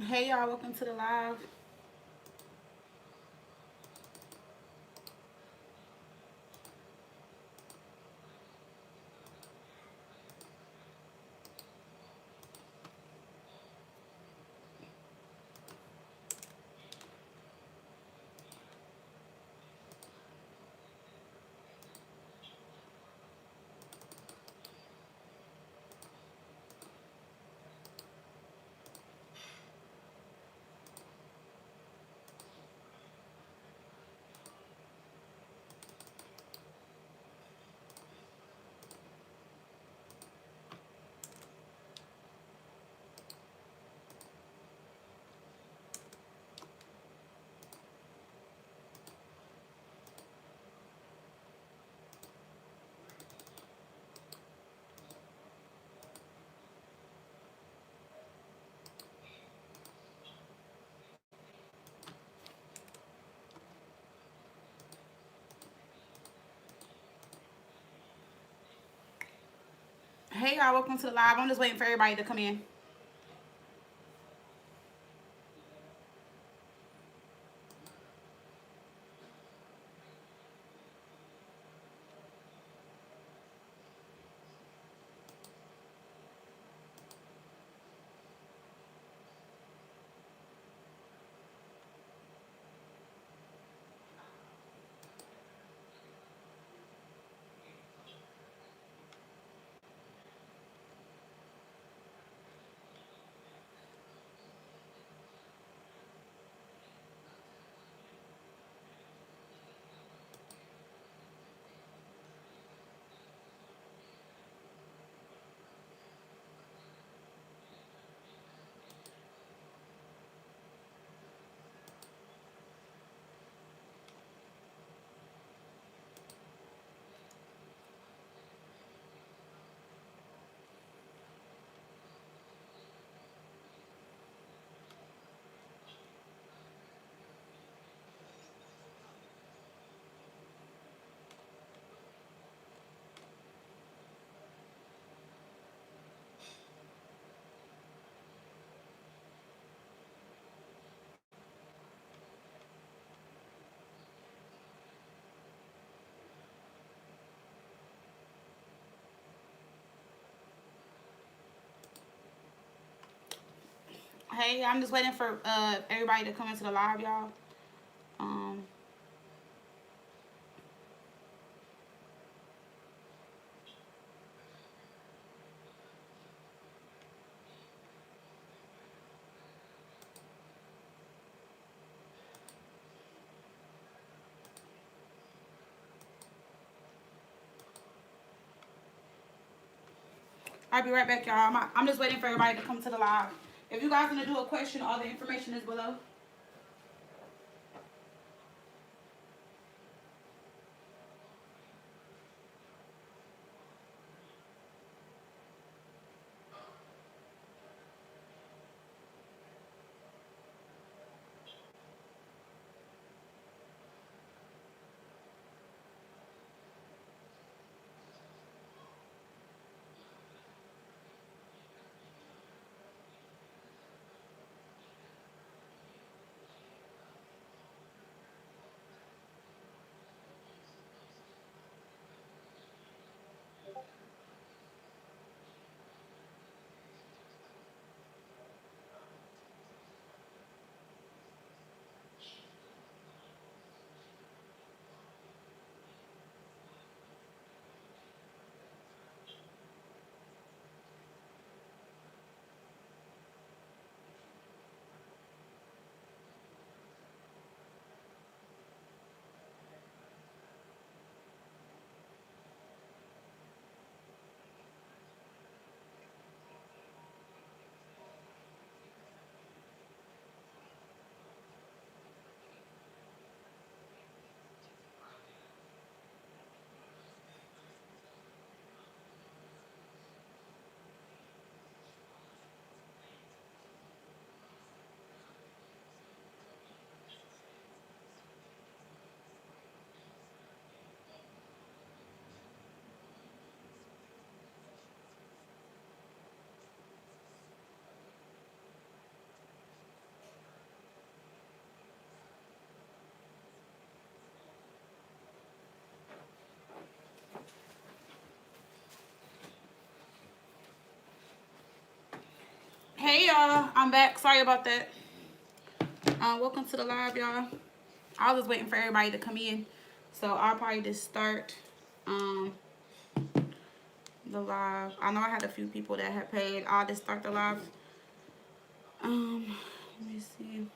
Hey y'all, welcome to the live. Hey y'all, welcome to the live. I'm just waiting for everybody to come in. Hey, I'm just waiting for everybody to come into the live, y'all. Um, I'll be right back, y'all. I'm just waiting for everybody to come to the live. If you guys want to do a question, all the information is below. y'all, I'm back. Sorry about that. Welcome to the live, y'all. I was waiting for everybody to come in, so I'll probably just start the live. I know I had a few people that had paid. I'll just start the live. Let me see.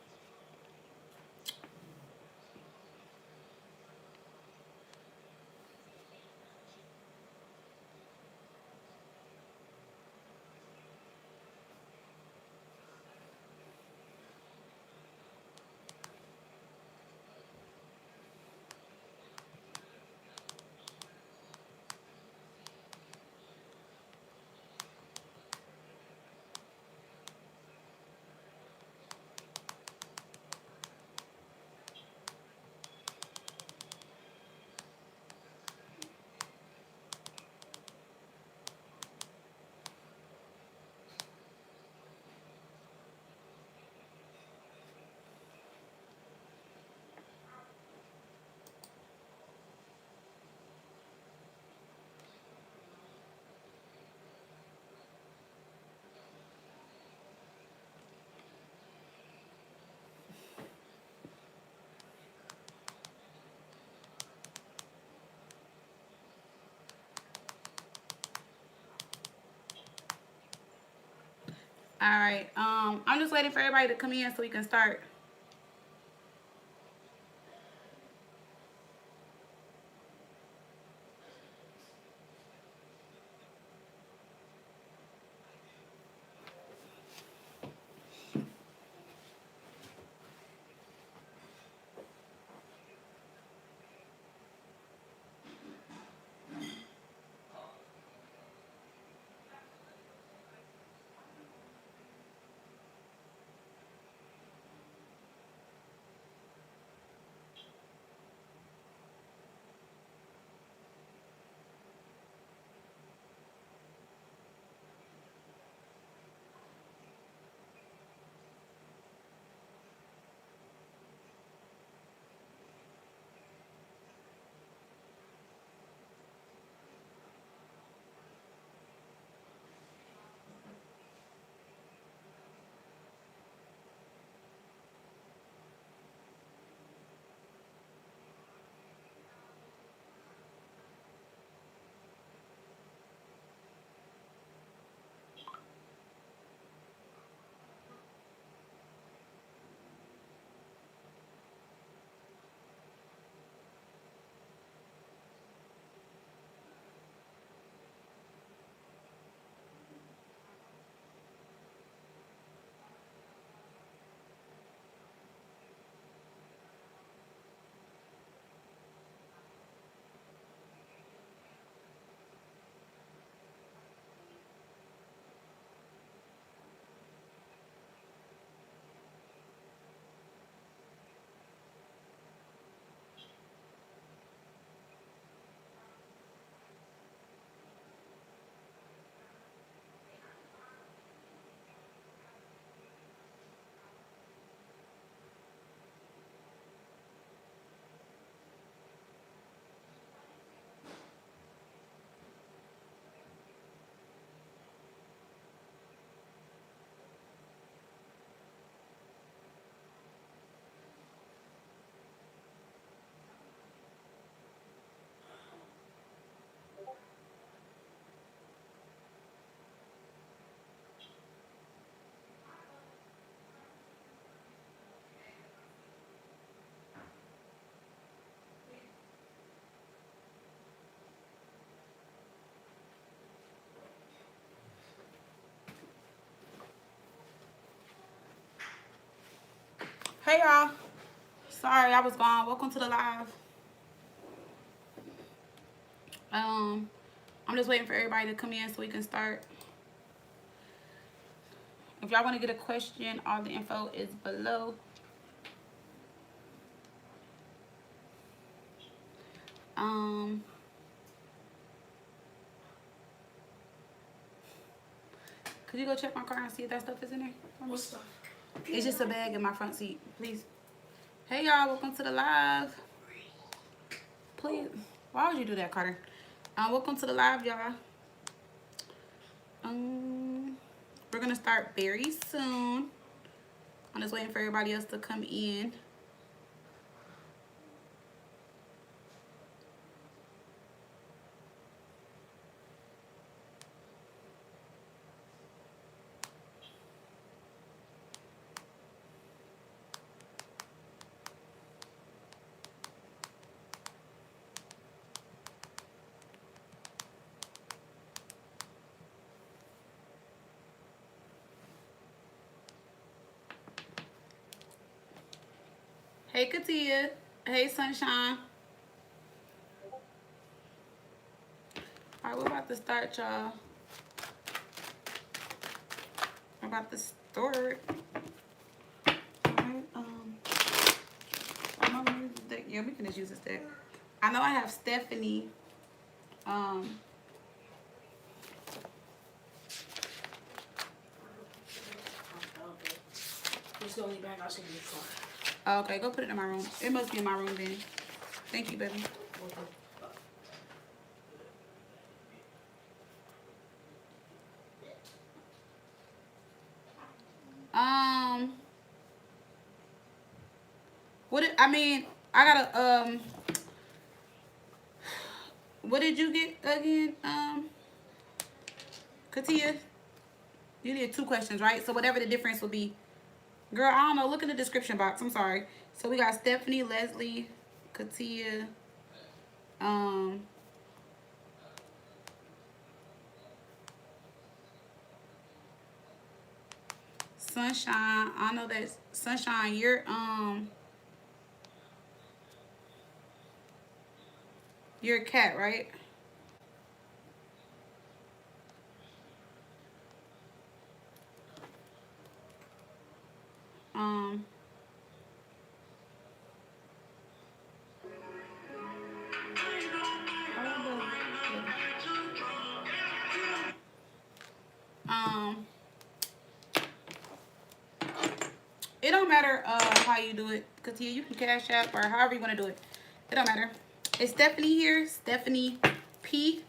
All right. I'm just waiting for everybody to come in so we can start. Hey y'all. Sorry I was gone. Welcome to the live. I'm just waiting for everybody to come in so we can start. If y'all want to get a question, all the info is below. Could you go check my car and see if that stuff is in there? What stuff? It's just a bag in my front seat, please. Hey y'all, welcome to the live. Please, why would you do that, Carter? Welcome to the live, y'all. We're going to start very soon. I'm just waiting for everybody else to come in. Hey, Katia. Hey, Sunshine. All right, we're about to start, y'all. We're about to start. All right, I'm gonna use this deck. Yeah, we can just use this deck. I know I have Stephanie. Just go leave back. I'll send you the car. Okay, go put it in my room. It must be in my room then. Thank you, baby. I gotta, what did you get again, Katia? You did 2 questions, right? So whatever the difference will be. Girl, I don't know. Look in the description box. I'm sorry. So we got Stephanie, Leslie, Katia, Sunshine. I know that Sunshine, you're a cat, right? It don't matter how you do it, Katia. You can cash app or however you want to do it. It don't matter. It's Stephanie here. Stephanie P.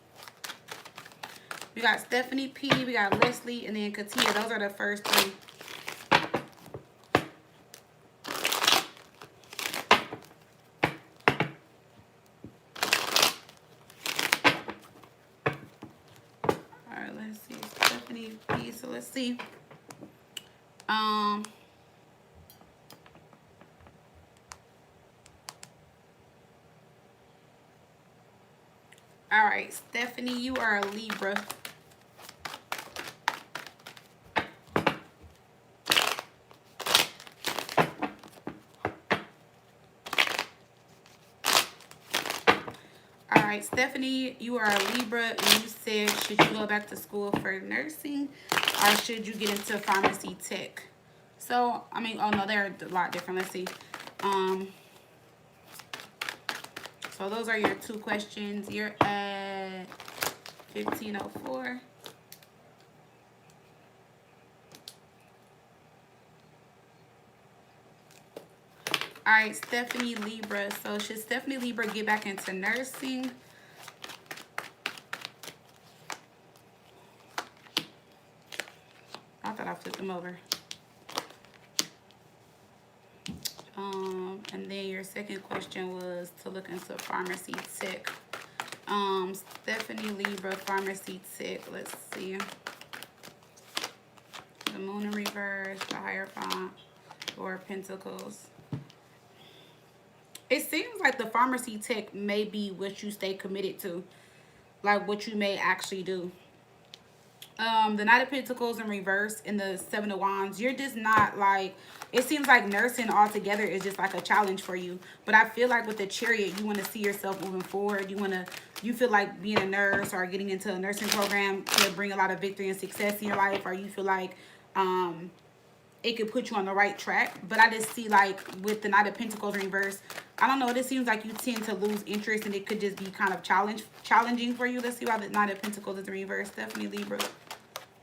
We got Stephanie P. We got Leslie and then Katia. Those are the first 3. Alright, let's see. Stephanie P. So let's see. Alright, Stephanie, you are a Libra. Alright, Stephanie, you are a Libra, and you said, should you go back to school for nursing or should you get into pharmacy tech? So, I mean, oh no, they're a lot different. Let's see. So those are your 2 questions. You're at 1504. All right, Stephanie Libra. So should Stephanie Libra get back into nursing? I thought I flipped them over. And then your second question was to look into pharmacy tech. Stephanie Libra, pharmacy tech. Let's see. The moon in reverse, the Hierophant, or Pentacles. It seems like the pharmacy tech may be what you stay committed to. Like what you may actually do. The Knight of Pentacles in reverse and the 7 of Wands, you're just not like, it seems like nursing altogether is just like a challenge for you. But I feel like with the Chariot, you want to see yourself moving forward. You feel like being a nurse or getting into a nursing program could bring a lot of victory and success in your life, or you feel like it could put you on the right track. But I just see like with the Knight of Pentacles in reverse, I don't know, it just seems like you tend to lose interest and it could just be kind of challenging for you. Let's see why the Knight of Pentacles is in reverse. Stephanie Libra.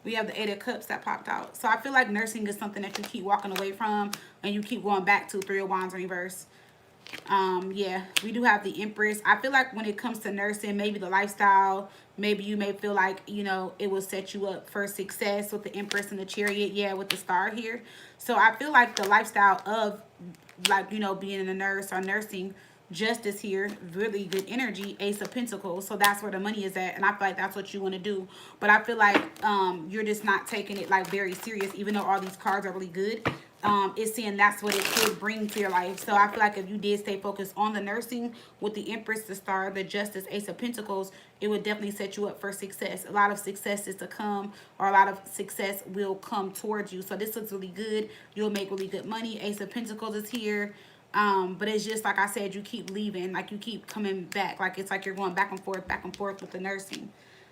We have the 8 of Cups that popped out. So I feel like nursing is something that you keep walking away from and you keep going back to. 3 of Wands in reverse. Yeah, we do have the Empress. I feel like when it comes to nursing, maybe the lifestyle, maybe you may feel like, you know, it will set you up for success with the Empress and the Chariot. Yeah, with the star here. So I feel like the lifestyle of, like, you know, being a nurse or nursing, Justice here, really good energy, Ace of Pentacles. So that's where the money is at, and I feel like that's what you want to do. But I feel like you're just not taking it like very serious, even though all these cards are really good. It's saying that's what it could bring to your life. So I feel like if you did stay focused on the nursing with the Empress, the Star, the Justice, Ace of Pentacles, it would definitely set you up for success. A lot of success is to come, or a lot of success will come towards you. So this looks really good. You'll make really good money. Ace of Pentacles is here. But it's just like I said, you keep leaving, like you keep coming back, like it's like you're going back and forth with the nursing.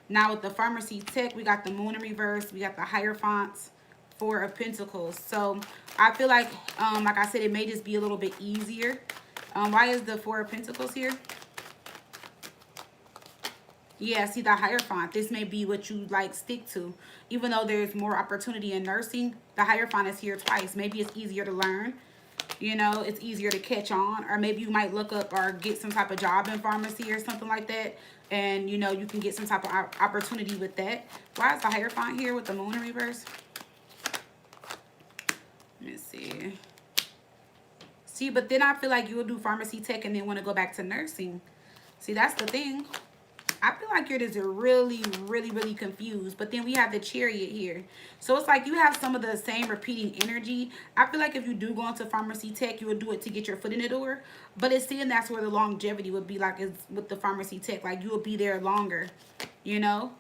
Now with the pharmacy tech, we got the Moon in reverse, we got the Hierophants, Four of Pentacles. So I feel like I said, it may just be a little bit easier. Why is the Four of Pentacles here? Yeah, see the Hierophant. This may be what you like stick to. Even though there's more opportunity in nursing, the Hierophant is here twice. Maybe it's easier to learn. You know, it's easier to catch on, or maybe you might look up or get some type of job in pharmacy or something like that, and you know, you can get some type of opportunity with that. Why is the Hierophant here with the Moon in reverse? Let me see, but then I feel like you will do pharmacy tech and then want to go back to nursing. See, that's the thing. I feel like you're just really confused. But then we have the Chariot here. So it's like you have some of the same repeating energy. I feel like if you do go into pharmacy tech, you would do it to get your foot in the door. But it's saying that's where the longevity would be, like, is with the pharmacy tech. Like, you will be there longer, you know?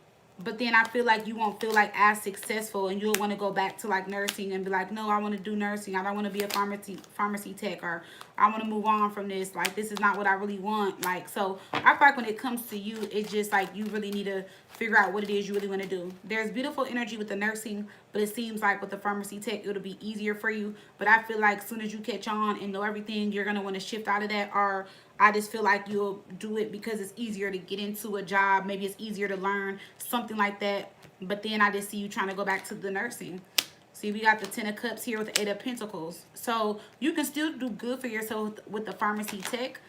But then I feel like you won't feel like as successful, and you'll want to go back to like nursing and be like, no, I want to do nursing. I don't want to be a pharmacy tech, or I want to move on from this. Like, this is not what I really want. Like, so I feel like when it comes to you, it's just like you really need to figure out what it is you really want to do. There's beautiful energy with the nursing, but it seems like with the pharmacy tech, it'll be easier for you. But I feel like as soon as you catch on and know everything, you're going to want to shift out of that, or I just feel like you'll do it because it's easier to get into a job. Maybe it's easier to learn, something like that. But then I just see you trying to go back to the nursing. See, we got the Ten of Cups here with the Eight of Pentacles. So you can still do good for yourself with the pharmacy tech,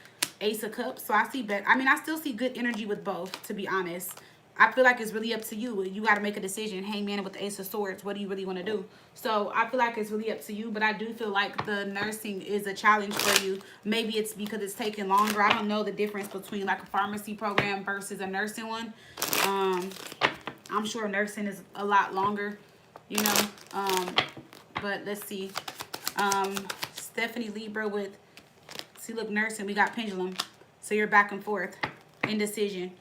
Ace of Cups. So I see better. I mean, I still see good energy with both, to be honest. I feel like it's really up to you. You got to make a decision. Hangman with the Ace of Swords. What do you really want to do? So I feel like it's really up to you. But I do feel like the nursing is a challenge for you. Maybe it's because it's taking longer. I don't know the difference between like a pharmacy program versus a nursing one. I'm sure nursing is a lot longer, you know. But let's see. Stephanie Libra with, see, look, nursing. We got pendulum. So you're back and forth. Indecision.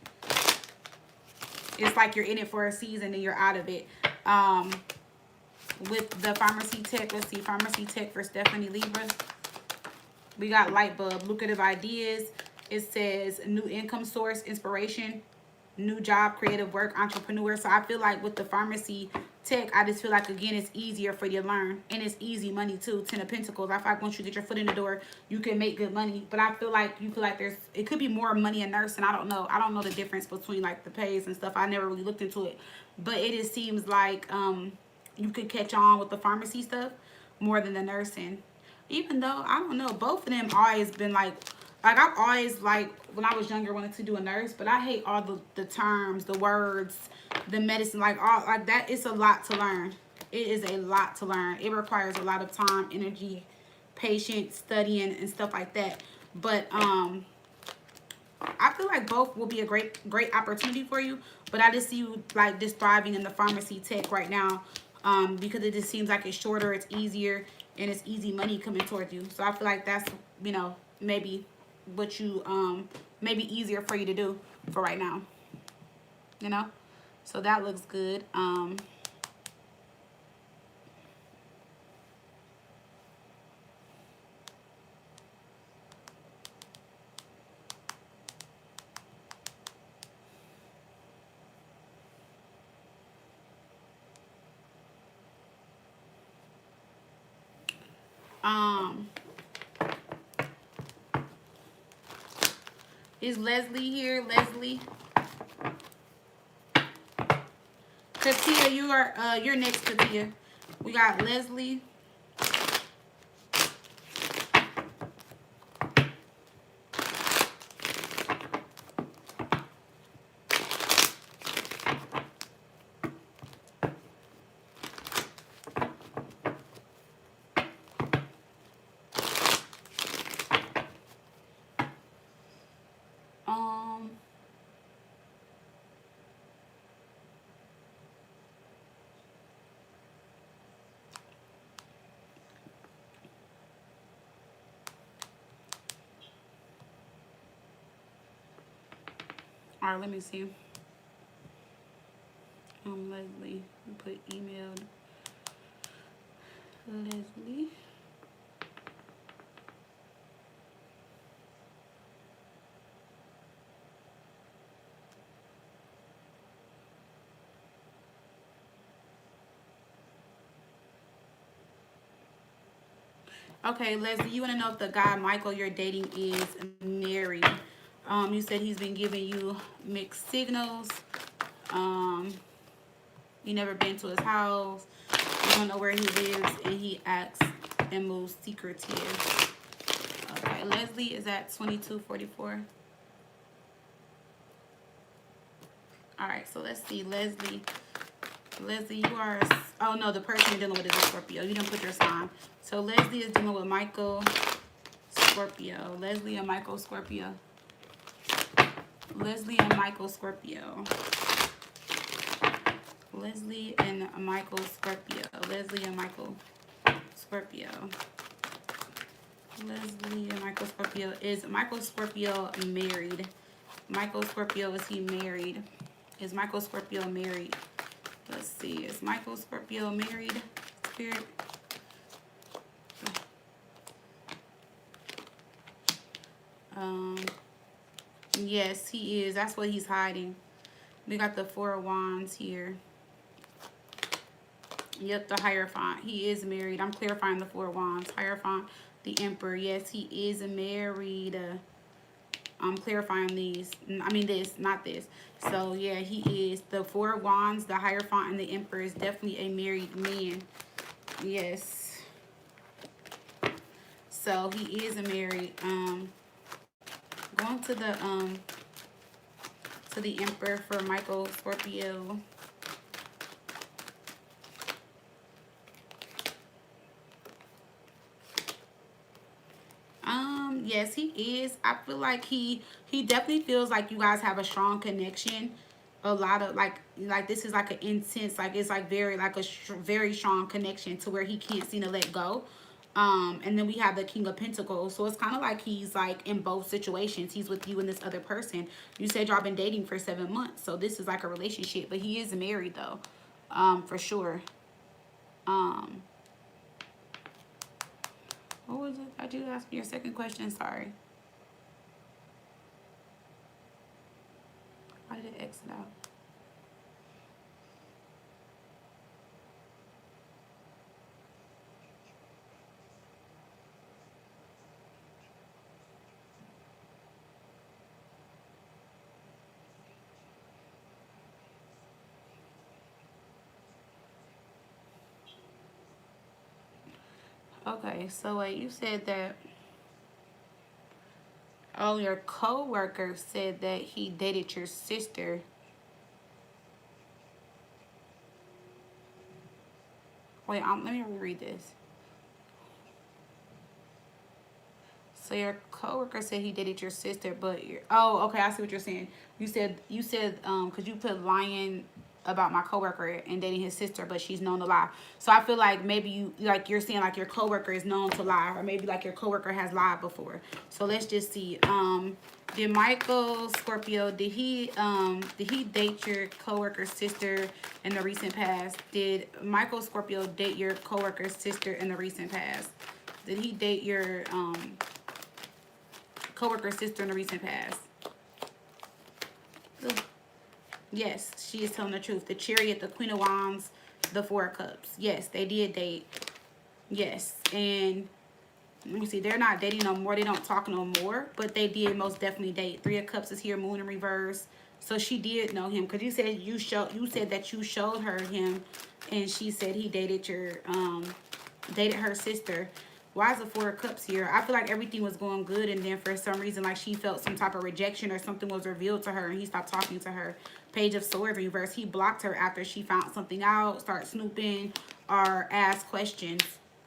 It's like you're in it for a season and you're out of it. With the pharmacy tech, let's see, pharmacy tech for Stephanie Libra. We got light bulb, lucrative ideas. It says new income source, inspiration, new job, creative work, entrepreneur. So I feel like with the pharmacy tech, I just feel like, again, it's easier for you to learn, and it's easy money too. Ten of Pentacles. I feel like once you get your foot in the door, you can make good money. But I feel like you feel like it could be more money in nursing. I don't know the difference between like the pays and stuff. I never really looked into it, but it just seems like you could catch on with the pharmacy stuff more than the nursing. Even though I don't know, both of them always been like I've always, like, when I was younger, wanted to do a nurse, but I hate all the terms, the words, the medicine, like, all, like, that. It's a lot to learn. It is a lot to learn. It requires a lot of time, energy, patience, studying, and stuff like that. But I feel like both will be a great opportunity for you, but I just see you, like, just thriving in the pharmacy tech right now, because it just seems like it's shorter, it's easier, and it's easy money coming towards you. So I feel like that's, you know, maybe what you maybe easier for you to do for right now, you know. So that looks good. Is Leslie here? Leslie. Katia, you're next, Katia. We got Leslie. All right, let me see. Leslie, we put emailed Leslie. Okay, Leslie, you want to know if the guy Michael you're dating is married. You said he's been giving you mixed signals. Um, you never been to his house. You don't know where he lives, and he acts and moves secretive. Okay, Leslie is at 2244. All right, so let's see, Leslie. Leslie, you are. Oh no, the person you're dealing with is a Scorpio. You didn't put your sign. So Leslie is dealing with Michael, Scorpio. Leslie and Michael, Scorpio. Leslie and Michael, Scorpio. Leslie and Michael, Scorpio. Leslie and Michael, Scorpio. Leslie and Michael, Scorpio. Is Michael Scorpio married? Michael Scorpio, is he married? Is Michael Scorpio married? Let's see. Is Michael Scorpio married? Spirit. Yes, he is. That's what he's hiding. We got the Four of Wands here. Yep, the Hierophant. He is married. I'm clarifying the Four of Wands. Hierophant, the Emperor. Yes, he is married. I'm clarifying these. I mean this, not this. So yeah, he is. The Four of Wands, the Hierophant, and the Emperor is definitely a married man. Yes. So he is married. Going to the Emperor for Michael Scorpio. Yes, he is. I feel like he definitely feels like you guys have a strong connection. A lot of like this is like an intense, like it's like very like a very strong connection to where he can't seem to let go. And then we have the King of Pentacles, so it's kind of like he's like in both situations. He's with you and this other person. You said y'all been dating for 7 months, so this is like a relationship, but he is married though, for sure. What was it? I did ask me your second question. Sorry. Why did it exit out? Okay, so wait, you said that. Oh, your co-worker said that he dated your sister. Wait, let me reread this. So your coworker said he dated your sister, but oh, okay, I see what you're saying. You said because you put lying about my coworker and dating his sister, but she's known to lie. So I feel like maybe you're saying like your coworker is known to lie, or maybe like your coworker has lied before. So let's just see. Did Michael Scorpio, did he date your coworker's sister in the recent past? Did Michael Scorpio date your coworker's sister in the recent past? Did he date your coworker's sister in the recent past? Yes, she is telling the truth. The Chariot, the Queen of Wands, the Four of Cups. Yes, they did date. Yes, and let me see. They're not dating no more. They don't talk no more, but they did most definitely date. Three of Cups is here, Moon in reverse. So she did know him, because you said that you showed her him, and she said he dated your dated her sister. Why is the Four of Cups here? I feel like everything was going good, and then for some reason, like she felt some type of rejection or something was revealed to her, and he stopped talking to her. Page of Swords reverse. He blocked her after she found something out, start snooping, or asked questions.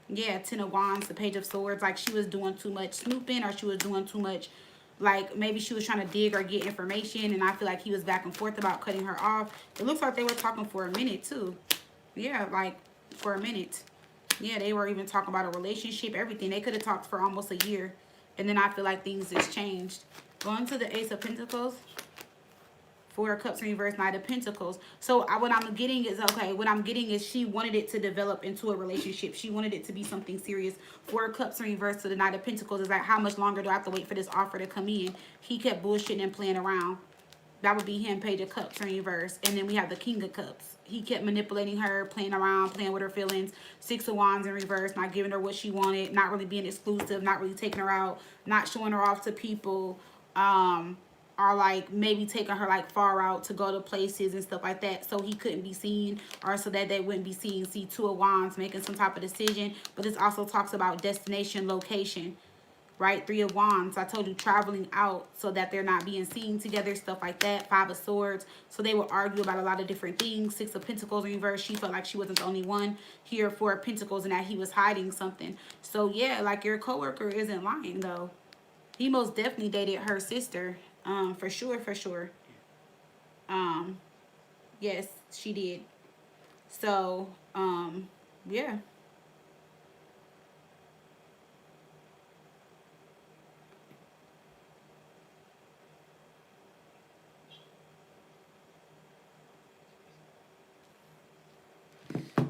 Yeah, Ten of Wands, the Page of Swords. Like she was doing too much snooping, or she was doing too much, like maybe she was trying to dig or get information, and I feel like he was back and forth about cutting her off. It looks like they were talking for a minute too. Yeah, like for a minute. Yeah, they were even talking about a relationship, everything. They could have talked for almost a year. And then I feel like things just changed. Going to the Ace of Pentacles. Four of Cups in reverse, Knight of Pentacles. So what I'm getting is, okay, what I'm getting is she wanted it to develop into a relationship. She wanted it to be something serious. Four of Cups in reverse to the Knight of Pentacles is like, how much longer do I have to wait for this offer to come in? He kept bullshitting and playing around. That would be him, Page of Cups in reverse. And then we have the King of Cups. He kept manipulating her, playing around, playing with her feelings. Six of Wands in reverse, not giving her what she wanted, not really being exclusive, not really taking her out, not showing her off to people, or like maybe taking her like far out to go to places and stuff like that, so he couldn't be seen, or so that they wouldn't be seen. See, Two of Wands, making some type of decision, but this also talks about destination, location. Right, Three of Wands, I told you, traveling out so that they're not being seen together, stuff like that. Five of Swords, so they will argue about a lot of different things. Six of Pentacles in reverse, she felt like she wasn't the only one here. Four of Pentacles, and that he was hiding something. So yeah, like, your coworker isn't lying though. He most definitely dated her sister, for sure, for sure. Yes, she did. So yeah.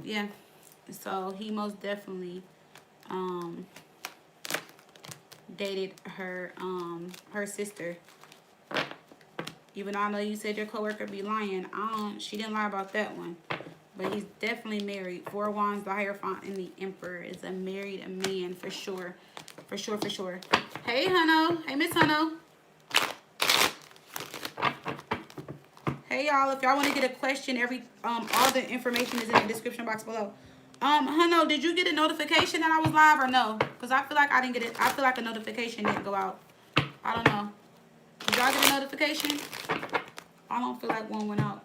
Yeah, so he most definitely dated her sister. Even though I know you said your coworker be lying, she didn't lie about that one. But he's definitely married. Four of Wands, the Hierophant, and the Emperor is a married man for sure. For sure, for sure. Hey, Hunno. Hey, Miss Hunno. Hey, y'all. If y'all want to get a question, all the information is in the description box below. Hunno, did you get a notification that I was live or no? Because I feel like I didn't get it. I feel like a notification didn't go out. I don't know. Did y'all get a notification? I don't feel like one went out.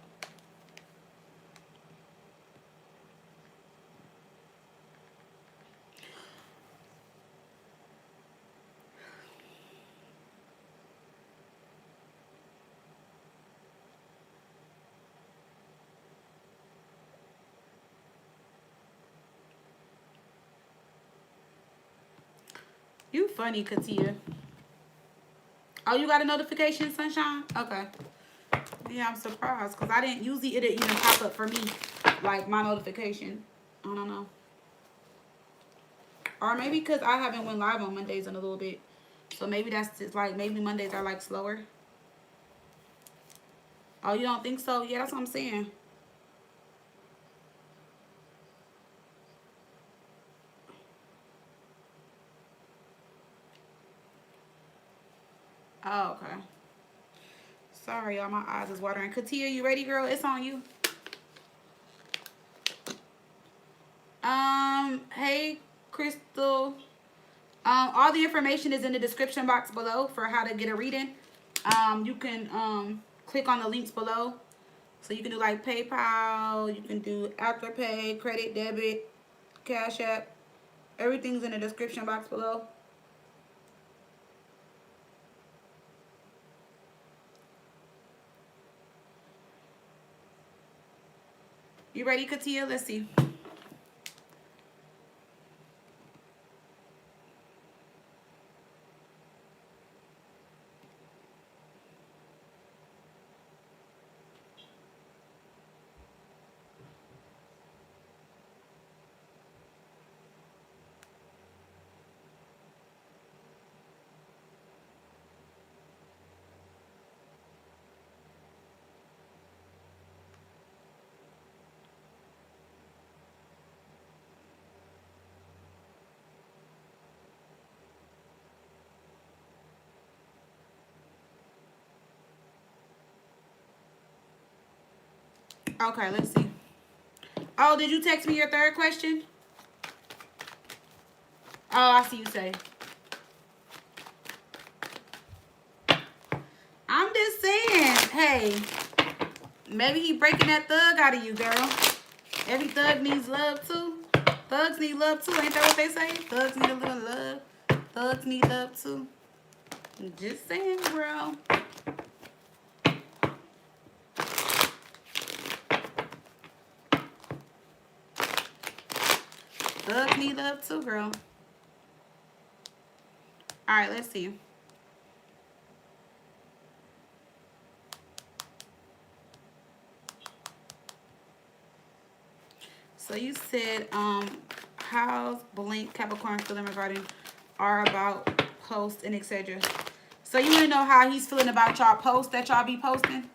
You funny, Katia. Oh, you got a notification, Sunshine? Okay. Yeah, I'm surprised because I didn't usually it even pop up for me, like my notification. I don't know. Or maybe because I haven't went live on Mondays in a little bit. So maybe that's just like, maybe Mondays are like slower. Oh, you don't think so? Yeah, that's what I'm saying. Oh, okay. Sorry, y'all. My eyes is watering. Katia, you ready, girl? It's on you. Hey, Crystal. All the information is in the description box below for how to get a reading. You can click on the links below. So you can do like PayPal, you can do Afterpay, credit, debit, Cash App. Everything's in the description box below. You ready, Katia? Let's see. Okay, let's see. Oh, did you text me your third question? Oh, I see you say. I'm just saying, hey, maybe he breaking that thug out of you, girl. Every thug needs love too. Thugs need love too. Ain't that what they say? Thugs need a little love. Thugs need love too. Just saying, bro. Thugs need love too, girl. All right, let's see. So you said, how's blank Capricorn feeling regarding our about posts and etc. So you want to know how he's feeling about y'all posts that y'all be posting?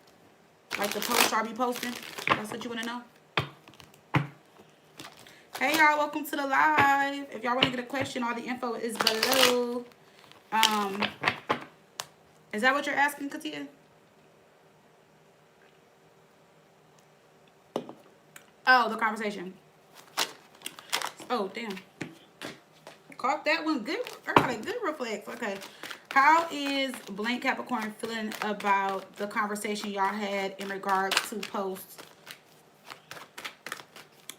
Like the posts y'all be posting? That's what you want to know? Hey y'all, welcome to the live. If y'all want to get a question, all the info is below. Is that what you're asking, Katia? Oh, the conversation. Oh, damn. Caught that one. Good. I got a good reflex. Okay. How is blank Capricorn feeling about the conversation y'all had in regards to posts,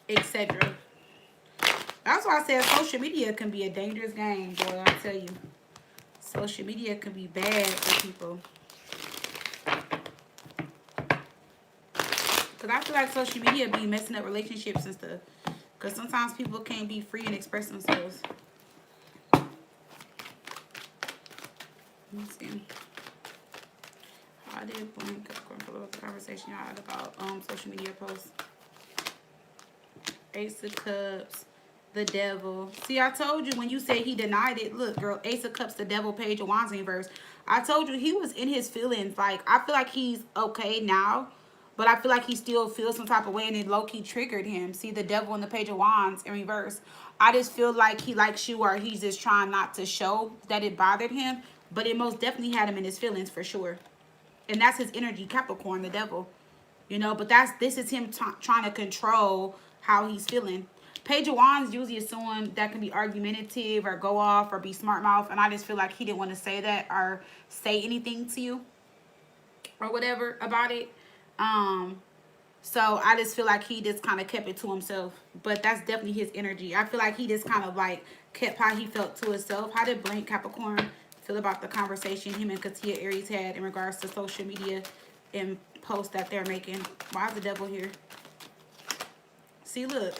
etc.? That's why I said social media can be a dangerous game, boy. I tell you. Social media can be bad for people. Because I feel like social media be messing up relationships and stuff. Because sometimes people can't be free and express themselves. Let me see. How did blank Capricorn about the conversation y'all had about social media posts? Ace of Cups, the Devil. See, I told you when you said he denied it. Look, girl, Ace of Cups, the Devil, Page of Wands in reverse. I told you he was in his feelings. Like, I feel like he's okay now, but I feel like he still feels some type of way, and it low-key triggered him. See, the Devil and the Page of Wands in reverse. I just feel like he likes you, or he's just trying not to show that it bothered him, but it most definitely had him in his feelings for sure. And that's his energy, Capricorn, the Devil. You know, but this is him trying to control how he's feeling. Page of Wands usually is someone that can be argumentative or go off or be smart mouth, and I just feel like he didn't want to say that or say anything to you or whatever about it. So I just feel like he just kind of kept it to himself, but that's definitely his energy. I feel like he just kind of like kept how he felt to himself. How did blank Capricorn feel about the conversation him and Katia Aries had in regards to social media and posts that they're making? Why is the Devil here? See, look.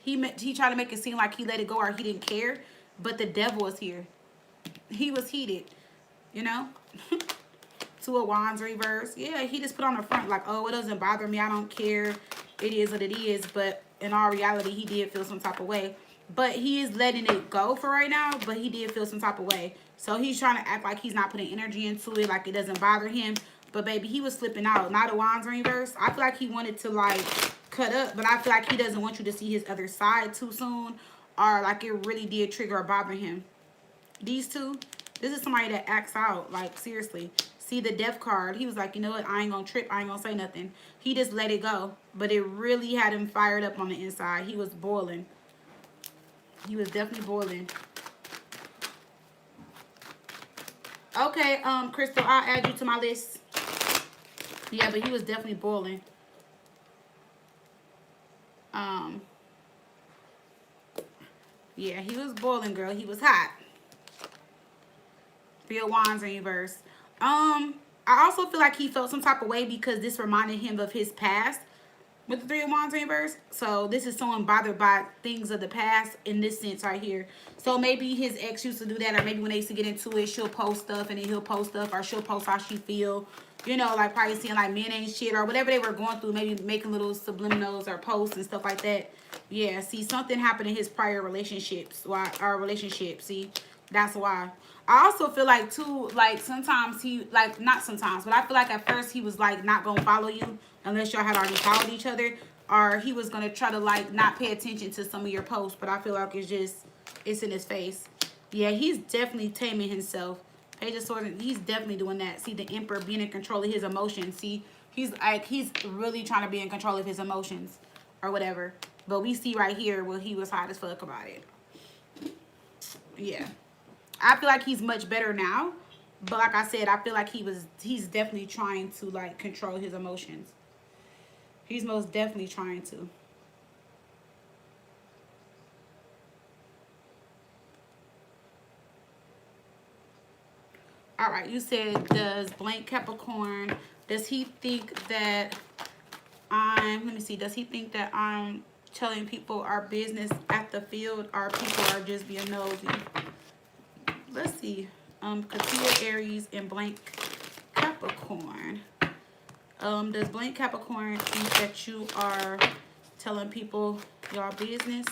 He tried to make it seem like he let it go or he didn't care, but the Devil is here. He was heated, you know? Two of Wands reverse. Yeah, he just put on the front like, oh, it doesn't bother me. I don't care. It is what it is. But in all reality, he did feel some type of way. But he is letting it go for right now, but he did feel some type of way. So he's trying to act like he's not putting energy into it, like it doesn't bother him. But baby, he was slipping out. Not a Wands reverse. I feel like he wanted to like cut up, but I feel like he doesn't want you to see his other side too soon, or like it really did trigger or bother him. These two, this is somebody that acts out, like seriously. See the Death card, he was like, you know what, I ain't gonna trip, I ain't gonna say nothing. He just let it go, but it really had him fired up on the inside. He was boiling. He was definitely boiling. Okay, Crystal, I'll add you to my list. Yeah, but he was definitely boiling. Yeah, he was boiling, girl. He was hot. Three of Wands in reverse. I also feel like he felt some type of way because this reminded him of his past with the Three of Wands in reverse. So this is someone bothered by things of the past in this sense right here. So maybe his ex used to do that, or maybe when they used to get into it, she'll post stuff and then he'll post stuff, or she'll post how she feel. You know, like probably seeing like men ain't shit or whatever they were going through, maybe making little subliminals or posts and stuff like that. Yeah, see, something happened in his prior relationships, relationship, see, that's why. I also feel like too, like sometimes he, like not sometimes, but I feel like at first he was like not gonna follow you unless y'all had already followed each other, or he was gonna try to like not pay attention to some of your posts, but I feel like it's in his face. Yeah, he's definitely taming himself. Page of Swords, he's definitely doing that. See, the Emperor being in control of his emotions. See, he's really trying to be in control of his emotions or whatever. But we see right here where he was hot as fuck about it. Yeah. I feel like he's much better now. But like I said, I feel like he's definitely trying to like control his emotions. He's most definitely trying to. All right, you said, does blank Capricorn, does he think that does he think that I'm telling people our business at the field, or people are just being nosy? Let's see. Katia Aries and blank Capricorn. Does blank Capricorn think that you are telling people y'all business.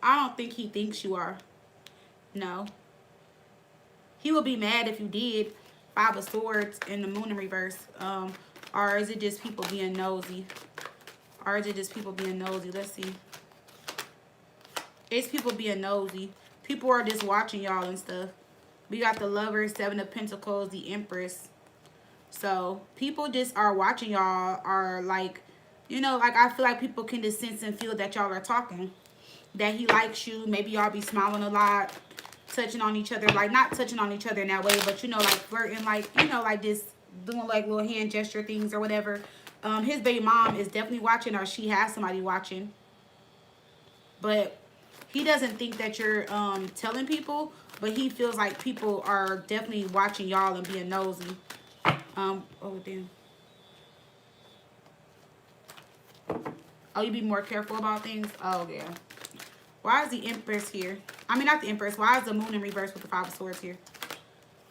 I don't think he thinks you are. No. He will be mad if you did. Five of Swords and the Moon in reverse. Or is it just people being nosy? Or is it just people being nosy? Let's see. It's people being nosy. People are just watching y'all and stuff. We got the Lovers, Seven of Pentacles, the Empress. So people just are watching y'all, are like, you know, like I feel like people can just sense and feel that y'all are talking. That he likes you. Maybe y'all be smiling a lot, touching on each other. Like not touching on each other in that way, but you know, like flirting, like, you know, like just doing like little hand gesture things or whatever. His baby mom is definitely watching, or she has somebody watching. But he doesn't think that you're telling people, but he feels like people are definitely watching y'all and being nosy. Oh damn. Oh, you be more careful about things? Oh yeah. Why is the Empress here? I mean, not the Empress. Why is the Moon in reverse with the Five of Swords here?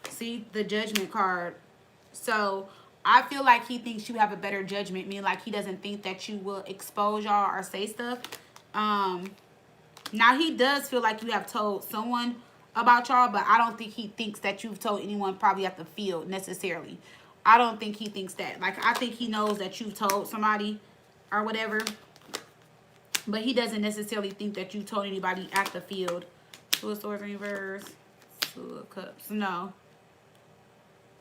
See, the Judgment card. So, I feel like he thinks you have a better judgment. Meaning, like, he doesn't think that you will expose y'all or say stuff. Now, he does feel like you have told someone about y'all, but I don't think he thinks that you've told anyone probably at the field necessarily. I don't think he thinks that. Like, I think he knows that you've told somebody or whatever. But he doesn't necessarily think that you told anybody at the field. Two of Swords in reverse. Two of Cups. No.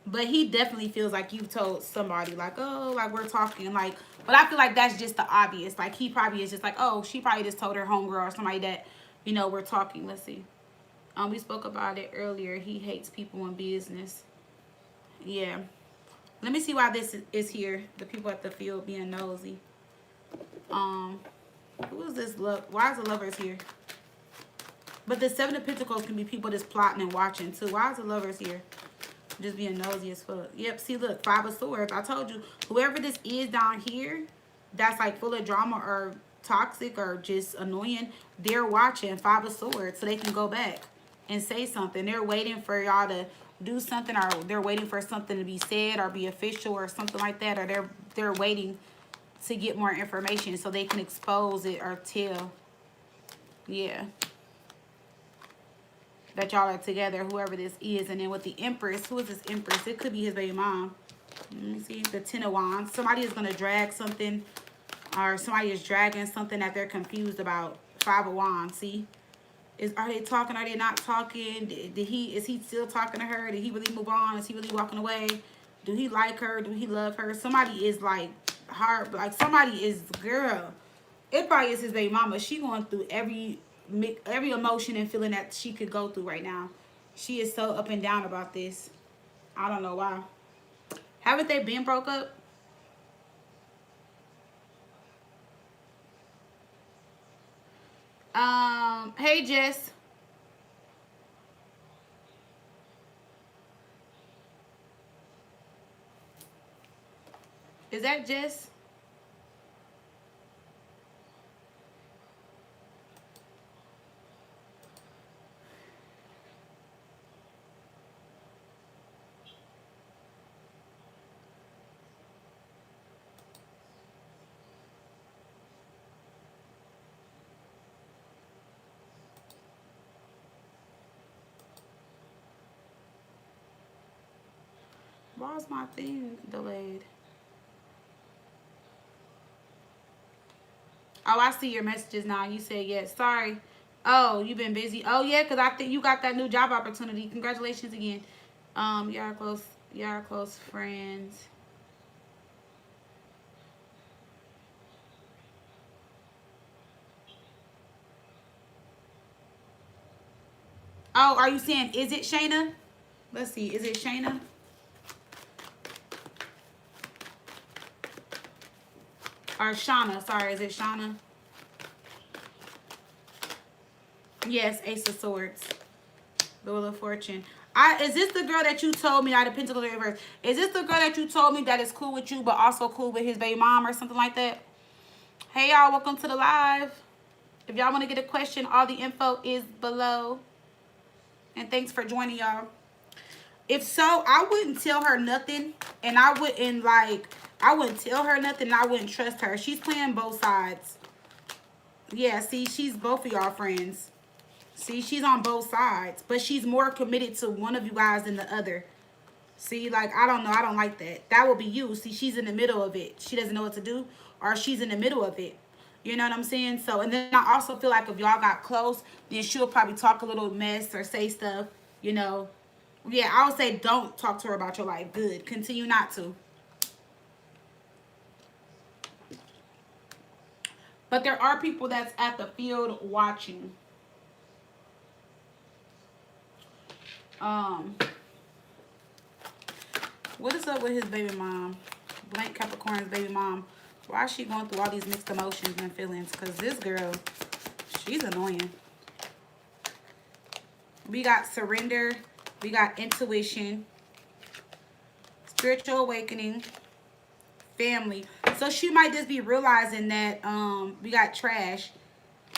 But he definitely feels like you've told somebody. Like, oh, like we're talking. Like, but I feel like that's just the obvious. Like, he probably is just like, oh, she probably just told her homegirl or somebody that, you know, we're talking. Let's see. We spoke about it earlier. He hates people in business. Yeah. Let me see why this is here. The people at the field being nosy. Who is this love? Why is the Lovers here? But the Seven of Pentacles can be people just plotting and watching too. Why is the Lovers here? Just being nosy as fuck. Yep, see, look, Five of Swords. I told you, whoever this is down here, that's like full of drama or toxic or just annoying, they're watching Five of Swords so they can go back and say something. They're waiting for y'all to do something, or they're waiting for something to be said or be official or something like that, or they're waiting to get more information so they can expose it or tell. Yeah. That y'all are together, whoever this is. And then with the Empress, who is this Empress? It could be his baby mom. Let me see. The Ten of Wands. Somebody is going to drag something, or somebody is dragging something that they're confused about. Five of Wands, see? Are they talking? Are they not talking? Is he still talking to her? Did he really move on? Is he really walking away? Do he like her? Do he love her? Somebody is like hard, like somebody is, girl, it probably is his baby mama. She going through every emotion and feeling that she could go through right now. She is so up and down about this. I don't know why. Haven't they been broke up? Hey Jess. Is that Jess? Why is my thing delayed? Oh, I see your messages now. You said yes. Sorry. Oh, you've been busy. Oh, yeah, because I think you got that new job opportunity. Congratulations again. Y'all are close friends. Oh, are you saying, is it Shayna? Let's see. Is it Shayna? Or Shauna. Sorry, is it Shauna? Yes, Ace of Swords. The Wheel of Fortune. Is this the girl that you told me, Knight of Pentacles in reverse? Is this the girl that you told me that is cool with you, but also cool with his baby mom or something like that? Hey, y'all. Welcome to the live. If y'all want to get a question, all the info is below. And thanks for joining, y'all. If so, I wouldn't tell her nothing, and I wouldn't I wouldn't tell her nothing, and I wouldn't trust her. She's playing both sides. Yeah, see, she's both of y'all friends. See, she's on both sides, but she's more committed to one of you guys than the other. See, like, I don't know. I don't like that. That would be you. See, she's in the middle of it. She doesn't know what to do, or she's in the middle of it. You know what I'm saying? So, and then I also feel like if y'all got close, then she'll probably talk a little mess or say stuff, you know. Yeah, I would say don't talk to her about your life. Good. Continue not to. But there are people that's at the field watching. Um, what is up with his baby mom? Blank Capricorn's baby mom. Why is she going through all these mixed emotions and feelings? Because this girl, she's annoying. We got surrender. We got intuition. Spiritual awakening. Family. So she might just be realizing that we got trash.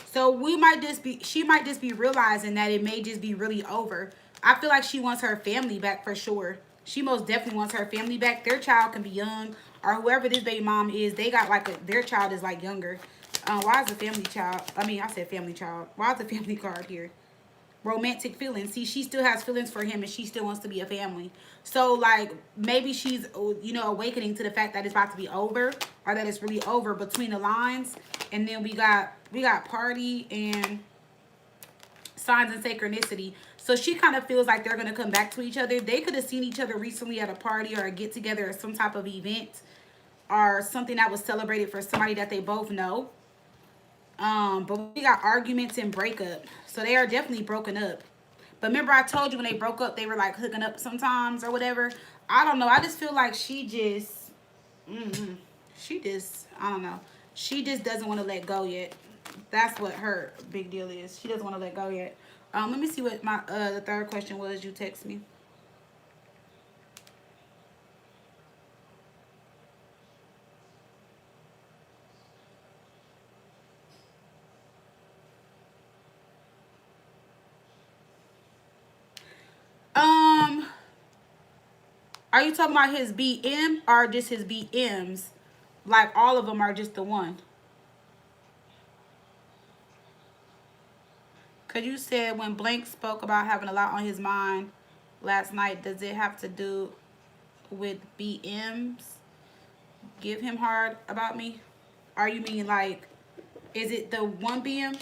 So she might just be realizing that it may just be really over. I feel like she wants her family back for sure. She most definitely wants her family back. Their child can be young, or whoever this baby mom is, they got their child is like younger. Why is the family child? I mean, I said family child. Why is the family card here? Romantic feelings. See, she still has feelings for him, and she still wants to be a family. So like maybe she's awakening to the fact that it's about to be over, or that it's really over between the lines. And then we got party and signs and synchronicity. So she kind of feels like they're going to come back to each other. They could have seen each other recently at a party or a get together or some type of event, or something that was celebrated for somebody that they both know. But we got arguments and breakup. So they are definitely broken up. But remember I told you when they broke up, they were like hooking up sometimes or whatever. I don't know. I just feel like I don't know. She just doesn't want to let go yet. That's what her big deal is. She doesn't want to let go yet. Let me see what my the third question was you text me. Um, are you talking about his BM or just his BMs? Like all of them are just the one? Because you said when Blank spoke about having a lot on his mind last night, does it have to do with BMs? Give him hard about me? Or you mean like, is it the one BM?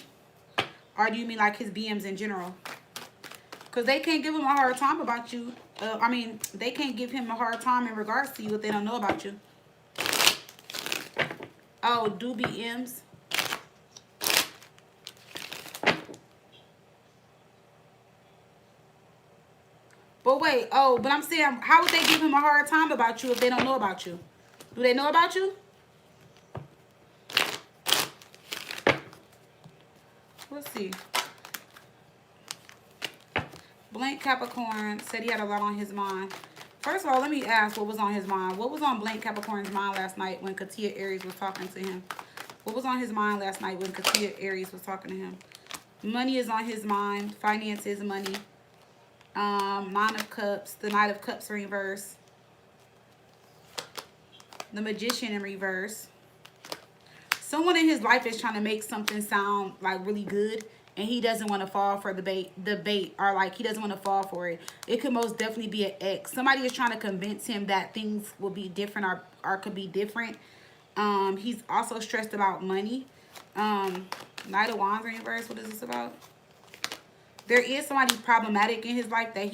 Or do you mean like his BMs in general? Because they can't give him a hard time about you. I mean, they can't give him a hard time in regards to you if they don't know about you. Oh, do BMs? But wait, but I'm saying, how would they give him a hard time about you if they don't know about you? Do they know about you? Let's see. Blank Capricorn said he had a lot on his mind. First of all, let me ask what was on his mind. What was on Blank Capricorn's mind last night when Katia Aries was talking to him? What was on his mind last night when Katia Aries was talking to him? Money is on his mind. Finances, money. Nine of Cups. The Knight of Cups in reverse. The Magician in reverse. Someone in his life is trying to make something sound like really good, and he doesn't want to fall for the bait, or like he doesn't want to fall for it. It could most definitely be an ex. Somebody is trying to convince him that things will be different, or could be different. He's also stressed about money. Knight of Wands in reverse. What is this about? There is somebody problematic in his life that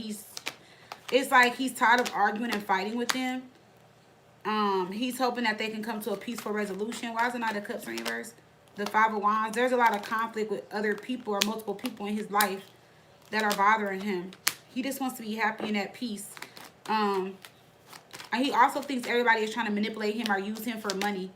it's like he's tired of arguing and fighting with them. He's hoping that they can come to a peaceful resolution. Why is the Knight of Cups in reverse? The Five of Wands. There's a lot of conflict with other people or multiple people in his life that are bothering him. He just wants to be happy and at peace. And he also thinks everybody is trying to manipulate him or use him for money.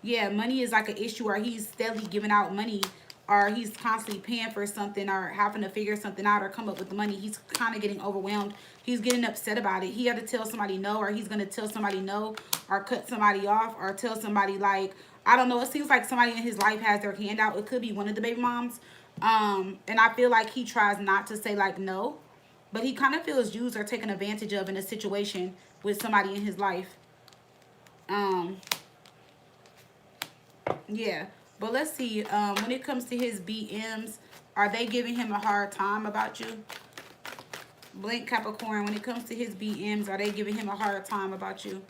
Yeah, money is like an issue, or he's steadily giving out money, or he's constantly paying for something, or having to figure something out or come up with the money. He's kind of getting overwhelmed. He's getting upset about it. He had to tell somebody no, or he's going to tell somebody no, or cut somebody off, or tell somebody like, I don't know. It seems like somebody in his life has their hand out. It could be one of the baby moms. And I feel like he tries not to say like no, But he kind of feels used or taken advantage of in a situation with somebody in his life. Um, yeah. But let's see. When it comes to his BMs, are they giving him a hard time about you? Blink Capricorn, when it comes to his BMs, are they giving him a hard time about you?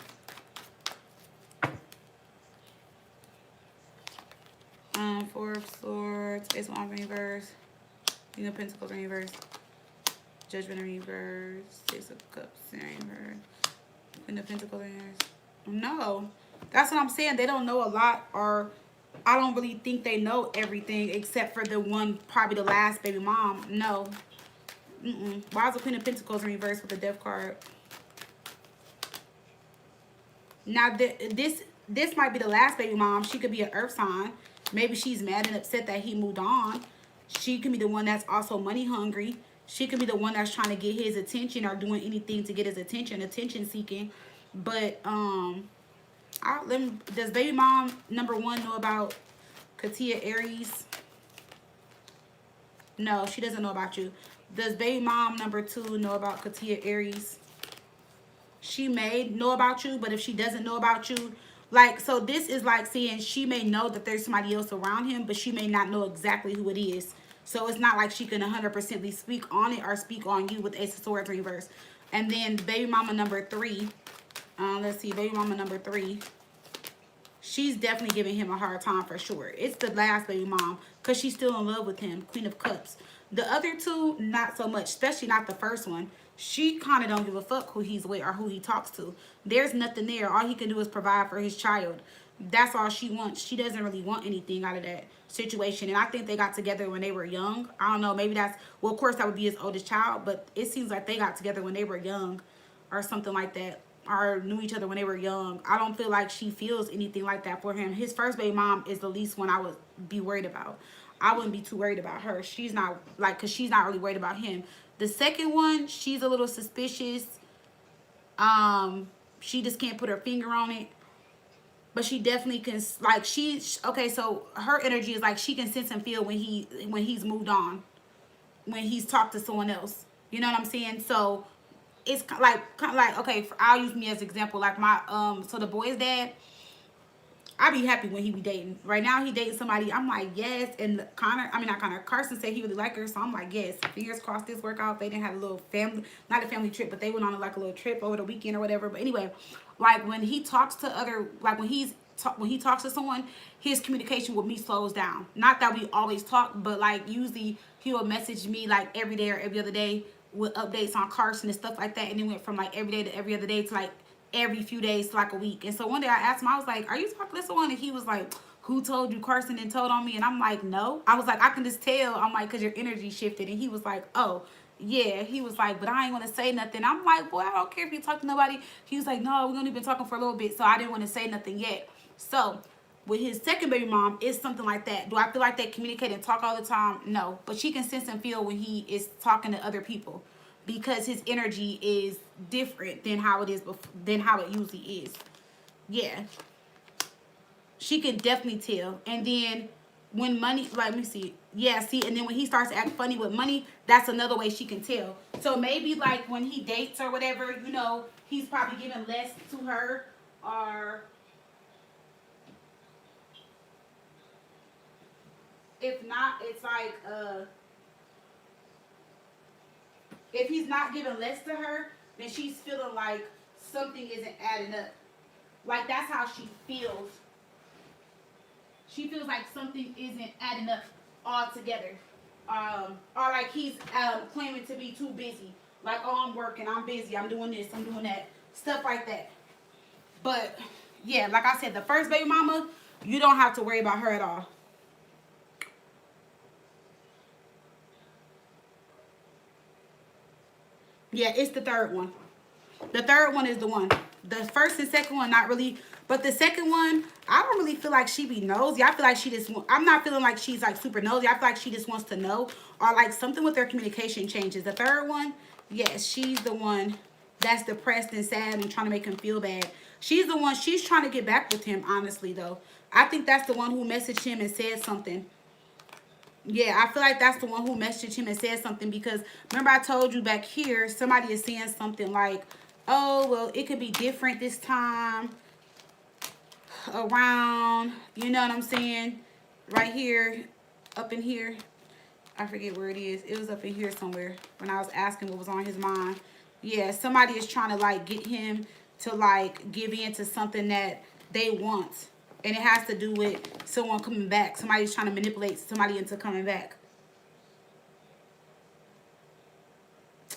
Four of Swords, Ace of Wands in reverse, King of Pentacles in reverse, Judgment in reverse, Six of Cups in reverse, Queen of Pentacles in reverse. No, that's what I'm saying. They don't know a lot, or I don't really think they know everything except for the one, probably the last baby mom. No. Why is the Queen of Pentacles in reverse with the Death card? Now, this might be the last baby mom. She could be an earth sign. Maybe she's mad and upset that he moved on. She could be the one that's also money hungry. She could be the one that's trying to get his attention or doing anything to get his attention seeking. But does baby mom number 1 know about Katia Aries? No, she doesn't know about you. Does baby mom number 2 know about Katia Aries? She may know about you, but if she doesn't know about you, like, so this is like saying she may know that there's somebody else around him, but she may not know exactly who it is. So it's not like she can 100% speak on it or speak on you with Ace of Swords reverse. And then baby mama number 3. Let's see, baby mama number 3. She's definitely giving him a hard time for sure. It's the last baby mom because she's still in love with him, Queen of Cups. The other two, not so much, especially not the first one. She kind of don't give a fuck who he's with or who he talks to. There's nothing there. All he can do is provide for his child. That's all she wants. She doesn't really want anything out of that situation. And I think they got together when they were young. I don't know. Maybe that's, well, of course, that would be his oldest child. But it seems like they got together when they were young or something like that. Or knew each other when they were young. I don't feel like she feels anything like that for him. His first baby mom is the least one I would be worried about. I wouldn't be too worried about her. She's not, like, because she's not really worried about him. The second one, she's a little suspicious. She just can't put her finger on it. But she definitely can, like, okay, so her energy is like she can sense and feel when he's moved on. When he's talked to someone else. You know what I'm saying? So it's kind of like, okay, I'll use me as an example. Like my, so the boy's dad, I be happy when he be dating. Right now he dating somebody. I'm like, yes. And Carson said he really like her. So I'm like, yes. Fingers crossed this work out. They didn't have a little family, not a family trip, but they went on like a little trip over the weekend or whatever. But anyway, like when he talks to other, like when he talks to someone, his communication with me slows down. Not that we always talk, but like usually he will message me like every day or every other day with updates on Carson and stuff like that. And it went from like every day to every other day to like every few days to like a week. And so one day I asked him, I was like, are you talking to someone? And he was like, who told you? Carson and told on me. And I'm like, no. I was like, I can just tell. I'm like, because your energy shifted. And he was like, oh, yeah. He was like, but I ain't want to say nothing. I'm like, boy, I don't care if you talk to nobody. He was like, no, we've only been talking for a little bit. So I didn't want to say nothing yet. So with his second baby mom, it's something like that. Do I feel like they communicate and talk all the time? No. But she can sense and feel when he is talking to other people. Because his energy is different than how it is than how it usually is. Yeah. She can definitely tell. And then when money, like, let me see. Yeah, see, and then when he starts to act funny with money, that's another way she can tell. So maybe like when he dates or whatever, you know, he's probably giving less to her, or if not, it's like if he's not giving less to her, then she's feeling like something isn't adding up. Like, that's how she feels. She feels like something isn't adding up altogether. Or like he's claiming to be too busy. Like, oh, I'm working, I'm busy, I'm doing this, I'm doing that. Stuff like that. But, yeah, like I said, the first baby mama, you don't have to worry about her at all. Yeah, it's the third one. The third one is the one. The first and second one, not really. But the second one, I don't really feel like she be nosy. I feel like she just, I'm not feeling like she's like super nosy. I feel like she just wants to know. Or like something with their communication changes. The third one, yes, she's the one that's depressed and sad and trying to make him feel bad. She's the one, she's trying to get back with him, honestly, though. I think that's the one who messaged him and said something. Yeah, I feel like that's the one who messaged him and said something, because remember I told you back here, somebody is saying something like, oh, well, it could be different this time around, you know what I'm saying? Right here, up in here. I forget where it is. It was up in here somewhere when I was asking what was on his mind. Yeah, somebody is trying to like get him to like give in to something that they want. And it has to do with someone coming back. Somebody's trying to manipulate somebody into coming back.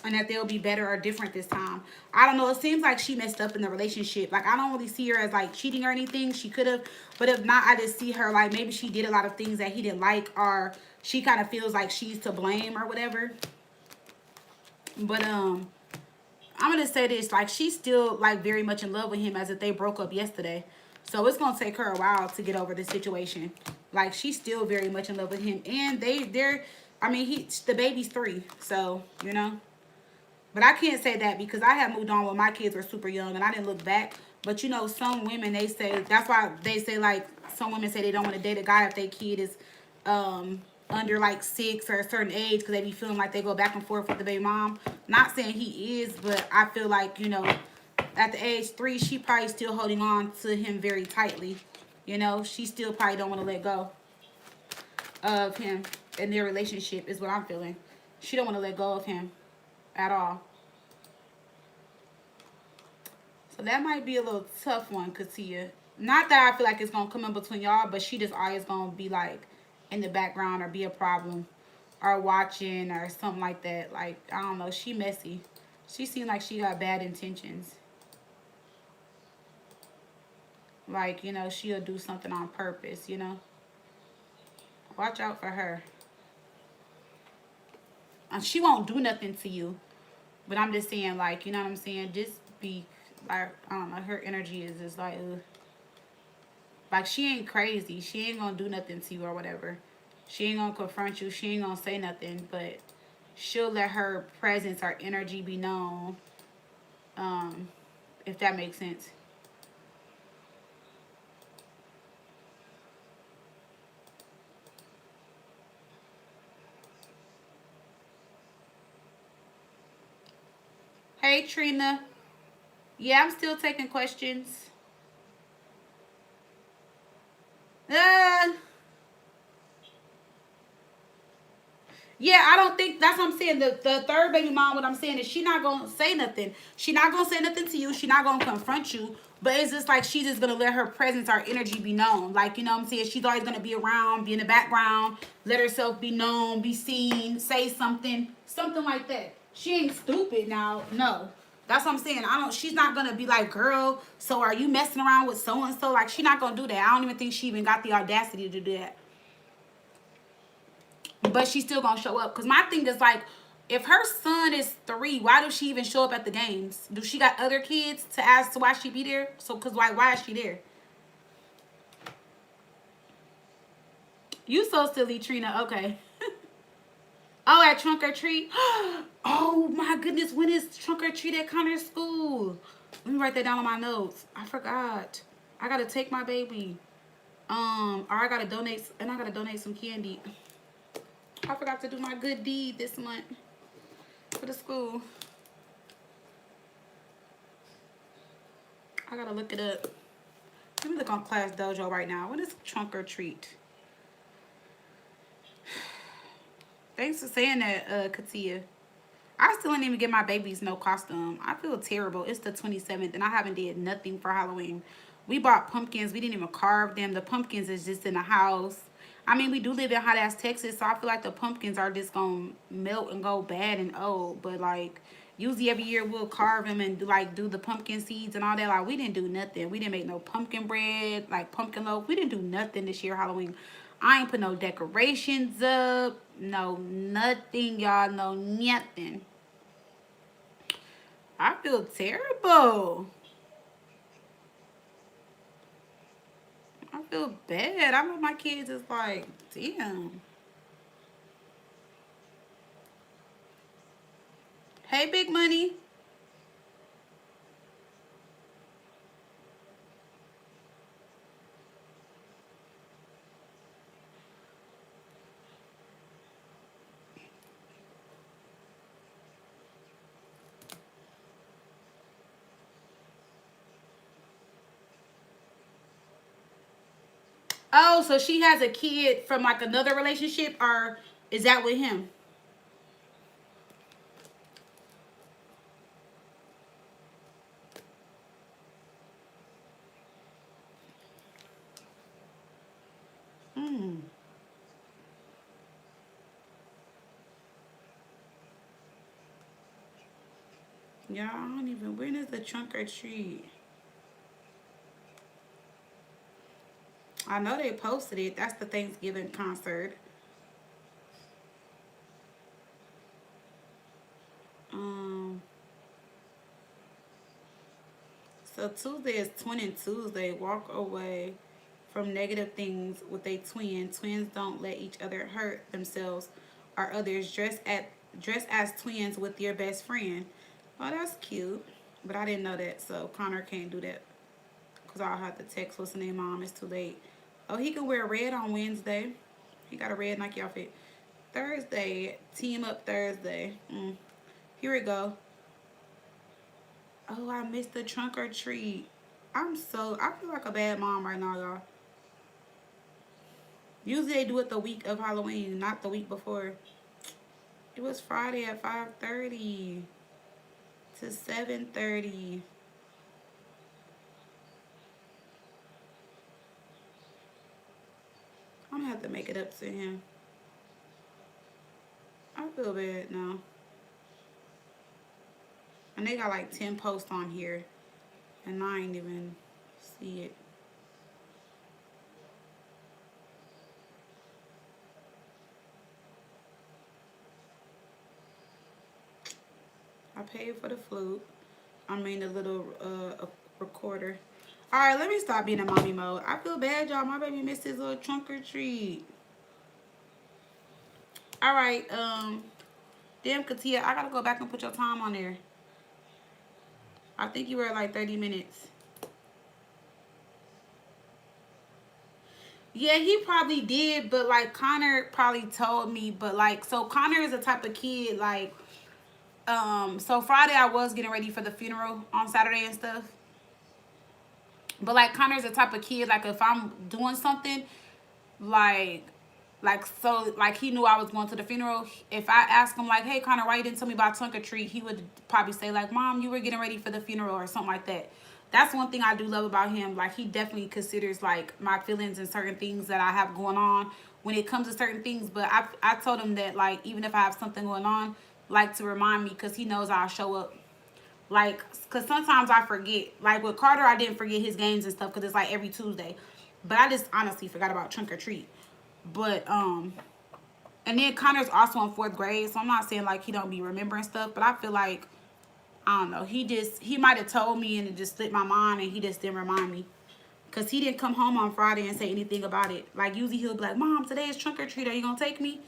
And that they'll be better or different this time. I don't know. It seems like she messed up in the relationship. Like, I don't really see her as like cheating or anything. She could have, but if not, I just see her like maybe she did a lot of things that he didn't like, or she kind of feels like she's to blame or whatever. But I'm gonna say this, like, she's still like very much in love with him, as if they broke up yesterday. So it's gonna take her a while to get over the situation. Like, she's still very much in love with him, and they're, I mean, the baby's 3, so you know. But I can't say that because I have moved on when my kids were super young and I didn't look back. But you know, some women, they say, that's why they say, like, some women say they don't want to date a guy if their kid is under like 6 or a certain age, because they be feeling like they go back and forth with the baby mom. Not saying he is, but I feel like, you know, at the age 3, she probably still holding on to him very tightly. You know, she still probably don't want to let go of him in their relationship, is what I'm feeling. She don't want to let go of him at all. So that might be a little tough one, Katia. Not that I feel like it's going to come in between y'all, but she just always going to be like in the background or be a problem or watching or something like that. Like, I don't know. She messy. She seems like she got bad intentions. Like, you know, she'll do something on purpose, you know. Watch out for her. She won't do nothing to you. But I'm just saying, like, you know what I'm saying? Just be, like, I don't know. Her energy is just like, ugh. Like, she ain't crazy. She ain't gonna do nothing to you or whatever. She ain't gonna confront you. She ain't gonna say nothing. But she'll let her presence or energy be known. If that makes sense. Hey, Trina. Yeah, I'm still taking questions. Uh, Yeah, I don't think that's what I'm saying. The third baby mom, what I'm saying is she not gonna say nothing. She not gonna say nothing to you. She not gonna confront you. But it's just like she's just gonna let her presence, our energy be known. Like, you know what I'm saying? She's always gonna be around, be in the background, let herself be known, be seen, say something, something like that. She ain't stupid now. No. That's what I'm saying. She's not gonna be like, girl, so are you messing around with so and so? Like, she's not gonna do that. I don't even think she even got the audacity to do that. But she's still gonna show up. Because my thing is like, if her son is 3, why does she even show up at the games? Do she got other kids to ask to why she be there? So, because why is she there? You so silly, Trina. Okay. Oh, at trunk or treat? Oh my goodness, when is trunk or treat at Connor's school? Let me write that down on my notes. I forgot. I gotta take my baby. Or I gotta donate, and I gotta donate some candy. I forgot to do my good deed this month for the school. I gotta look it up. Let me look on Class Dojo right now. What is trunk or treat? Thanks for saying that, Katia. I still didn't even get my babies no costume. I feel terrible. It's the 27th and I haven't did nothing for Halloween. We bought pumpkins. We didn't even carve them. The pumpkins is just in the house. I mean, we do live in hot ass Texas, so I feel like the pumpkins are just gonna melt and go bad and old. But like, usually every year we'll carve them and do the pumpkin seeds and all that. Like, we didn't do nothing. We didn't make no pumpkin bread, like pumpkin loaf. We didn't do nothing this year Halloween. I ain't put no decorations up. No nothing, y'all. No nothing. I feel terrible. I feel bad. I know my kids is like, damn. Hey, Big Money. Oh, so she has a kid from like another relationship, or is that with him? Hmm. Yeah, I don't even. When is the trunk or treat? I know they posted it. That's the Thanksgiving concert. Um. So Tuesday is Twin Tuesday. Walk away from negative things with a twin. Twins don't let each other hurt themselves or others. Dress as twins with your best friend. Oh, that's cute. But I didn't know that, so Connor can't do that. Because I'll have to text what's the name, Mom. It's too late. Oh, he can wear red on Wednesday. He got a red Nike outfit. Thursday, team up Thursday. Here we go. Oh, I missed the trunk or treat. I feel like a bad mom right now, y'all. Usually they do it the week of Halloween, not the week before. It was Friday at 5:30 to 7:30. I'm gonna have to make it up to him. I feel bad now. And they got like 10 posts on here, and I ain't even see it. I paid for the flute. I mean the little recorder. All right, let me stop being in mommy mode. I feel bad, y'all. My baby missed his little trunk or treat. All right, damn, Katia, I gotta go back and put your time on there. I think you were at like 30 minutes. Yeah, he probably did, but like Connor probably told me, but like, so Connor is the type of kid like, so Friday I was getting ready for the funeral on Saturday and stuff. But like Connor's the type of kid like if I'm doing something, like like he knew I was going to the funeral. If I ask him like, hey Connor, why you didn't tell me about trunk or treat, he would probably say like, Mom, you were getting ready for the funeral or something like that. That's one thing I do love about him. Like he definitely considers like my feelings and certain things that I have going on when it comes to certain things. But I told him that like even if I have something going on, like to remind me because he knows I'll show up. Like, because sometimes I forget. Like with Carter, I didn't forget his games and stuff because it's like every Tuesday. But I just honestly forgot about trunk or treat. But and then Connor's also in fourth grade, so I'm not saying like he don't be remembering stuff, but I feel like I don't know. He might have told me and it just slipped my mind, and he just didn't remind me. Cause he didn't come home on Friday and say anything about it. Like usually he'll be like, Mom, today is trunk or treat. Are you gonna take me?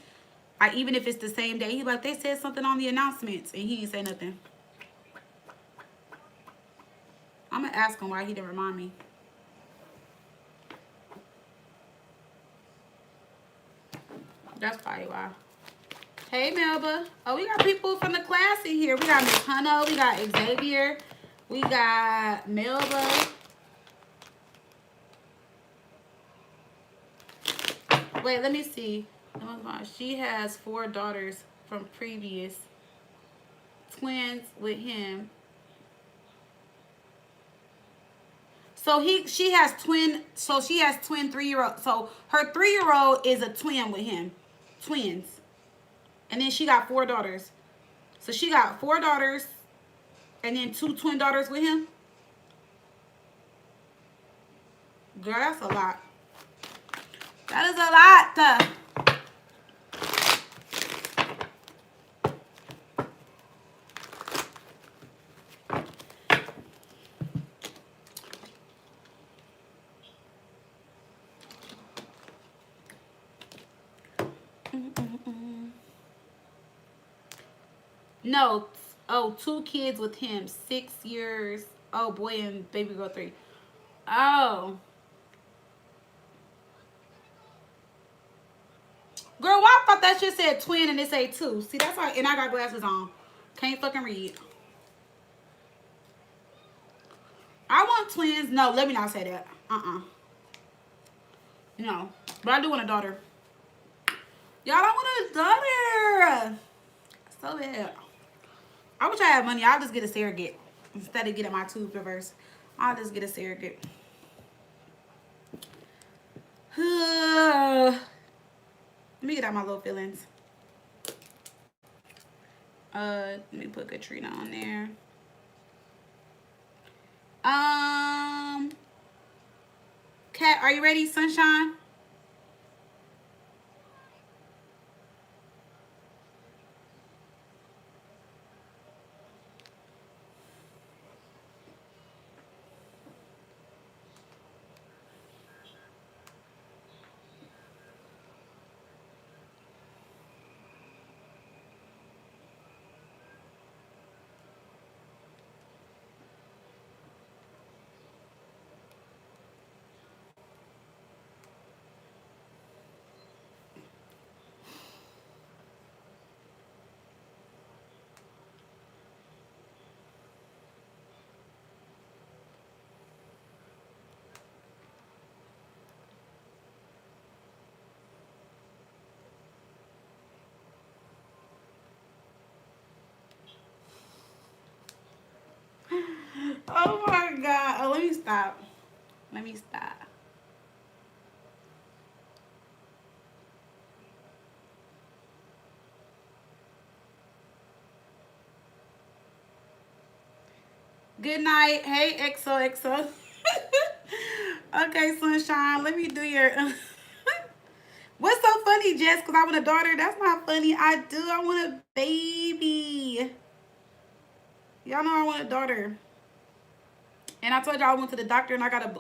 Like even if it's the same day, he's like, they said something on the announcements, and he didn't say nothing. I'm gonna ask him why he didn't remind me. That's probably why. Hey Melba. Oh, we got people from the class in here. We got Miss Hunno, we got Xavier, we got Melba. Wait, let me see. She has 4 daughters from previous twins with him. So she has twin. So she has twin 3-year-old. So her 3-year-old is a twin with him, twins, and then she got 4 daughters. So she got 4 daughters, and then 2 twin daughters with him. Girl, that's a lot. That is a lot. No. Oh, 2 kids with him. 6 years. Oh, boy and baby girl 3. Oh. Girl, why I thought that shit said twin and it say 2. See, that's why. And I got glasses on. Can't fucking read. I want twins. No, let me not say that. You know, but I do want a daughter. Y'all, I want a daughter. So bad. I wish I had money. I'll just get a surrogate instead of getting my tubes reversed. I'll just get a surrogate. Let me get out my little feelings. Let me put Katrina on there. Kat, are you ready, Sunshine? Oh my God. Oh, let me stop. Let me stop. Good night. Hey, XOXO. Okay, Sunshine. Let me do your... What's so funny, Jess? Because I want a daughter. That's not funny. I do. I want a baby. Y'all know I want a daughter. And I told y'all I went to the doctor and I went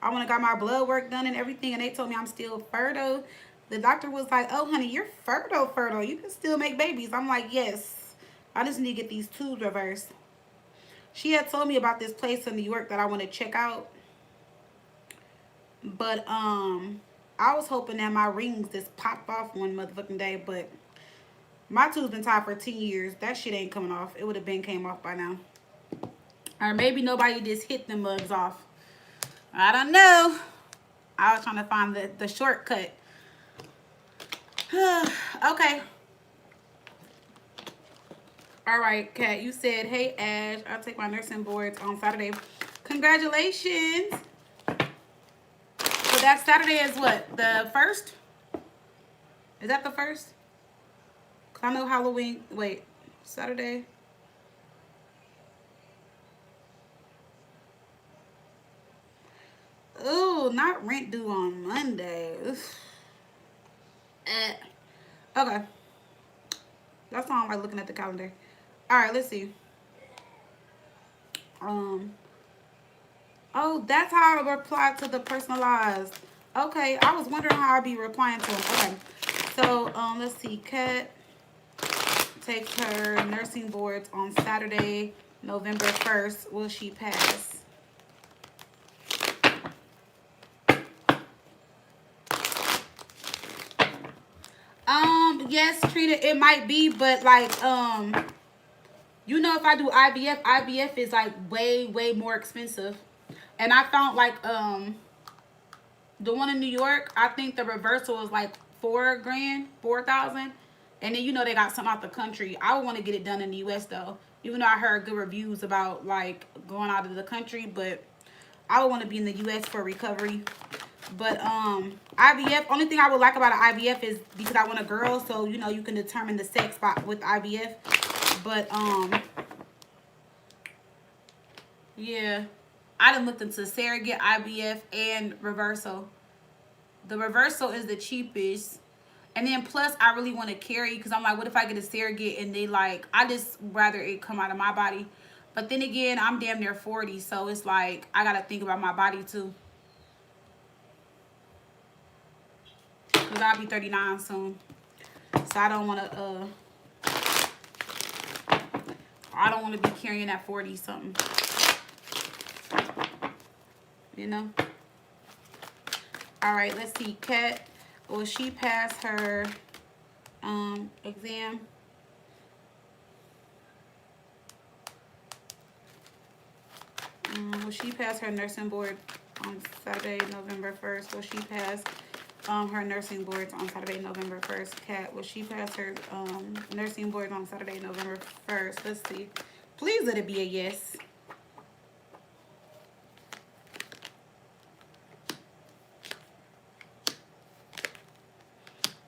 and got my blood work done and everything. And they told me I'm still fertile. The doctor was like, oh, honey, you're fertile. You can still make babies. I'm like, yes. I just need to get these tubes reversed. She had told me about this place in New York that I want to check out. But I was hoping that my rings just popped off one motherfucking day. But my tubes been tied for 10 years. That shit ain't coming off. It would have been came off by now. Or maybe nobody just hit them mugs off. I don't know. I was trying to find the shortcut. Okay. All right, Kat, you said, hey, Ash, I'll take my nursing boards on Saturday. Congratulations. So that Saturday is what? The 1st? Is that the 1st? Because I know Halloween. Wait, Saturday. Ooh, not rent due on Monday. Okay. That's why I'm like looking at the calendar. All right, let's see. Oh, that's how I reply to the personalized. Okay, I was wondering how I'd be replying to them. Okay, so let's see. Kat takes her nursing boards on Saturday, November 1st. Will she pass? Yes, Trina, it might be, but like, you know, if I do IVF is like way more expensive. And I found like, the one in New York, I think the reversal is like $4,000, 4,000. And then, you know, they got some out the country. I would want to get it done in the U.S. though. Even though I heard good reviews about like going out of the country, but I would want to be in the U.S. for recovery. But IVF, only thing I would like about an IVF is because I want a girl, so you know you can determine the sex with IVF. But yeah, I done looked into surrogate, IVF, and reversal. The reversal is the cheapest. And then plus I really want to carry because I'm like, what if I get a surrogate and they like, I just rather it come out of my body. But then again, I'm damn near 40, so it's like I gotta think about my body too. Cause I'll be 39 soon. So I don't wanna be carrying that 40 something. You know? Alright, let's see. Kat, will she pass her exam? Will she pass her nursing board on Saturday, November 1st? Will she pass her nursing boards on Saturday, November 1st? Kat, will she pass her nursing boards on Saturday, November 1st? Let's see. Please let it be a yes.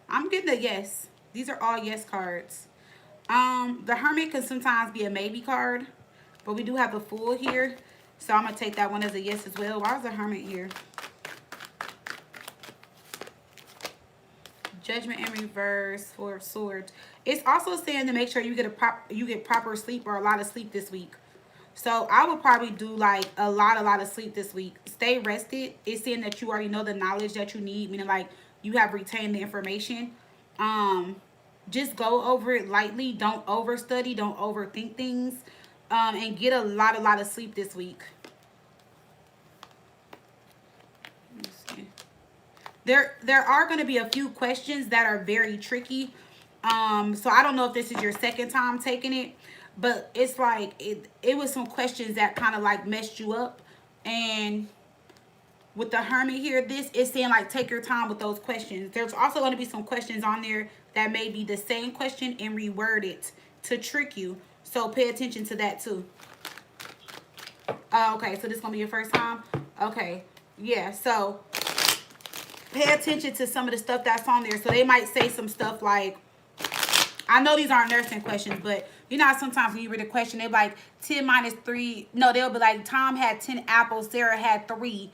I'm getting a yes. These are all yes cards. The Hermit can sometimes be a maybe card, but we do have a Fool here, so I'm gonna take that one as a yes as well. Why is the Hermit here? Judgment in reverse, Four of Swords. It's also saying to make sure you get proper sleep or a lot of sleep this week. So I would probably do like a lot of sleep this week. Stay rested. It's saying that you already know the knowledge that you need, meaning like you have retained the information. Just go over it lightly. Don't overstudy. Don't overthink things. And get a lot of sleep this week. Let me see. There are going to be a few questions that are very tricky. So I don't know if this is your second time taking it, but it's like it was some questions that kind of like messed you up. And with the Hermit here, this is saying like take your time with those questions. There's also going to be some questions on there that may be the same question and reworded to trick you. So pay attention to that too. Okay, so this is going to be your first time? Okay, yeah, so pay attention to some of the stuff that's on there. So they might say some stuff like, I know these aren't nursing questions, but you know sometimes when you read a question, they're like 10 minus 3. No, they'll be like, Tom had 10 apples, Sarah had 3.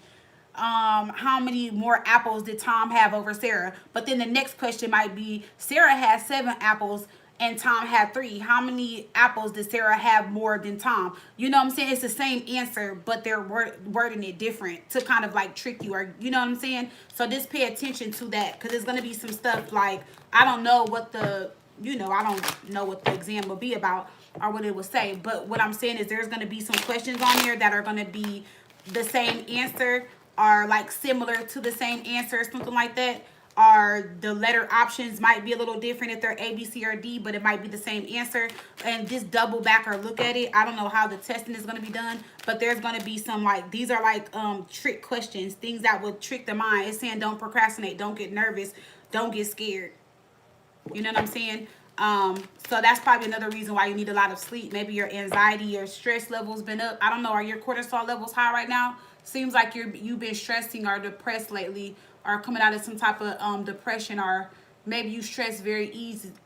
How many more apples did Tom have over Sarah? But then the next question might be, Sarah had 7 apples and Tom had 3. How many apples did Sarah have more than Tom? You know what I'm saying? It's the same answer, but they're wording it different to kind of like trick you, or you know what I'm saying? So just pay attention to that, because there's going to be some stuff like, I don't know what the, I don't know what the exam will be about or what it will say. But what I'm saying is there's going to be some questions on here that are going to be the same answer, or like similar to the same answer, or something like that. Or the letter options might be a little different if they're A, B, C, or D, but it might be the same answer. And just double back or look at it. I don't know how the testing is going to be done, but there's going to be some like, these are like trick questions, things that will trick the mind. It's saying don't procrastinate, don't get nervous, don't get scared. You know what I'm saying? So that's probably another reason why you need a lot of sleep. Maybe your anxiety, your stress levels been up. I don't know. Are your cortisol levels high right now? Seems like you've been stressing or depressed lately, or coming out of some type of depression, or maybe you stress very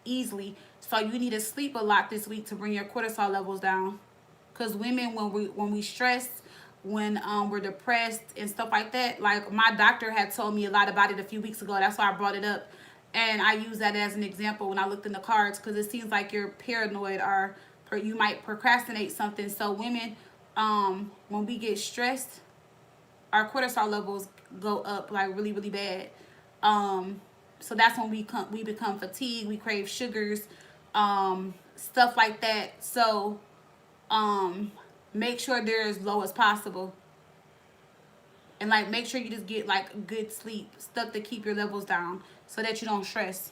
easily. So you need to sleep a lot this week to bring your cortisol levels down. Because women, when we stress, when we're depressed and stuff like that, like my doctor had told me a lot about it a few weeks ago. That's why I brought it up. And I use that as an example when I looked in the cards, because it seems like you're paranoid, or you might procrastinate something. So women, when we get stressed, our cortisol levels go up like really bad. So that's when we become fatigued, we crave sugars, stuff like that. So make sure they're as low as possible. And like make sure you just get like good sleep, stuff to keep your levels down so that you don't stress.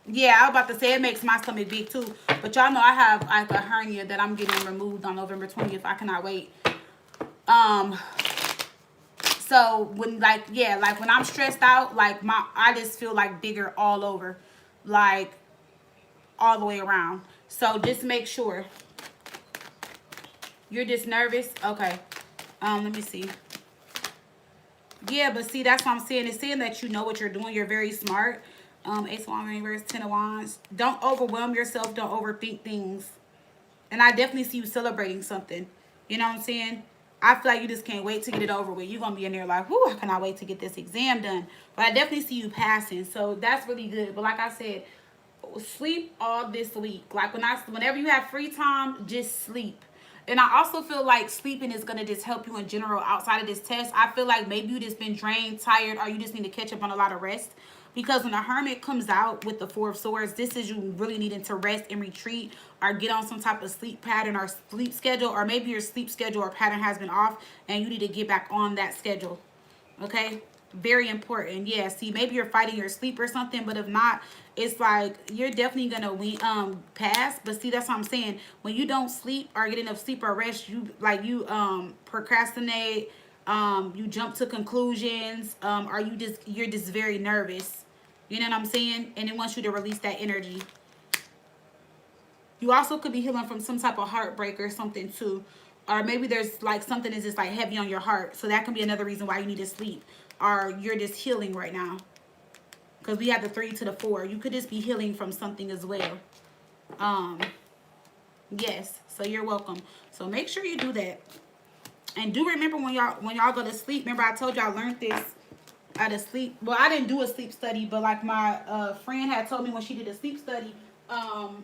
Yeah, I was about to say it makes my stomach big too. But y'all know I have like a hernia that I'm getting removed on November 20th. I cannot wait. So when like when I'm stressed out, like I just feel like bigger all over, like all the way around. So just make sure. You're just nervous? Okay. Let me see. Yeah, but see, that's what I'm saying. It's saying that you know what you're doing. You're very smart. Ace of Wands reverse, 10 of Wands. Don't overwhelm yourself. Don't overthink things. And I definitely see you celebrating something. You know what I'm saying? I feel like you just can't wait to get it over with. You're going to be in there like, whoo, I cannot wait to get this exam done. But I definitely see you passing. So that's really good. But like I said, sleep all this week. Like whenever you have free time, just sleep. And I also feel like sleeping is going to just help you in general outside of this test. I feel like maybe you just been drained, tired, or you just need to catch up on a lot of rest. Because when the Hermit comes out with the Four of Swords, this is you really needing to rest and retreat, or get on some type of sleep pattern or sleep schedule. Or maybe your sleep schedule or pattern has been off and you need to get back on that schedule. Okay? Very important. Yeah, see, maybe you're fighting your sleep or something, but if not, it's like you're definitely gonna pass. But see, that's what I'm saying. When you don't sleep or get enough sleep or rest, you procrastinate, you jump to conclusions, or you're just very nervous. You know what I'm saying? And it wants you to release that energy. You also could be healing from some type of heartbreak or something too. Or maybe there's like something is just like heavy on your heart. So that can be another reason why you need to sleep. Or you're just healing right now. Because we have the 3 to the 4. You could just be healing from something as well. Um, yes. So you're welcome. So make sure you do that. And do remember when y'all go to sleep. Remember I told you I learned this at a sleep. Well, I didn't do a sleep study, but like my friend had told me when she did a sleep study,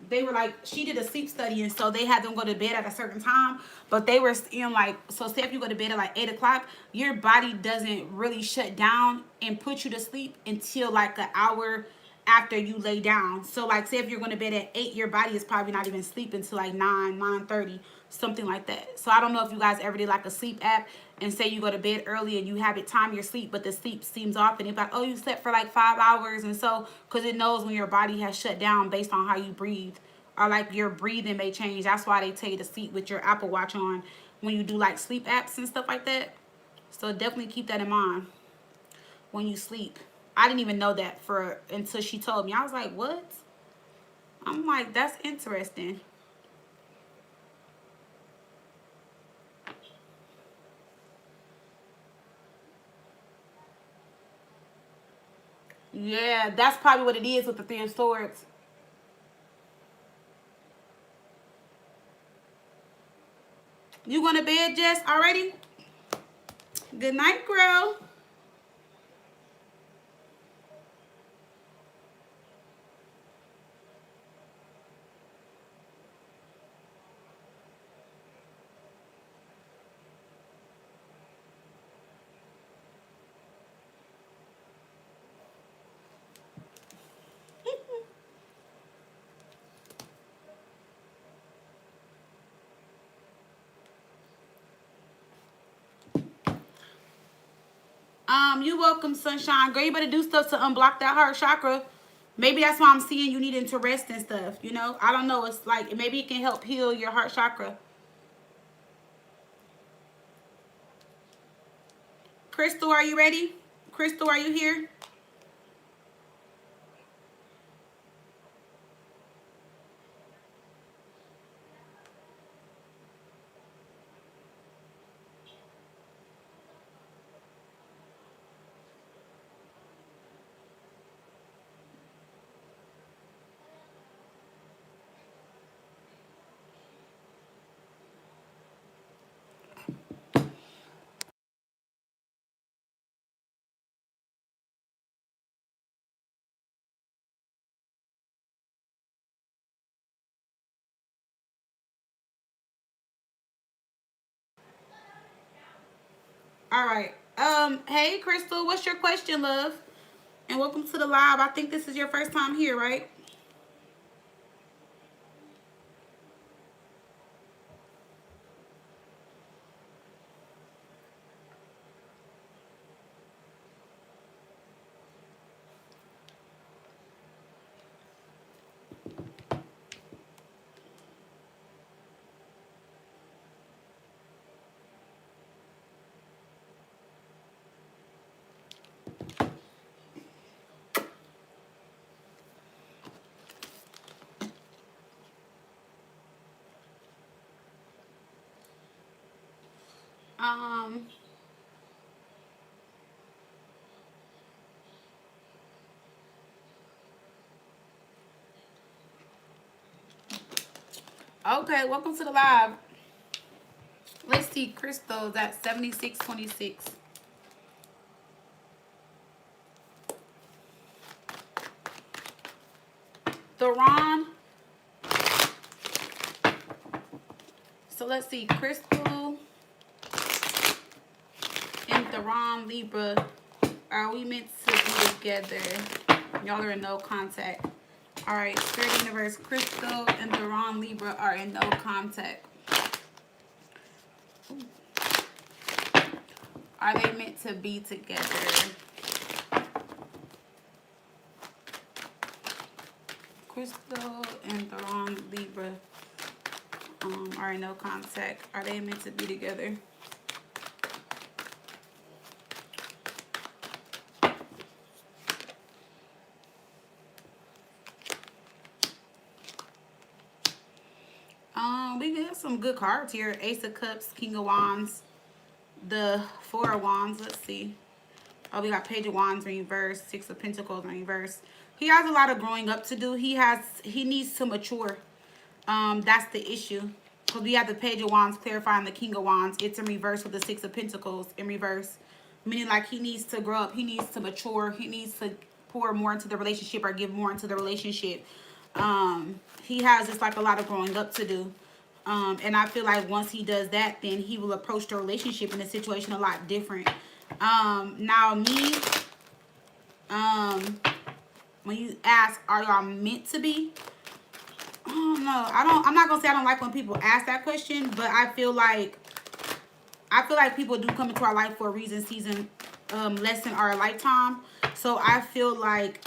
they were like, she did a sleep study, and so they had them go to bed at a certain time, but they were in like, so say if you go to bed at like 8 o'clock, your body doesn't really shut down and put you to sleep until like an hour after you lay down. So like say if you're going to bed at 8, your body is probably not even sleeping until like 9:30, something like that. So I don't know if you guys ever did like a sleep app and say you go to bed early and you have it time your sleep, but the sleep seems off and it's like, oh, you slept for like 5 hours. And so because it knows when your body has shut down based on how you breathe, or like your breathing may change. That's why they tell you to sleep with your Apple Watch on when you do like sleep apps and stuff like that. So definitely keep that in mind when you sleep. I didn't even know that for until she told me. I was like, what? I'm like, that's interesting. Yeah, that's probably what it is with the 3 of Swords. You going to bed, Jess, already? Good night, girl. You welcome, sunshine. Girl, you better do stuff to unblock that heart chakra. Maybe that's why I'm seeing you needing to rest and stuff, you know? I don't know. It's like, maybe it can help heal your heart chakra. Crystal, are you ready? Crystal, are you here? All right. Hey, Crystal, what's your question, love? And welcome to the live. I think this is your first time here, right? Um, okay, welcome to the live. Let's see, Crystal's at 7626. Theron. So let's see, Crystal and Theron Libra. Are we meant to be together? Y'all are in no contact. All right, Spirit Universe, Crystal and Theron Libra are in no contact. Are they meant to be together? Crystal and Theron Libra are in no contact. Are they meant to be together? We get some good cards here. Ace of Cups, King of Wands, the Four of Wands. Let's see. Oh, we got Page of Wands in reverse, Six of Pentacles in reverse. He has a lot of growing up to do. He needs to mature. That's the issue. Because we have the Page of Wands clarifying the King of Wands. It's in reverse with the Six of Pentacles in reverse. Meaning like he needs to grow up. He needs to mature. He needs to pour more into the relationship or give more into the relationship. He has just like a lot of growing up to do. And I feel like once he does that, then he will approach the relationship in a situation a lot different. Now me, when you ask, are y'all meant to be? I don't know. I'm not gonna say I don't like when people ask that question, but I feel like people do come into our life for a reason, season, lesson, or a lifetime. So I feel like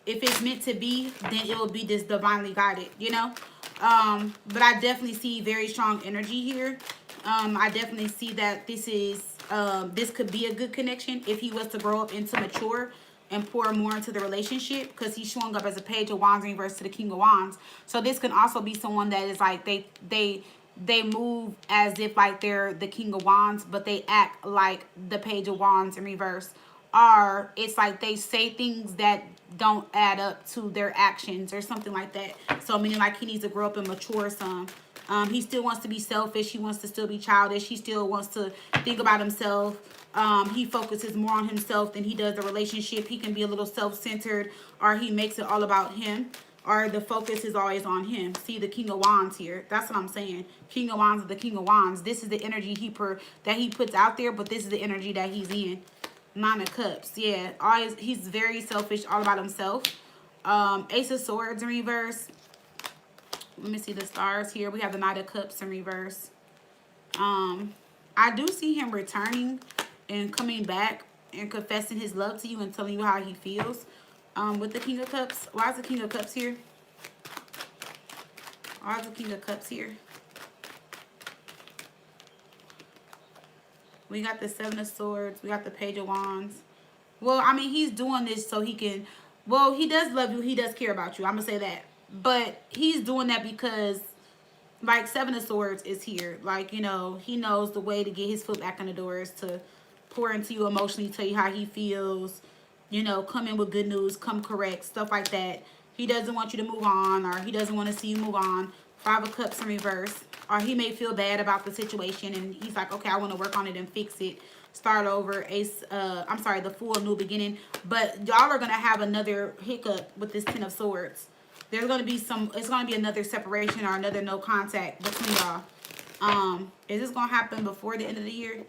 if it's meant to be, then it will be this divinely guided, you know? But I definitely see very strong energy here. I definitely see that this could be a good connection if he was to grow up into mature and pour more into the relationship, because he's showing up as a Page of Wands in reverse to the King of Wands. So this can also be someone that is like they move as if like they're the King of Wands, but they act like the Page of Wands in reverse. Or it's like they say things that don't add up to their actions or something like that. So meaning like he needs to grow up and mature some. He still wants to be selfish. He wants to still be childish. He still wants to think about himself. He focuses more on himself than he does the relationship. He can be a little self-centered, or he makes it all about him, or the focus is always on him. See the King of Wands here. That's what I'm saying. King of Wands is the King of Wands. This is the energy that he puts out there, but this is the energy that he's in. Nine of Cups. Yeah, he's very selfish, all about himself. Ace of Swords in reverse. Let me see the stars here. We have the Knight of Cups in reverse. I do see him returning and coming back and confessing his love to you and telling you how he feels. With the King of Cups. Why is the King of Cups here? Why is the King of Cups here? We got the Seven of Swords. We got the Page of Wands. Well, I mean, he's doing this so he can... Well, he does love you. He does care about you. I'm going to say that. But he's doing that because, like, Seven of Swords is here. Like, you know, he knows the way to get his foot back in the door is to pour into you emotionally, tell you how he feels, you know, come in with good news, come correct, stuff like that. He doesn't want you to move on, or he doesn't want to see you move on. Five of Cups in reverse. Or he may feel bad about the situation and he's like, okay, I want to work on it and fix it. Start over. The Fool, new beginning. But y'all are going to have another hiccup with this Ten of Swords. There's going to be it's going to be another separation or another no contact between y'all. Is this going to happen before the end of the year?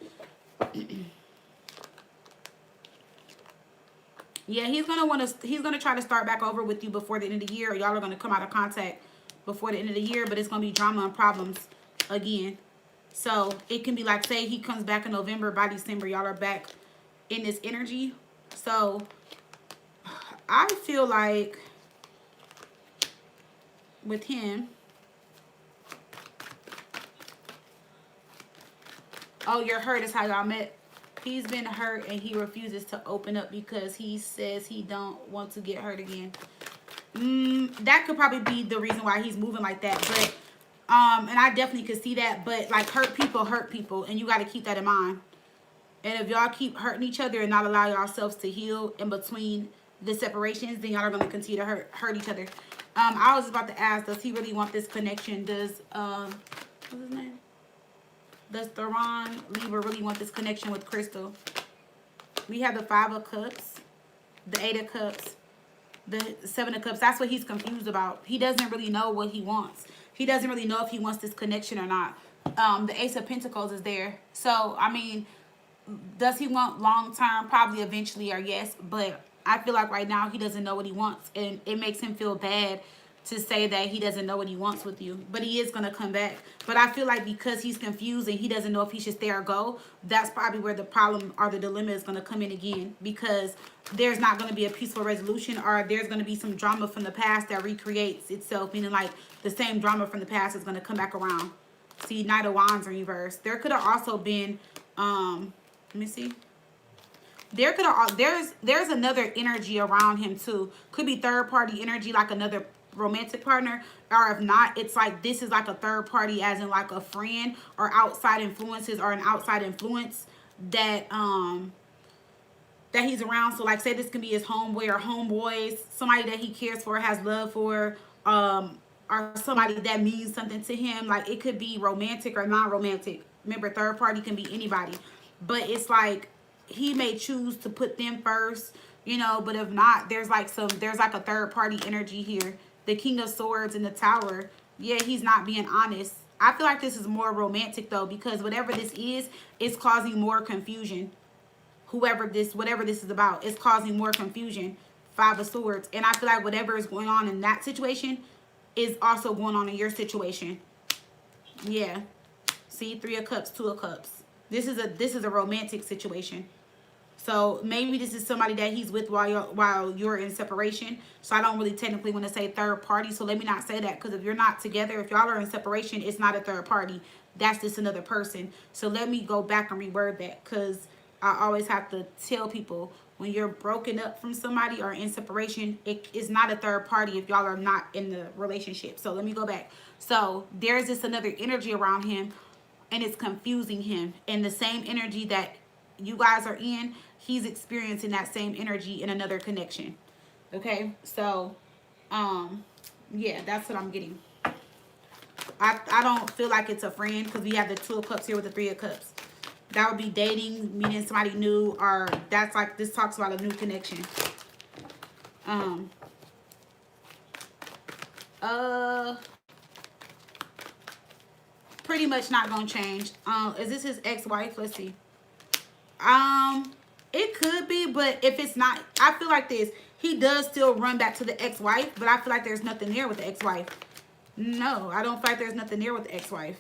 Yeah, he's gonna try to start back over with you before the end of the year, or y'all are gonna come out of contact before the end of the year, but it's gonna be drama and problems again. So it can be like, say he comes back in November, by December, y'all are back in this energy. So I feel like with him, oh, you're hurt is how y'all met. He's been hurt and he refuses to open up because he says he don't want to get hurt again. That could probably be the reason why he's moving like that. But and I definitely could see that. But like, hurt people, and you got to keep that in mind. And if y'all keep hurting each other and not allow yourselves to heal in between the separations, then y'all are going to continue to hurt each other. I was about to ask, does he really want this connection? Does what's his name? Does Theron Libra really want this connection with Crystal? We have the Five of Cups, the Eight of Cups, the Seven of Cups. That's what he's confused about. He doesn't really know what he wants. He doesn't really know if he wants this connection or not. The Ace of Pentacles is there. So, I mean, does he want long term? Probably eventually, or yes. But I feel like right now he doesn't know what he wants. And it makes him feel bad to say that he doesn't know what he wants with you, but he is going to come back. But I feel like because he's confused and he doesn't know if he should stay or go, that's probably where the problem or the dilemma is going to come in again, because there's not going to be a peaceful resolution, or there's going to be some drama from the past that recreates itself, meaning like the same drama from the past is going to come back around. See, Knight of Wands in reverse. There could have also been, let me see. There could have, there's another energy around him too. Could be third party energy, like another romantic partner, or if not, it's like this is like a third party, as in like a friend or outside influences, or an outside influence that that he's around. So like, say this can be his homeboy or homeboys, somebody that he cares for, has love for, or somebody that means something to him. Like, it could be romantic or non-romantic. Remember, third party can be anybody, but it's like he may choose to put them first, you know. But if not, there's like a third party energy here. The King of Swords in the Tower. Yeah, he's not being honest. I feel like this is more romantic though, because whatever this is causing more confusion. Whatever this is about, is causing more confusion. Five of Swords. And I feel like whatever is going on in that situation is also going on in your situation. Yeah. See, Three of Cups, Two of Cups. This is a romantic situation. So maybe this is somebody that he's with while you're in separation. So I don't really technically want to say third party. So let me not say that, because if you're not together, if y'all are in separation, it's not a third party. That's just another person. So let me go back and reword that, because I always have to tell people, when you're broken up from somebody or in separation, it is not a third party if y'all are not in the relationship. So let me go back. So there's this another energy around him, and it's confusing him. And the same energy that you guys are in, he's experiencing that same energy in another connection. Okay, so yeah, that's what I'm getting. I don't feel like it's a friend, because we have the Two of Cups here with the Three of Cups. That would be dating, meeting somebody new, or that's like, this talks about a new connection. Pretty much not gonna change. Is this his ex-wife? Let's see. It could be, but if it's not, I feel like this. He does still run back to the ex-wife, but I feel like there's nothing there with the ex-wife. No, I don't feel like there's nothing there with the ex-wife.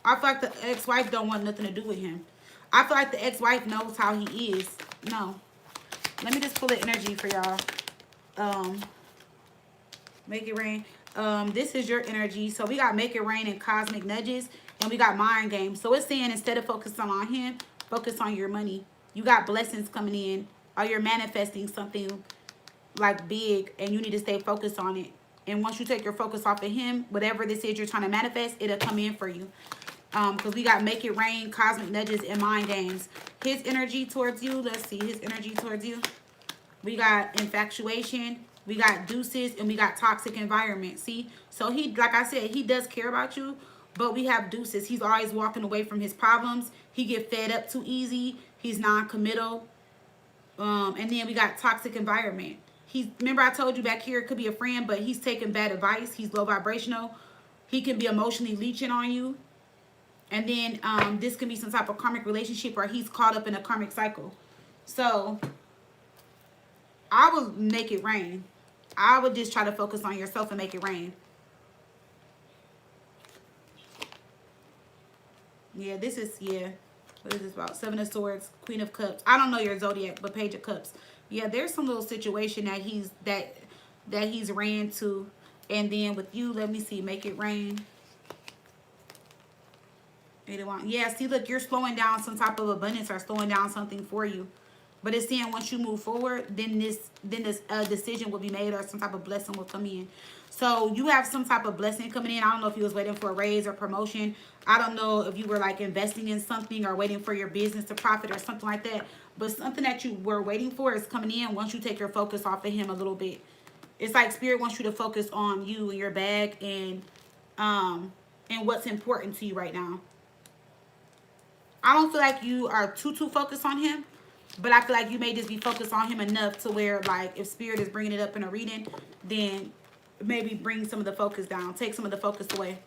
I feel like the ex-wife don't want nothing to do with him. I feel like the ex-wife knows how he is. No. Let me just pull the energy for y'all. Make it rain. This is your energy. So we got Make It Rain and Cosmic Nudges. And we got Mind Games. So it's saying, instead of focusing on him, focus on your money. You got blessings coming in. Or you're manifesting something like big, and you need to stay focused on it. And once you take your focus off of him, whatever this is you're trying to manifest, it'll come in for you. Because we got Make It Rain, Cosmic Nudges, and Mind Games. His energy towards you. Let's see. His energy towards you. We got Infatuation. We got Deuces. And we got Toxic Environment. See? So he, like I said, he does care about you. But we have Deuces. He's always walking away from his problems. He get fed up too easy. He's non-committal. And then we got Toxic Environment. Remember I told you back here, it could be a friend, but he's taking bad advice. He's low vibrational. He can be emotionally leeching on you. And then this can be some type of karmic relationship, or he's caught up in a karmic cycle. So I would make it rain. I would just try to focus on yourself and make it rain. Yeah, this is, yeah. What is this about? Seven of Swords, Queen of Cups. I don't know your zodiac, but Page of Cups. Yeah, there's some little situation that he's ran to. And then with you, let me see, Make It Rain. Yeah, see, look, you're slowing down some type of abundance, or slowing down something for you. But it's saying once you move forward, then this decision will be made, or some type of blessing will come in. So you have some type of blessing coming in. I don't know if you was waiting for a raise or promotion. I don't know if you were like investing in something, or waiting for your business to profit, or something like that. But something that you were waiting for is coming in once you take your focus off of him a little bit. It's like Spirit wants you to focus on you and your bag, and what's important to you right now. I don't feel like you are too focused on him, but I feel like you may just be focused on him enough to where, like, if Spirit is bringing it up in a reading, then maybe bring some of the focus down. Take some of the focus away.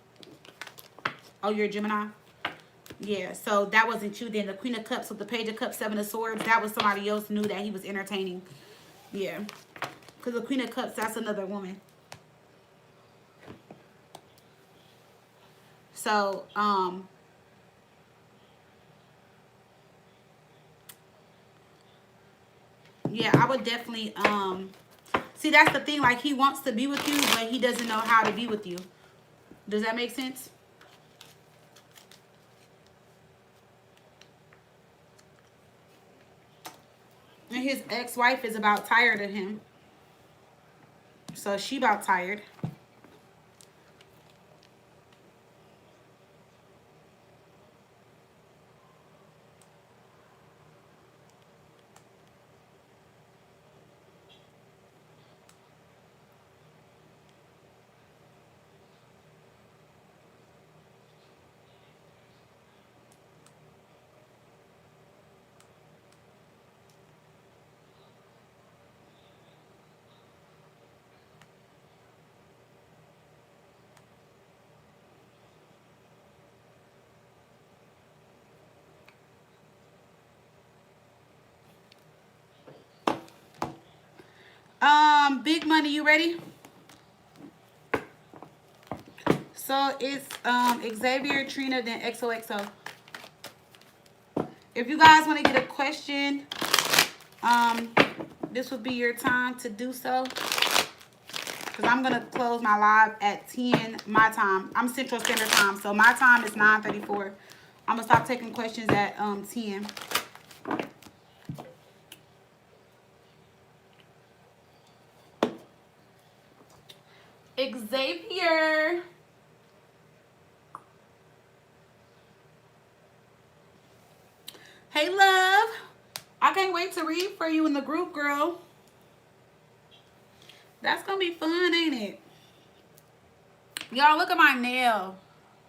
Oh, you're a Gemini? Yeah, so that wasn't you then. The Queen of Cups with the Page of Cups, Seven of Swords, that was somebody else knew that he was entertaining. Yeah. Because the Queen of Cups, that's another woman. So, yeah, I would definitely, see, that's the thing. Like, he wants to be with you, but he doesn't know how to be with you. Does that make sense? And his ex-wife is about tired of him. So she about tired. Big Money, you ready? So it's Xavier, Trina, then XOXO. If you guys want to get a question, this would be your time to do so. Because I'm going to close my live at 10 my time. I'm Central Standard Time. So my time is 9:34. I'm going to stop taking questions at 10. Xavier. Hey, love. I can't wait to read for you in the group, girl. That's going to be fun, ain't it? Y'all, look at my nail.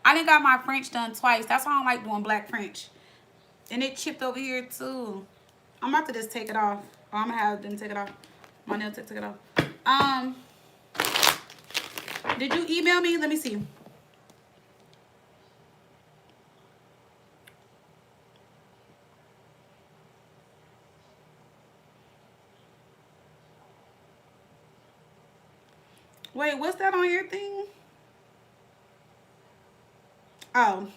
I done got my French done twice. That's why I don't like doing black French. And it chipped over here, too. I'm about to just take it off. Oh, I'm going to have them take it off. My nail tech took it off. Did you email me? Let me see. Wait, what's that on your thing? Oh.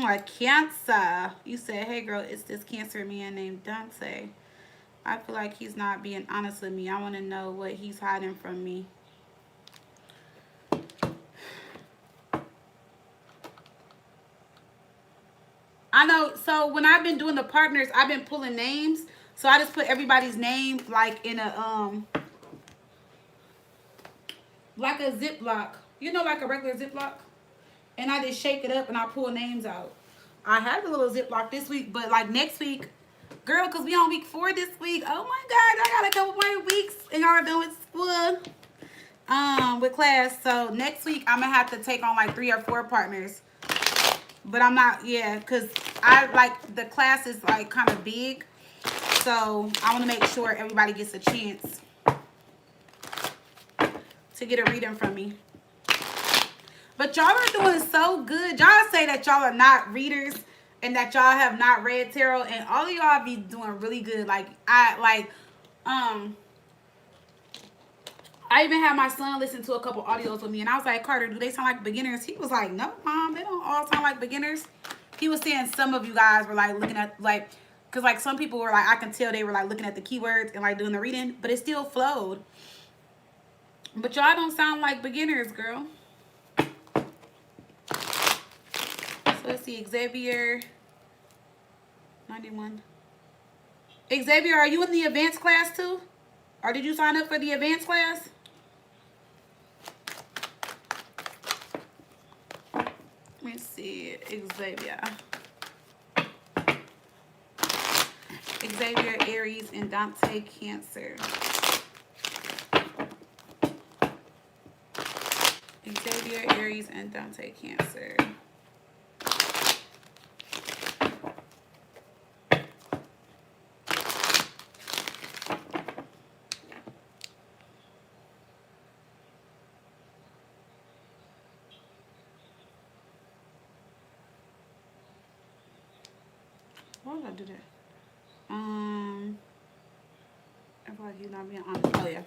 Like Cancer. You said, hey girl, it's this Cancer man named Dante. I feel like he's not being honest with me. I want to know what he's hiding from me. I know. So when I've been doing the partners, I've been pulling names. So I just put everybody's name like in a like a Ziploc. You know, like a regular Ziploc. And I just shake it up and I pull names out. I had a little Ziploc this week, but like next week, girl, because we on week 4 this week. Oh my God, I got a couple more weeks and y'all are done with school. With class. So next week, I'm going to have to take on like 3 or 4 partners. But I'm not, yeah, because I like the class is like kind of big. So I want to make sure everybody gets a chance to get a reading from me. But y'all are doing so good. Y'all say that y'all are not readers and that y'all have not read tarot, and all of y'all be doing really good. Like I even had my son listen to a couple audios with me, and I was like, Carter, do they sound like beginners? He was like, no, Mom, they don't all sound like beginners. He was saying some of you guys were like looking at like, because like some people were like, I can tell they were like looking at the keywords and like doing the reading, but it still flowed. But y'all don't sound like beginners, girl. So let's see, Xavier, 91. Xavier, are you in the advanced class too? Or did you sign up for the advanced class? Let me see, Xavier. Xavier, Aries, and Dante, Cancer. Xavier, Aries, and Dante, Cancer. Why would I do that? I feel like he's not being honest. Oh yeah.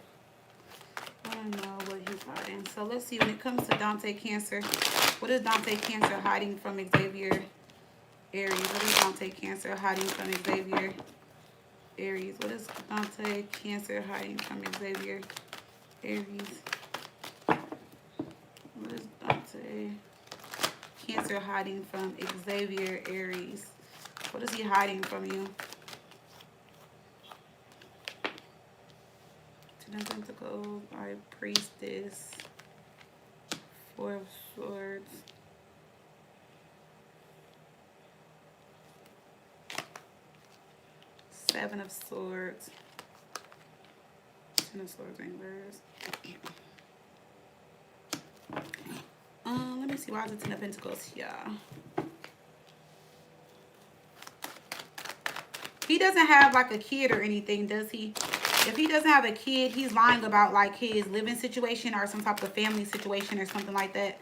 I don't know what he's hiding. So let's see. When it comes to Dante Cancer, what is Dante Cancer hiding from Xavier Aries? What is Dante Cancer hiding from Xavier Aries? What is Dante Cancer hiding from Xavier Aries? What is Dante Cancer hiding from Xavier Aries? What is he hiding from you? Ten of Pentacles, High Priestess, Four of Swords. Seven of Swords. Ten of Swords reverse. Let me see. Why is the Ten of Pentacles here? He doesn't have like a kid or anything, does he? If he doesn't have a kid, he's lying about like his living situation or some type of family situation or something like that.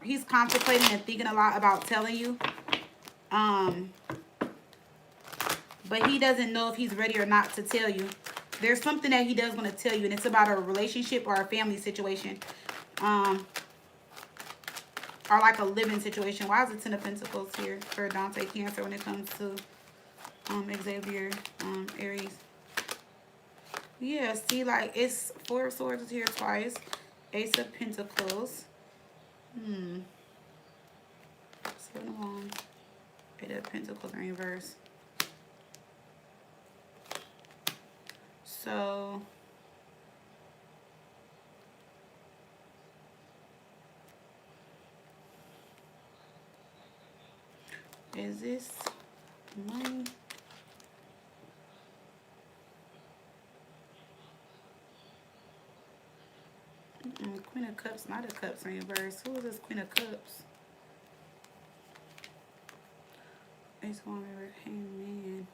He's contemplating and thinking a lot about telling you. But he doesn't know if he's ready or not to tell you. There's something that he does want to tell you, and it's about a relationship or a family situation. Or like a living situation. Why is the Ten of Pentacles here for Dante Cancer when it comes to Xavier Aries? Yeah, see, like it's Four of Swords is here twice. Ace of Pentacles. Seven of Wands. Eight of Pentacles in reverse. So is this money? Queen of Cups, not a Cups in reverse. Who is this Queen of Cups? Ace of Wands reverse. Hangman.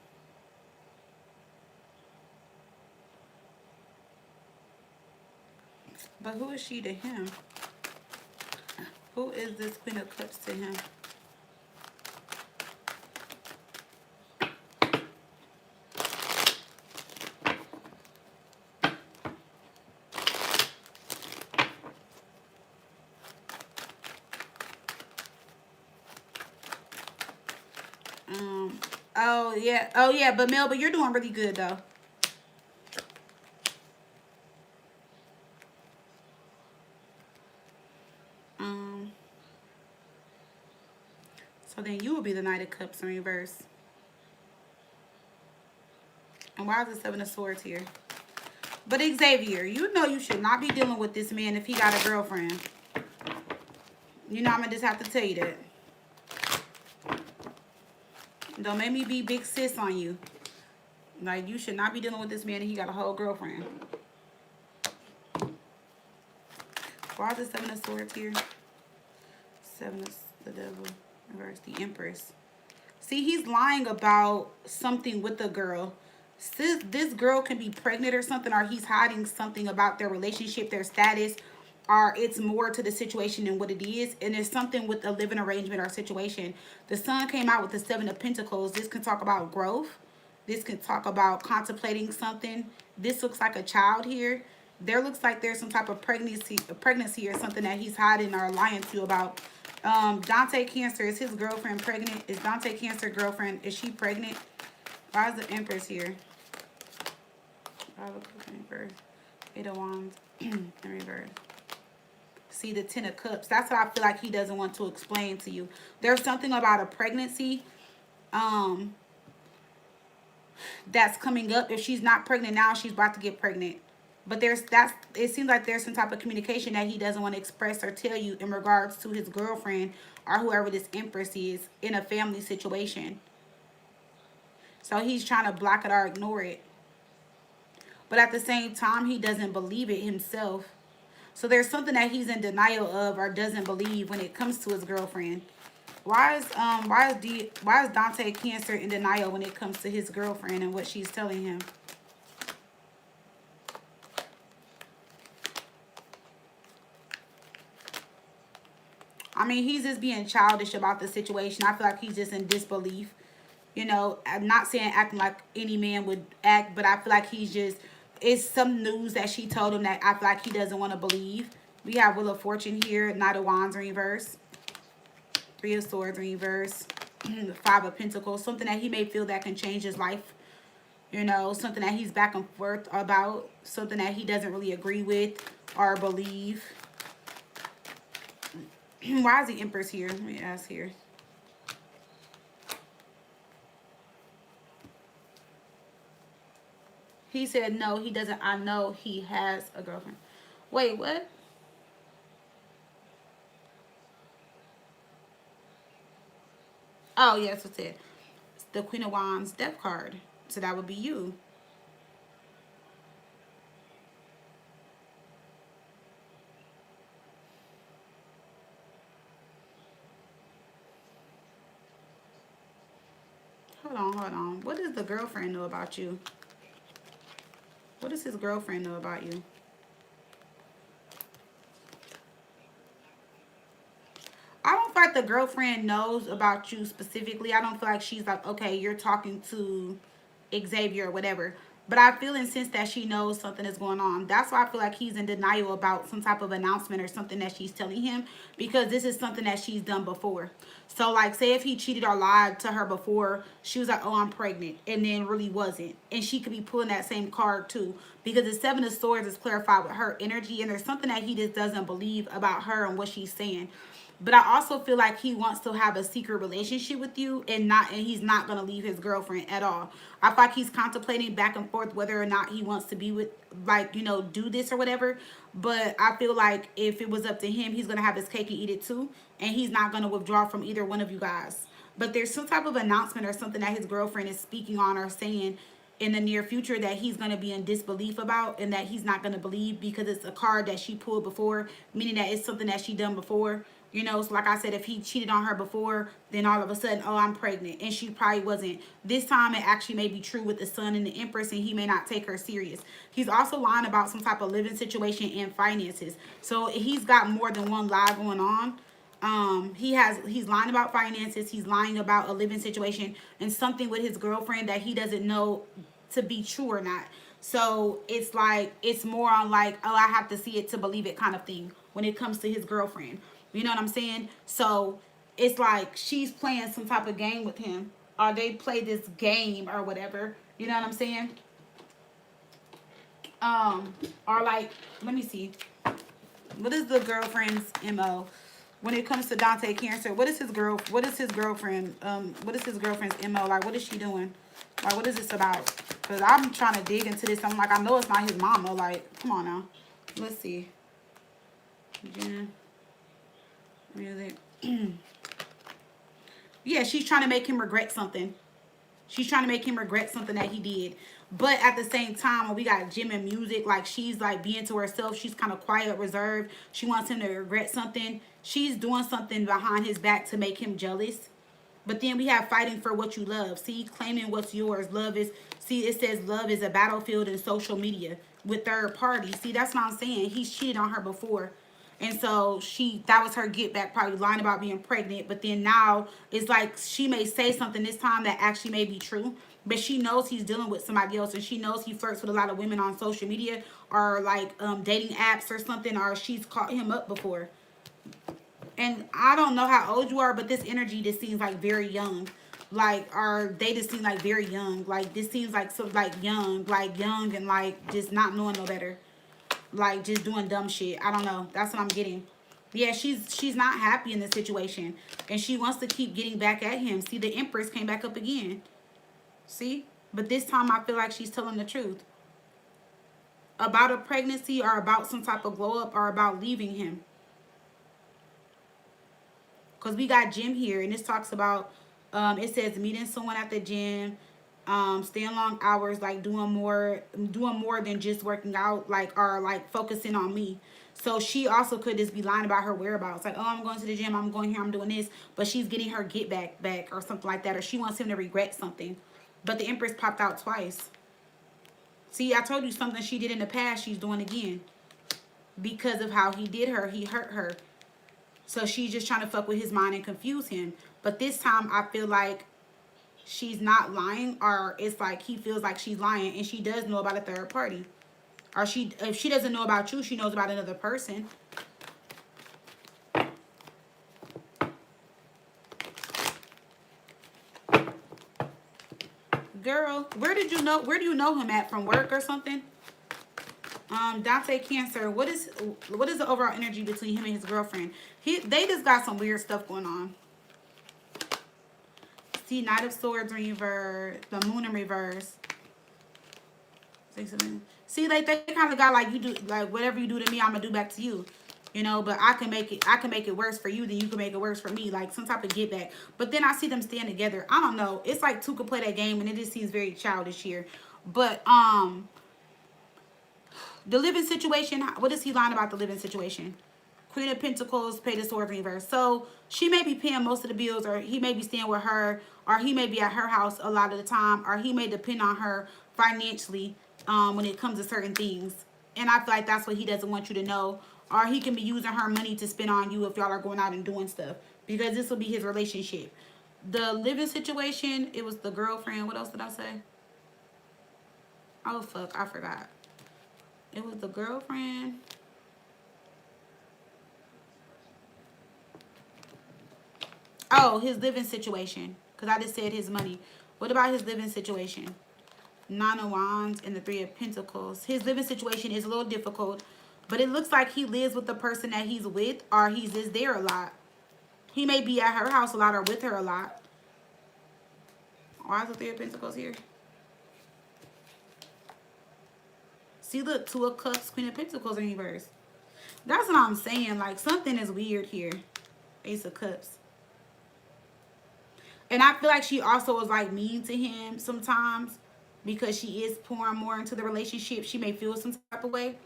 But who is she to him? Who is this Queen of Cups to him? Oh yeah, but Melba, you're doing really good though. So then you will be the Knight of Cups in reverse. And why is the Seven of Swords here? But Xavier, you know you should not be dealing with this man if he got a girlfriend. You know I'm gonna just have to tell you that. Don't make me be big sis on you. Like, you should not be dealing with this man and he got a whole girlfriend. Why is the Seven of Swords here? Seven of the Devil. Reverse the Empress. See, he's lying about something with the girl. This girl can be pregnant or something, or he's hiding something about their relationship, their status, or it's more to the situation than what it is. And there's something with a living arrangement or situation. The Sun came out with the Seven of Pentacles. This can talk about growth. This can talk about contemplating something. This looks like a child here. There looks like there's some type of pregnancy or something that he's hiding or lying to you about. Dante Cancer, is his girlfriend pregnant? Is Dante Cancer girlfriend, is she pregnant? Why is the Empress here? Eight of Wands in reverse. See the Ten of Cups. That's what I feel like he doesn't want to explain to you. There's something about a pregnancy that's coming up. If she's not pregnant now, she's about to get pregnant. But it seems like there's some type of communication that he doesn't want to express or tell you in regards to his girlfriend or whoever this Empress is in a family situation. So he's trying to block it or ignore it. But at the same time, he doesn't believe it himself. So there's something that he's in denial of or doesn't believe when it comes to his girlfriend. Why is Dante Cancer in denial when it comes to his girlfriend and what she's telling him? I mean, he's just being childish about the situation. I feel like he's just in disbelief. You know, I'm not saying acting like any man would act, but I feel like he's just, it's some news that she told him that I feel like he doesn't want to believe. We have Wheel of Fortune here, Knight of Wands in reverse, Three of Swords in reverse, Five of Pentacles, something that he may feel that can change his life. You know, something that he's back and forth about, something that he doesn't really agree with or believe. Why is the Empress here? Let me ask here. He said no, he doesn't. I know he has a girlfriend. Wait, what? Oh, yes, it's it. It's the Queen of Wands Death card. So that would be you. Hold on, hold on. What does the girlfriend know about you? What does his girlfriend know about you? I don't feel like the girlfriend knows about you specifically. I don't feel like she's like, okay, you're talking to Xavier or whatever. But I feel in sense that she knows something is going on. That's why I feel like he's in denial about some type of announcement or something that she's telling him, because this is something that she's done before. So like, say if he cheated or lied to her before, she was like, oh, I'm pregnant, and then really wasn't. And she could be pulling that same card too, because the Seven of Swords is clarified with her energy, and there's something that he just doesn't believe about her and what she's saying. But I also feel like he wants to have a secret relationship with you, and he's not gonna leave his girlfriend at all. I feel like he's contemplating back and forth whether or not he wants to be with, like, you know, do this or whatever. But I feel like if it was up to him, he's gonna have his cake and eat it too, and he's not gonna withdraw from either one of you guys. But there's some type of announcement or something that his girlfriend is speaking on or saying in the near future that he's going to be in disbelief about, and that he's not going to believe because it's a card that she pulled before, meaning that it's something that she done before. You know, so like I said, if he cheated on her before, then all of a sudden, oh, I'm pregnant, and she probably wasn't. This time it actually may be true with the Sun and the Empress, and he may not take her serious. He's also lying about some type of living situation and finances. So he's got more than one lie going on. He's lying about finances, he's lying about a living situation, and something with his girlfriend that he doesn't know to be true or not. So it's like, it's more on like, oh, I have to see it to believe it kind of thing when it comes to his girlfriend. You know what I'm saying? So it's like she's playing some type of game with him, or they play this game or whatever. You know what I'm saying? Or like, let me see. What is the girlfriend's MO when it comes to Dante Cancer? What is his girlfriend? What is his girlfriend's MO? Like, what is she doing? Like, what is this about? Because I'm trying to dig into this. I'm like, I know it's not his mama. Like, come on now. Let's see. Yeah. Music. Yeah, she's trying to make him regret something. She's trying to make him regret something that he did. But at the same time, when we got Jim and music, like, she's like being to herself. She's kind of quiet, reserved. She wants him to regret something. She's doing something behind his back to make him jealous. But then we have fighting for what you love. See, claiming what's yours. Love is, see, it says love is a battlefield in social media with third parties. See, that's what I'm saying. He's cheated on her before. And so that was her get back, probably lying about being pregnant. But then now it's like she may say something this time that actually may be true. But she knows he's dealing with somebody else, and she knows he flirts with a lot of women on social media or like dating apps or something, or she's caught him up before. And I don't know how old you are, but this energy just seems like very young. Like, or they just seem like very young. Like, this seems like so like young and like just not knowing no better. Like, just doing dumb shit. I don't know. That's what I'm getting. Yeah, she's not happy in this situation, and she wants to keep getting back at him. See, the Empress came back up again. See? But this time I feel like she's telling the truth. About a pregnancy or about some type of glow up or about leaving him. Because we got Jim here, and this talks about, it says meeting someone at the gym, staying long hours, like doing more than just working out, like, or like focusing on me. So she also could just be lying about her whereabouts, like, oh, I'm going to the gym, I'm going here, I'm doing this, but she's getting her get back or something like that, or she wants him to regret something. But the Empress popped out twice. See, I told you something she did in the past she's doing again. Because of how he did her, he hurt her. So she's just trying to fuck with his mind and confuse him. But this time I feel like she's not lying, or it's like he feels like she's lying and she does know about a third party. Or if she doesn't know about you, she knows about another person. Girl, where do you know him at? From work or something? Dante Cancer, what is the overall energy between him and his girlfriend? They just got some weird stuff going on. See, Knight of Swords reverse, the Moon in reverse. See, like they kind of got like, you do like whatever you do to me, I'm gonna do back to you. You know, but I can make it worse for you, then you can make it worse for me, like some type of get back. But then I see them stand together. I don't know. It's like two could play that game, and it just seems very childish here. But the living situation, what is he lying about the living situation? Queen of Pentacles, Page of Swords reverse. So she may be paying most of the bills, or he may be staying with her, or he may be at her house a lot of the time, or he may depend on her financially when it comes to certain things. And I feel like that's what he doesn't want you to know. Or he can be using her money to spend on you if y'all are going out and doing stuff. Because this will be his relationship. The living situation, it was the girlfriend. What else did I say? Oh, fuck. I forgot. It was the girlfriend. Oh, his living situation. Because I just said his money. What about his living situation? Nine of Wands and the Three of Pentacles. His living situation is a little difficult. But it looks like he lives with the person that he's with, or he's just there a lot. He may be at her house a lot or with her a lot. Why is the Three of Pentacles here? See, look, Two of Cups, Queen of Pentacles in reverse. That's what I'm saying. Like, something is weird here. Ace of Cups. And I feel like she also was, like, mean to him sometimes because she is pouring more into the relationship. She may feel some type of way.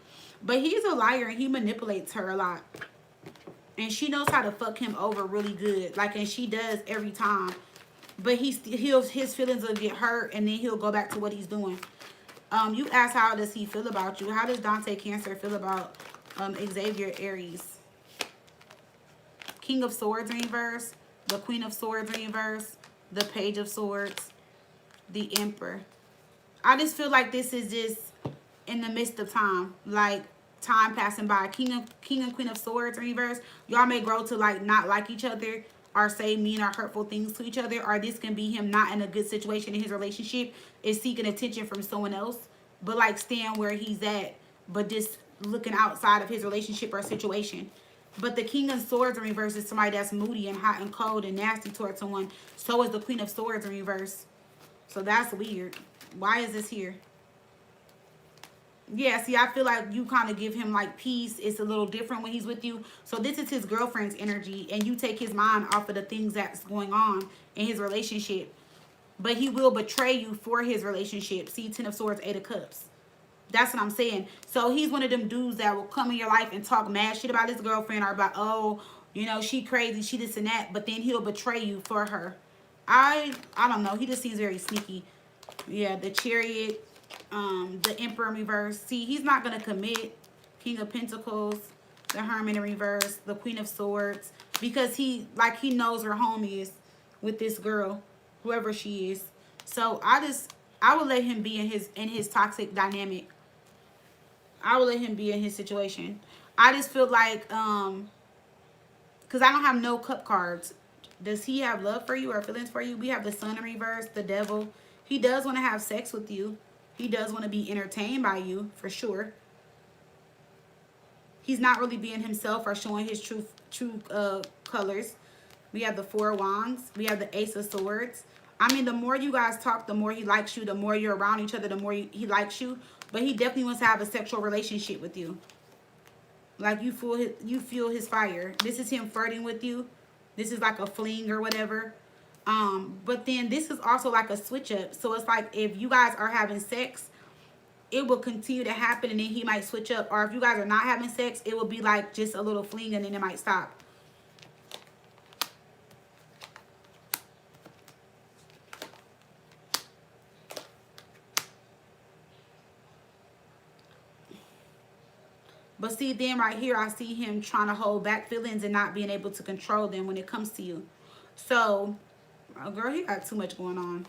But he's a liar and he manipulates her a lot. And she knows how to fuck him over really good. Like, and she does every time. But his feelings will get hurt and then he'll go back to what he's doing. You asked how does he feel about you. How does Dante Cancer feel about Xavier Aries? King of Swords in reverse. The Queen of Swords in reverse. The Page of Swords. The Emperor. I just feel like this is just in the midst of time, like time passing by. King and Queen of Swords in reverse. Y'all may grow to like not like each other, or say mean or hurtful things to each other, or this can be him not in a good situation in his relationship, is seeking attention from someone else, but like staying where he's at, but just looking outside of his relationship or situation. But the King of Swords in reverse is somebody that's moody and hot and cold and nasty towards someone. So is the Queen of Swords in reverse. So that's weird. Why is this here? Yeah, see, I feel like you kind of give him like peace. It's a little different when he's with you. So this is his girlfriend's energy, and you take his mind off of the things that's going on in his relationship. But he will betray you for his relationship. See, Ten of Swords, Eight of Cups. That's what I'm saying. So he's one of them dudes that will come in your life and talk mad shit about his girlfriend, or about, oh, you know, she crazy, she this and that. But then he'll betray you for her. I don't know. He just seems very sneaky. Yeah, the Chariot. The Emperor in reverse. See, he's not going to commit. King of Pentacles, the Hermit in reverse, the Queen of Swords, because he knows where home is with this girl, whoever she is. So I would let him be in his toxic dynamic. I would let him be in his situation. I just feel like because I don't have no cup cards. Does he have love for you or feelings for you? We have the Sun in reverse, the Devil. He does want to have sex with you. He does want to be entertained by you, for sure. He's not really being himself or showing his true colors. We have the Four of Wands. We have the Ace of Swords. I mean, the more you guys talk, the more he likes you. The more you're around each other, the more he likes you. But he definitely wants to have a sexual relationship with you. Like, you feel his fire. This is him flirting with you. This is like a fling or whatever. But then this is also like a switch up. So it's like if you guys are having sex, it will continue to happen and then he might switch up. Or if you guys are not having sex, it will be like just a little fling and then it might stop. But see, then right here, I see him trying to hold back feelings and not being able to control them when it comes to you. So Oh, girl, he got too much going on.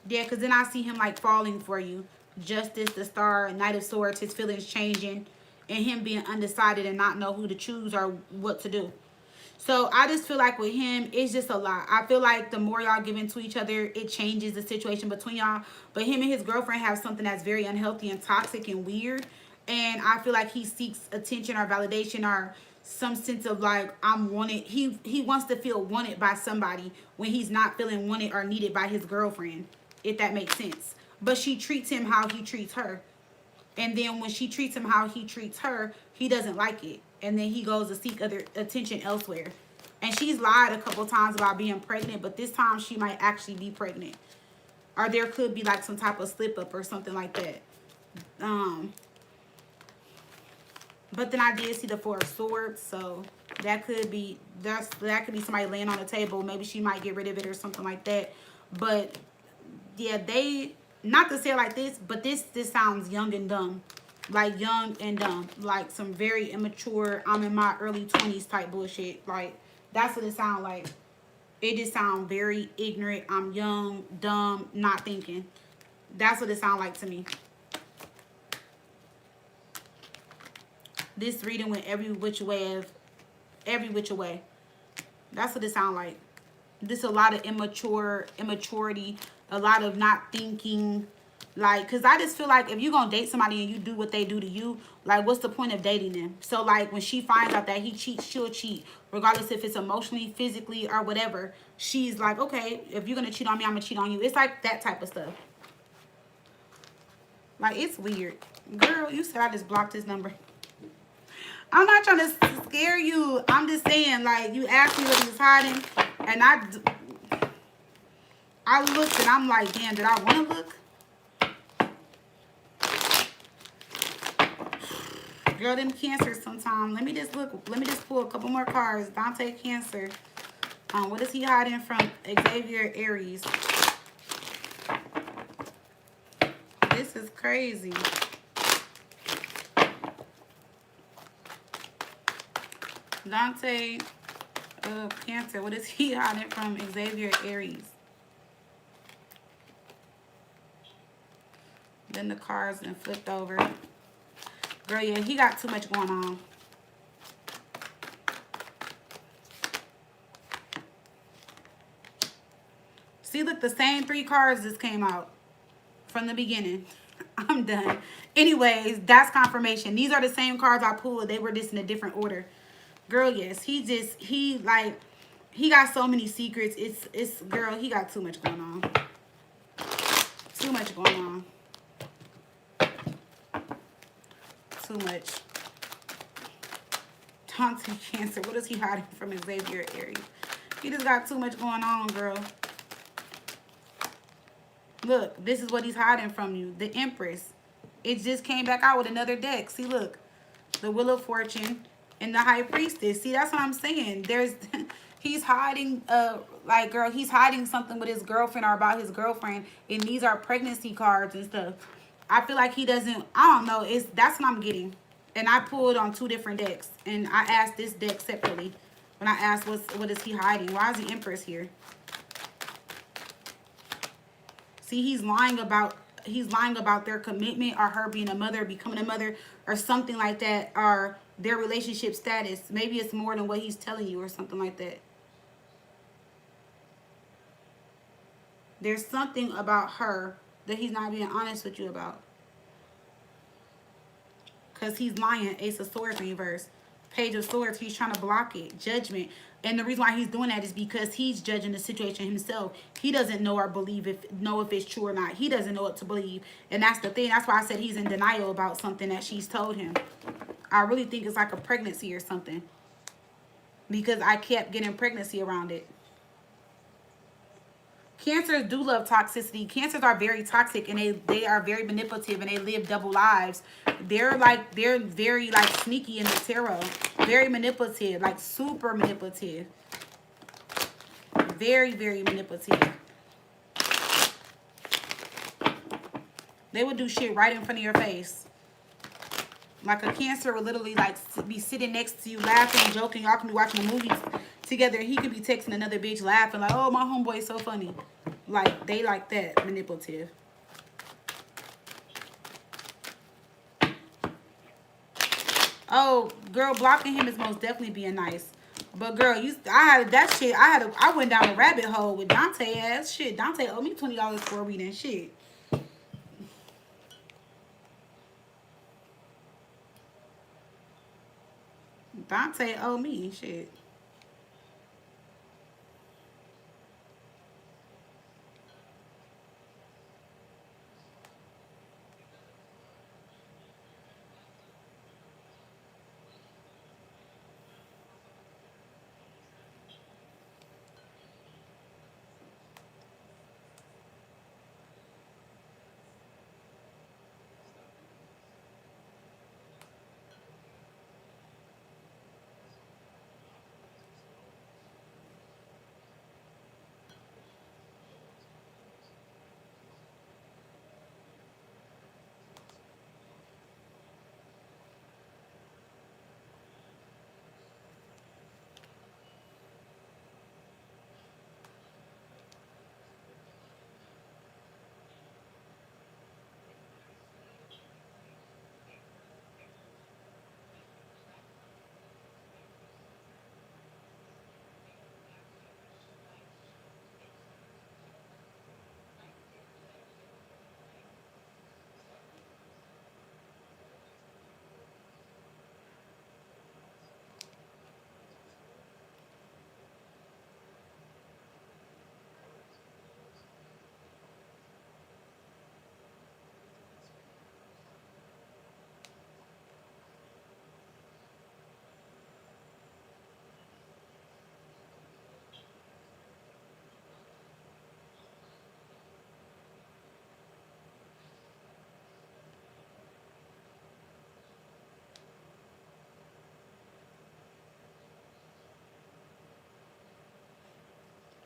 Yeah, because then I see him, like, falling for you. Justice, the Star, Knight of Swords, his feelings changing, and him being undecided and not know who to choose or what to do. So I just feel like with him, it's just a lot. I feel like the more y'all give into each other, it changes the situation between y'all. But him and his girlfriend have something that's very unhealthy and toxic and weird. And I feel like he seeks attention or validation or some sense of like, I'm wanted. He wants to feel wanted by somebody when he's not feeling wanted or needed by his girlfriend, if that makes sense. But she treats him how he treats her. And then when she treats him how he treats her, he doesn't like it. And then he goes to seek other attention elsewhere. And she's lied a couple times about being pregnant, but this time she might actually be pregnant. Or there could be like some type of slip up or something like that. But then I did see the Four of Swords, so that could be that could be somebody laying on the table. Maybe she might get rid of it or something like that. But yeah, they, not to say it like this, but this sounds young and dumb. Like young and dumb. Like some very immature, I'm in my early 20s type bullshit. Like that's what it sounds like. It just sounds very ignorant. I'm young, dumb, not thinking. That's what it sounds like to me. This reading went every which way. That's what it sounds like. This a lot of immaturity, a lot of not thinking. Like, because I just feel like if you're going to date somebody and you do what they do to you, like, what's the point of dating them? So, like, when she finds out that he cheats, she'll cheat. Regardless if it's emotionally, physically, or whatever. She's like, okay, if you're going to cheat on me, I'm going to cheat on you. It's like that type of stuff. Like, it's weird. Girl, you said I just blocked his number. I'm not trying to scare you. I'm just saying, like, you asked me what he was hiding. And I looked and I'm like, damn, did I want to look? Girl, them Cancers sometimes. Let me just look. Let me just pull a couple more cards. Dante, Cancer. What is he hiding from? Xavier, Aries. This is crazy. Dante, Cancer. What is he hiding from? Xavier, Aries. Then the cards and flipped over. Girl, yeah, he got too much going on. See, look, the same 3 cards just came out from the beginning. I'm done. Anyways, that's confirmation. These are the same cards I pulled. They were just in a different order. Girl, yes, he got so many secrets. It's girl, he got too much going on. Too much going on. Too much. Dante, Cancer. What is he hiding from? Xavier, Aries. He just got too much going on, girl. Look, this is what he's hiding from you. The Empress. It just came back out with another deck. See, look. The Wheel of Fortune and the High Priestess. See, that's what I'm saying. He's hiding, like, girl, he's hiding something with his girlfriend or about his girlfriend. And these are pregnancy cards and stuff. I feel like he doesn't, I don't know. That's what I'm getting. And I pulled on 2 different decks. And I asked this deck separately. When I asked what is he hiding? Why is the Empress here? See, he's lying about their commitment or her being a mother, becoming a mother, or something like that, or their relationship status. Maybe it's more than what he's telling you or something like that. There's something about her that he's not being honest with you about. Because he's lying. Ace of Swords in reverse. Page of Swords, he's trying to block it. Judgment. And the reason why he's doing that is because he's judging the situation himself. He doesn't know or know if it's true or not. He doesn't know what to believe. And that's the thing. That's why I said he's in denial about something that she's told him. I really think it's like a pregnancy or something. Because I kept getting pregnancy around it. Cancers do love toxicity. Cancers are very toxic and they are very manipulative and they live double lives. They're very like sneaky in the tarot. Very manipulative, like super manipulative. Very, very manipulative. They would do shit right in front of your face. Like a Cancer would literally like be sitting next to you laughing, joking. Y'all can be watching the movies together, and he could be texting another bitch laughing like, oh, my homeboy is so funny. Like, they like that, manipulative. Oh, girl, blocking him is most definitely being nice. But girl, I had that shit. I went down a rabbit hole with Dante ass shit. Dante owed me $20 for a reading shit. Dante owed me shit.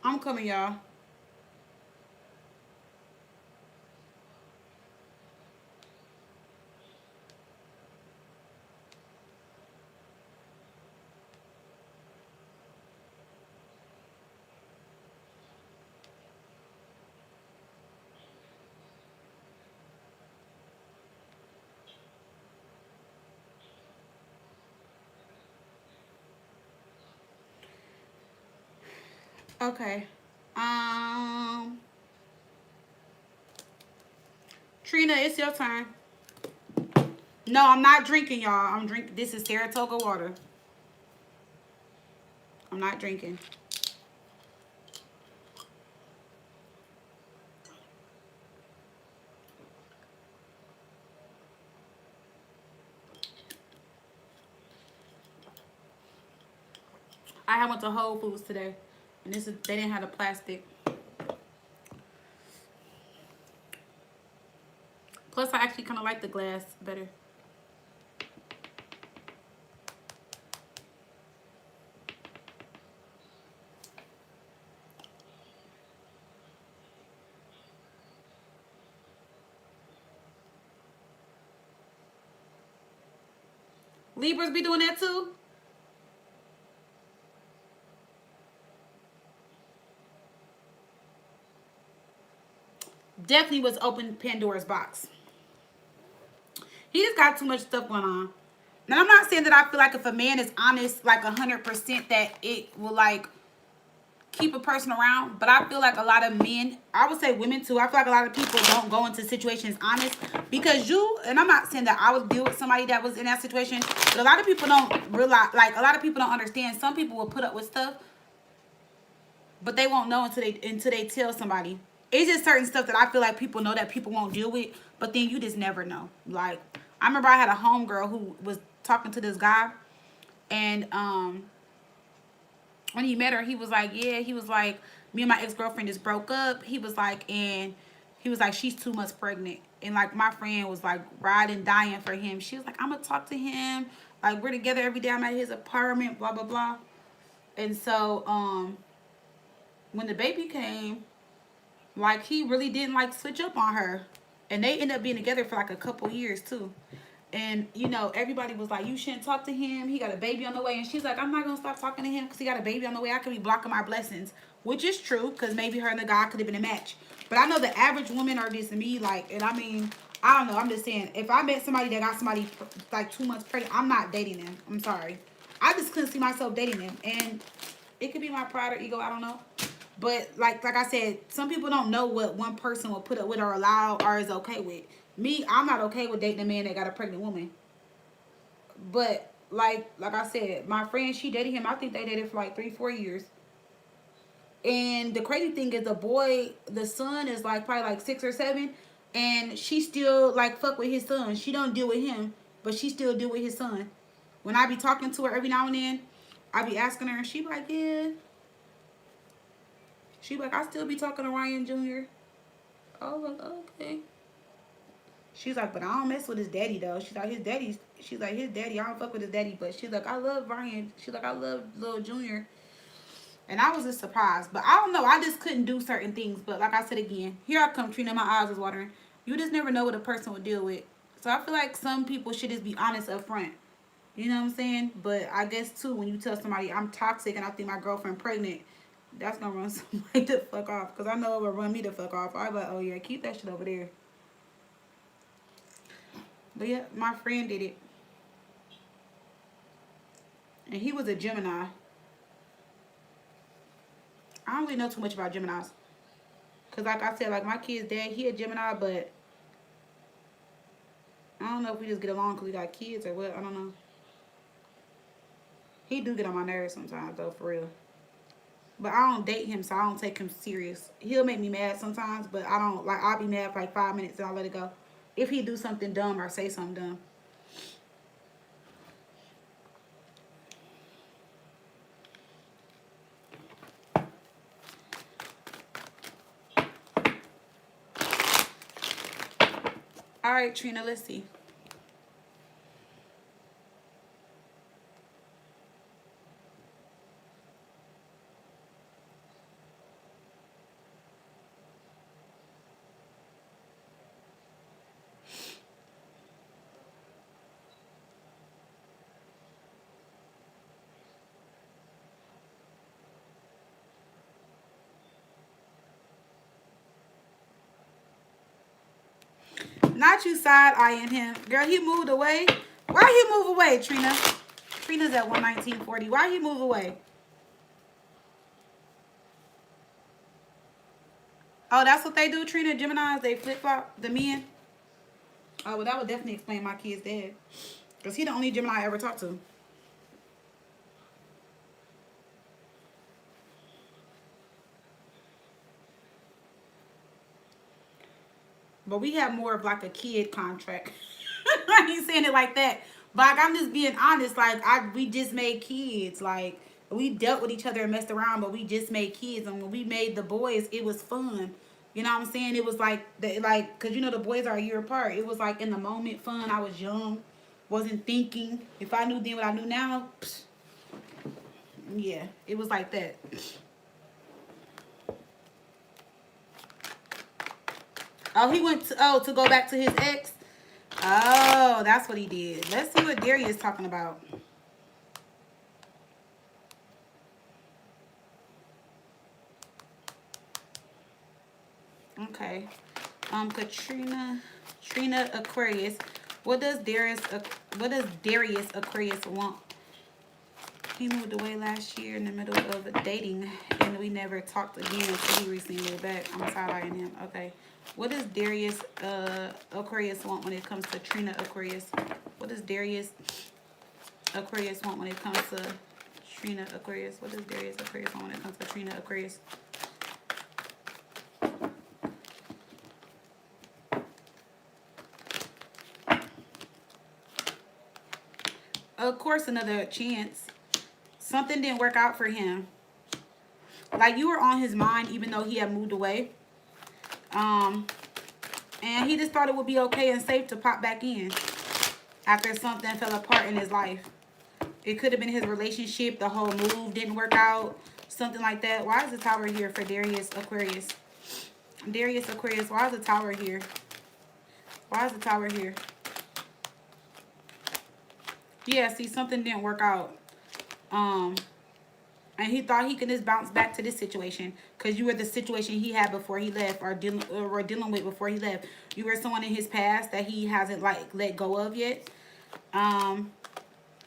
I'm coming, y'all. Okay. Um, Trina, it's your turn. No, I'm not drinking, y'all. I'm drinking. This is Saratoga water. I'm not drinking. I went to Whole Foods today, and they didn't have the plastic. Plus, I actually kind of like the glass better. Libras be doing that too? Definitely was open Pandora's box. He just got too much stuff going on. Now, I'm not saying that I feel like if a man is honest, like 100%, that it will like keep a person around. But I feel like a lot of men, I would say women too, I feel like a lot of people don't go into situations honest because and I'm not saying that I would deal with somebody that was in that situation, but a lot of people don't realize, like a lot of people don't understand. Some people will put up with stuff, but they won't know until they tell somebody. It's just certain stuff that I feel like people know that people won't deal with, but then you just never know. Like, I remember I had a homegirl who was talking to this guy, and when he met her, he was like, yeah, he was like, me and my ex-girlfriend just broke up. He was like, she's 2 months pregnant. And like my friend was like riding, dying for him. She was like, I'm gonna talk to him. Like, we're together every day. I'm at his apartment, blah, blah, blah. And so, when the baby came, like he really didn't like switch up on her. And they ended up being together for like a couple years too. And, you know, everybody was like, you shouldn't talk to him. He got a baby on the way. And she's like, I'm not going to stop talking to him because he got a baby on the way. I could be blocking my blessings, which is true because maybe her and the guy could have been a match. But I know the average woman are just me, like, and I mean, I don't know. I'm just saying, if I met somebody that got somebody like 2 months pregnant, I'm not dating them. I'm sorry. I just couldn't see myself dating them. And it could be my pride or ego. I don't know. But like I said, some people don't know what one person will put up with or allow or is okay with. Me, I'm not okay with dating a man that got a pregnant woman. But like I said, my friend, she dated him. I think they dated for like 3-4 years. And the crazy thing is, the boy, the son is like probably like 6 or 7, and she still like fuck with his son. She don't deal with him, but she still deal with his son. When I be talking to her every now and then, I be asking her, and she be like, yeah. She be like, I still be talking to Ryan Jr. Oh, like, okay. She's like, but I don't mess with his daddy though. She's like, his daddy, I don't fuck with his daddy. But she's like, I love Ryan. She's like, I love Lil Junior. And I was just surprised. But I don't know. I just couldn't do certain things. But like I said again, here I come, Trina. My eyes was watering. You just never know what a person will deal with. So I feel like some people should just be honest up front. You know what I'm saying? But I guess too, when you tell somebody I'm toxic and I think my girlfriend pregnant, that's gonna run somebody the fuck off. Because I know it will run me the fuck off. I'll be like, oh yeah, keep that shit over there. But yeah, my friend did it. And he was a Gemini. I don't really know too much about Geminis. Because like I said, like my kid's dad, he a Gemini, but I don't know if we just get along because we got kids or what. I don't know. He do get on my nerves sometimes, though, for real. But I don't date him, so I don't take him serious. He'll make me mad sometimes, but I don't, like, I'll be mad for like 5 minutes and I'll let it go. If he do something dumb or say something dumb. All right, Trina, let's see. Not you side-eyeing him. Girl, he moved away. Why he move away, Trina? Trina's at 119.40. Why he move away? Oh, that's what they do, Trina? Geminis, they flip-flop the men? Oh, well, that would definitely explain my kid's dad. Because he the only Gemini I ever talked to. But we have more of like a kid contract. I ain't saying it like that. But like, I'm just being honest. Like we just made kids. Like we dealt with each other and messed around, but we just made kids. And when we made the boys, it was fun. You know what I'm saying? It was like cause you know the boys are a year apart. It was like in the moment fun. I was young, wasn't thinking. If I knew then what I knew now, psh, yeah, it was like that. Oh, he went to go back to his ex. Oh, that's what he did. Let's see what Darius is talking about. Okay. Trina Aquarius. What does Darius Aquarius want? He moved away last year in the middle of dating, and we never talked again until he recently moved back. I'm side-eyeing him. Okay. What does Darius Aquarius want when it comes to Trina Aquarius? What does Darius Aquarius want when it comes to Trina Aquarius? What does Darius Aquarius want when it comes to Trina Aquarius? Of course, another chance. Something didn't work out for him. Like you were on his mind even though he had moved away. And he just thought it would be okay and safe to pop back in after something fell apart in his life. It could have been his relationship. The whole move didn't work out. Something like that. Why is the tower here for Darius Aquarius? Darius Aquarius, why is the tower here? Why is the tower here? Yeah, see, something didn't work out. Um, and he thought he could just bounce back to this situation because you were the situation he had before he left, or dealing with before he left. You were someone in his past that he hasn't like let go of yet. Um,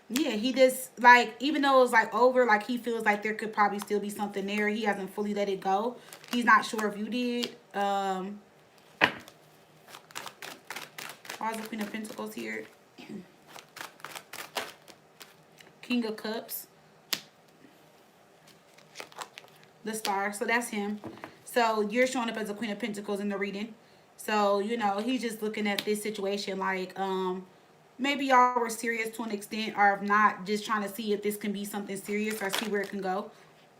yeah, he just like, even though it's like over, like he feels like there could probably still be something there. He hasn't fully let it go. He's not sure if you did. Why is the Queen of Pentacles here? King of Cups. The Star. So that's him. So you're showing up as a Queen of Pentacles in the reading. So, you know, he's just looking at this situation like, maybe y'all were serious to an extent, or if not, just trying to see if this can be something serious or see where it can go.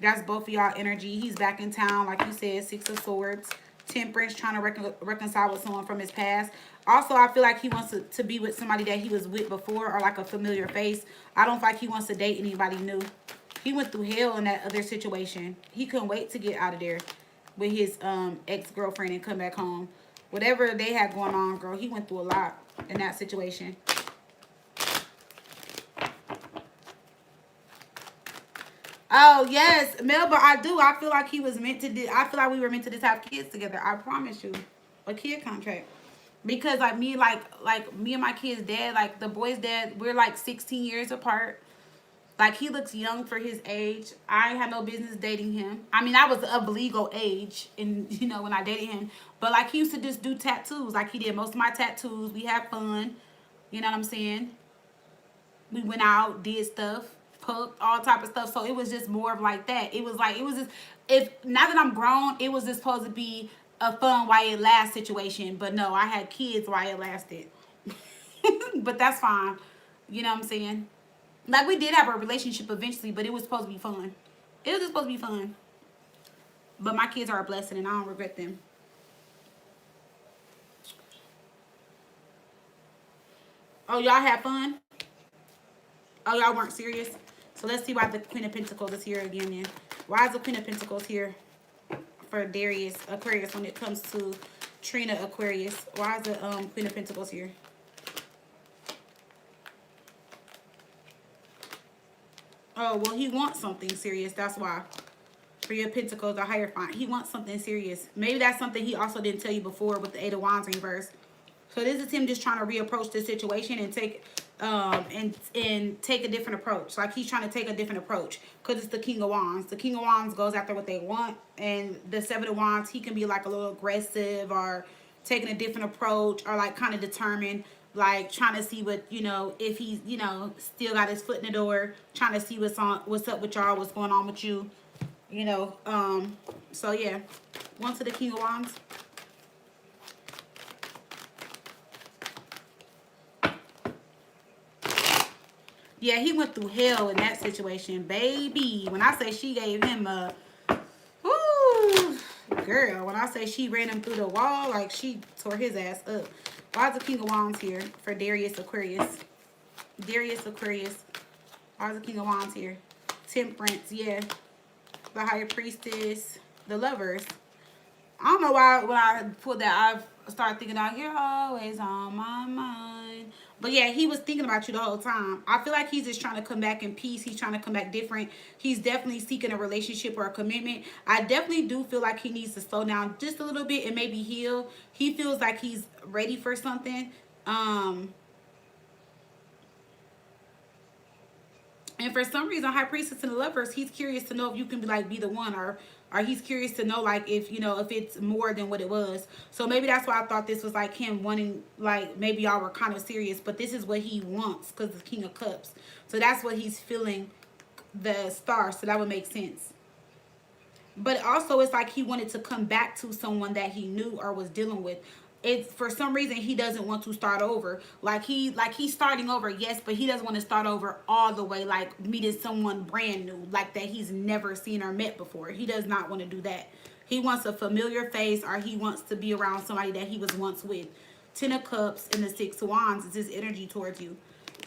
That's both of y'all energy. He's back in town, like you said, Six of Swords. Temperance, trying to reconcile with someone from his past. Also, I feel like he wants to be with somebody that he was with before, or like a familiar face. I don't feel like he wants to date anybody new. He went through hell in that other situation. He couldn't wait to get out of there with his ex-girlfriend and come back home. Whatever they had going on, girl, he went through a lot in that situation. Oh, yes, Melba, I do. I feel like he was meant to do. I feel like we were meant to just have kids together. I promise you. A kid contract. Because like me and my kid's dad, like the boy's dad, we're like 16 years apart. Like, he looks young for his age. I had no business dating him. I mean, I was of legal age, and you know, when I dated him. But like, he used to just do tattoos. Like, he did most of my tattoos. We had fun. You know what I'm saying? We went out, did stuff, cooked, all type of stuff. So it was just more of like that. It was like, it was just, if now that I'm grown, it was just supposed to be a fun while it lasts situation. But no, I had kids while it lasted. But that's fine. You know what I'm saying? Like, we did have a relationship eventually, but it was supposed to be fun. It was just supposed to be fun. But my kids are a blessing, and I don't regret them. Oh, y'all had fun? Oh, y'all weren't serious? So let's see why the Queen of Pentacles is here again, then. Why is the Queen of Pentacles here for Darius Aquarius when it comes to Trina Aquarius? Why is the Queen of Pentacles here? Oh, well, he wants something serious. That's why. Three of Pentacles, the Hierophant. He wants something serious. Maybe that's something he also didn't tell you before with the Eight of Wands reverse. So this is him just trying to reapproach the situation and take take a different approach. Like, he's trying to take a different approach because it's the King of Wands. The King of Wands goes after what they want, and the Seven of Wands, he can be like a little aggressive or taking a different approach, or like kind of determined, like trying to see what, you know, if he's, you know, still got his foot in the door, trying to see what's up with y'all, what's going on with you, you know. So yeah, one to the King of Wands. Yeah, he went through hell in that situation, baby. When I say she gave him a, whoo, girl, when I say she ran him through the wall, like she tore his ass up. Why is the King of Wands here for Darius Aquarius? Darius Aquarius. Why is the King of Wands here? Temperance, yeah. The High Priestess. The Lovers. I don't know why when I pulled that, I started thinking about, you're always on my mind. But yeah, he was thinking about you the whole time. I feel like he's just trying to come back in peace. He's trying to come back different. He's definitely seeking a relationship or a commitment. I definitely do feel like he needs to slow down just a little bit and maybe heal. He feels like he's ready for something. And for some reason, High Priestess and the Lovers, he's curious to know if you can be the one, or he's curious to know like if, you know, if it's more than what it was. So maybe that's why I thought this was like him wanting, like maybe y'all were kind of serious, but this is what he wants because the King of Cups. So that's what he's feeling, the Star. So that would make sense. But also, it's like he wanted to come back to someone that he knew or was dealing with. It's for some reason he doesn't want to start over. Like he's starting over, yes, but he doesn't want to start over all the way, like meeting someone brand new, like that he's never seen or met before. He does not want to do that. He wants a familiar face, or he wants to be around somebody that he was once with. Ten of Cups and the Six of Wands is his energy towards you.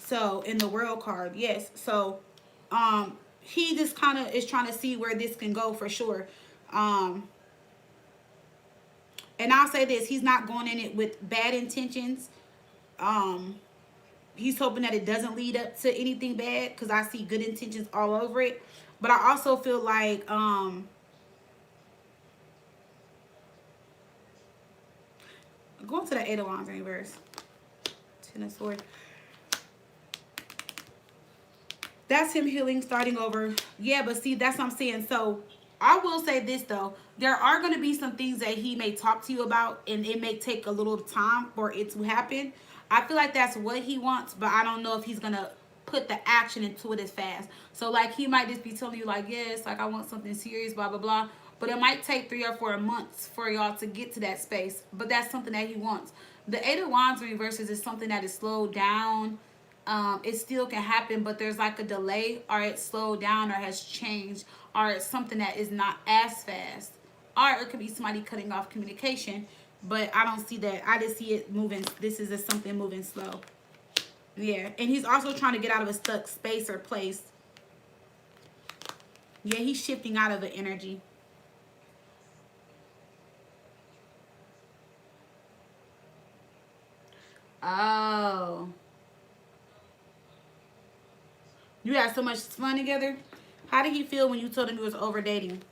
So in the World card, yes. So he just kind of is trying to see where this can go for sure. And I'll say this, he's not going in it with bad intentions. he's hoping that it doesn't lead up to anything bad, because I see good intentions all over it. But I also feel like going to the Eight of Wands in reverse, Ten of Swords. That's him healing, starting over. Yeah, but see, that's what I'm saying. So I will say this though. There are going to be some things that he may talk to you about, and it may take a little time for it to happen. I feel like that's what he wants, but I don't know if he's going to put the action into it as fast. So like he might just be telling you like, yes, like I want something serious, blah, blah, blah. But it might take 3 or 4 months for y'all to get to that space. But that's something that he wants. The Eight of Wands reverses is something that is slowed down. It still can happen, but there's like a delay, or it's slowed down, or has changed, or it's something that is not as fast, or it could be somebody cutting off communication. But I don't see that. I just see it moving. This is just something moving slow. Yeah, and he's also trying to get out of a stuck space or place. Yeah, he's shifting out of the energy. Oh, you had so much fun together. How did he feel when you told him you was over dating?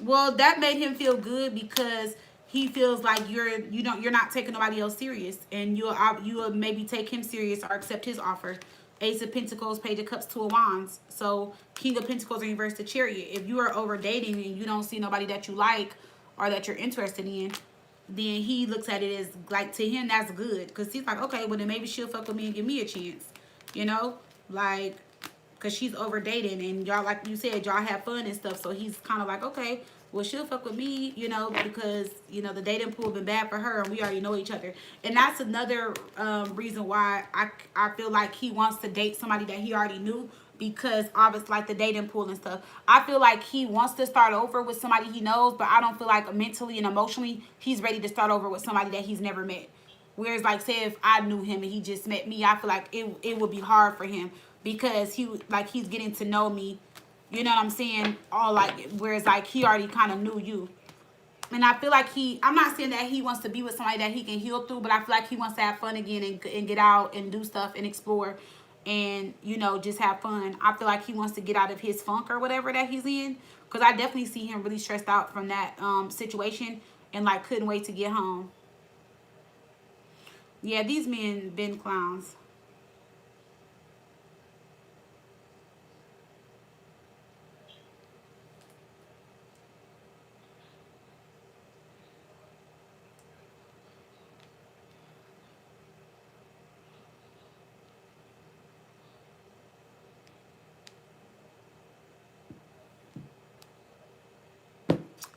Well, that made him feel good, because he feels like you're not taking nobody else serious, and you'll maybe take him serious or accept his offer. Ace of Pentacles, Page of Cups, Two of Wands. So King of Pentacles in reverse, the Chariot. If you are over dating and you don't see nobody that you like or that you're interested in, then he looks at it as like, to him that's good, because he's like, okay, well then maybe she'll fuck with me and give me a chance, you know, like, because she's over dating, and y'all, like you said, y'all have fun and stuff. So he's kind of like, okay, well she'll fuck with me, you know, because you know the dating pool been bad for her, and we already know each other. And that's another reason why I feel like he wants to date somebody that he already knew, because obviously like the dating pool and stuff. I feel like he wants to start over with somebody he knows, but I don't feel like mentally and emotionally he's ready to start over with somebody that he's never met. Whereas, like, say if I knew him and he just met me, I feel like it would be hard for him, because he's getting to know me. You know what I'm saying? All like, whereas like he already kind of knew you. And I feel like I'm not saying that he wants to be with somebody that he can heal through, but I feel like he wants to have fun again, and get out and do stuff and explore, and, you know, just have fun. I feel like he wants to get out of his funk or whatever that he's in, because I definitely see him really stressed out from that situation, and like couldn't wait to get home. Yeah, these men been clowns.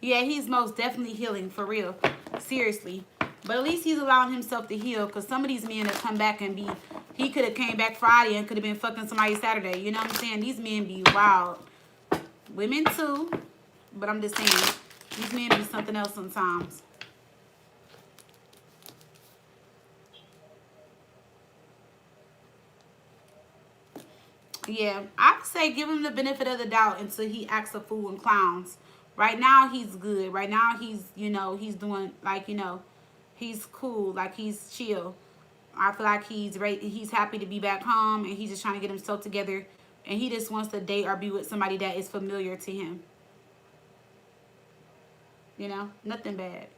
Yeah, he's most definitely healing, for real. Seriously. But at least he's allowing himself to heal, because some of these men that come back and be, he could have came back Friday and could have been fucking somebody Saturday. You know what I'm saying? These men be wild. Women too. But I'm just saying, these men be something else sometimes. Yeah, I'd say give him the benefit of the doubt until he acts a fool and clowns. Right now, he's good. Right now, he's, you know, he's doing, like, you know, he's cool. Like, he's chill. I feel like he's happy to be back home, and he's just trying to get himself together. And he just wants to date or be with somebody that is familiar to him. You know, nothing bad.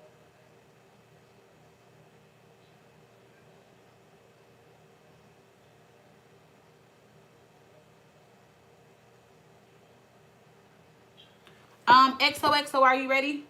XOXO, are you ready?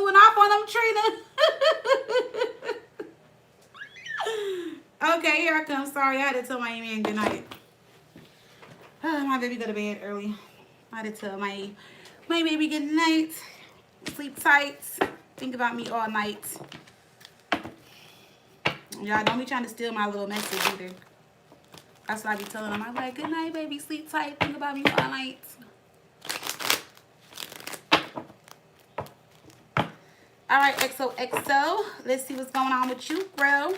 moving off on them, Trina. Okay, here I come. Sorry, I had to tell my man good night. My baby go to bed early. I had to tell my baby good night. Sleep tight. Think about me all night. Y'all don't be trying to steal my little message either. That's what I be telling them. I'm like, good night, baby. Sleep tight. Think about me all night. All right, XOXO. Let's see what's going on with you, bro.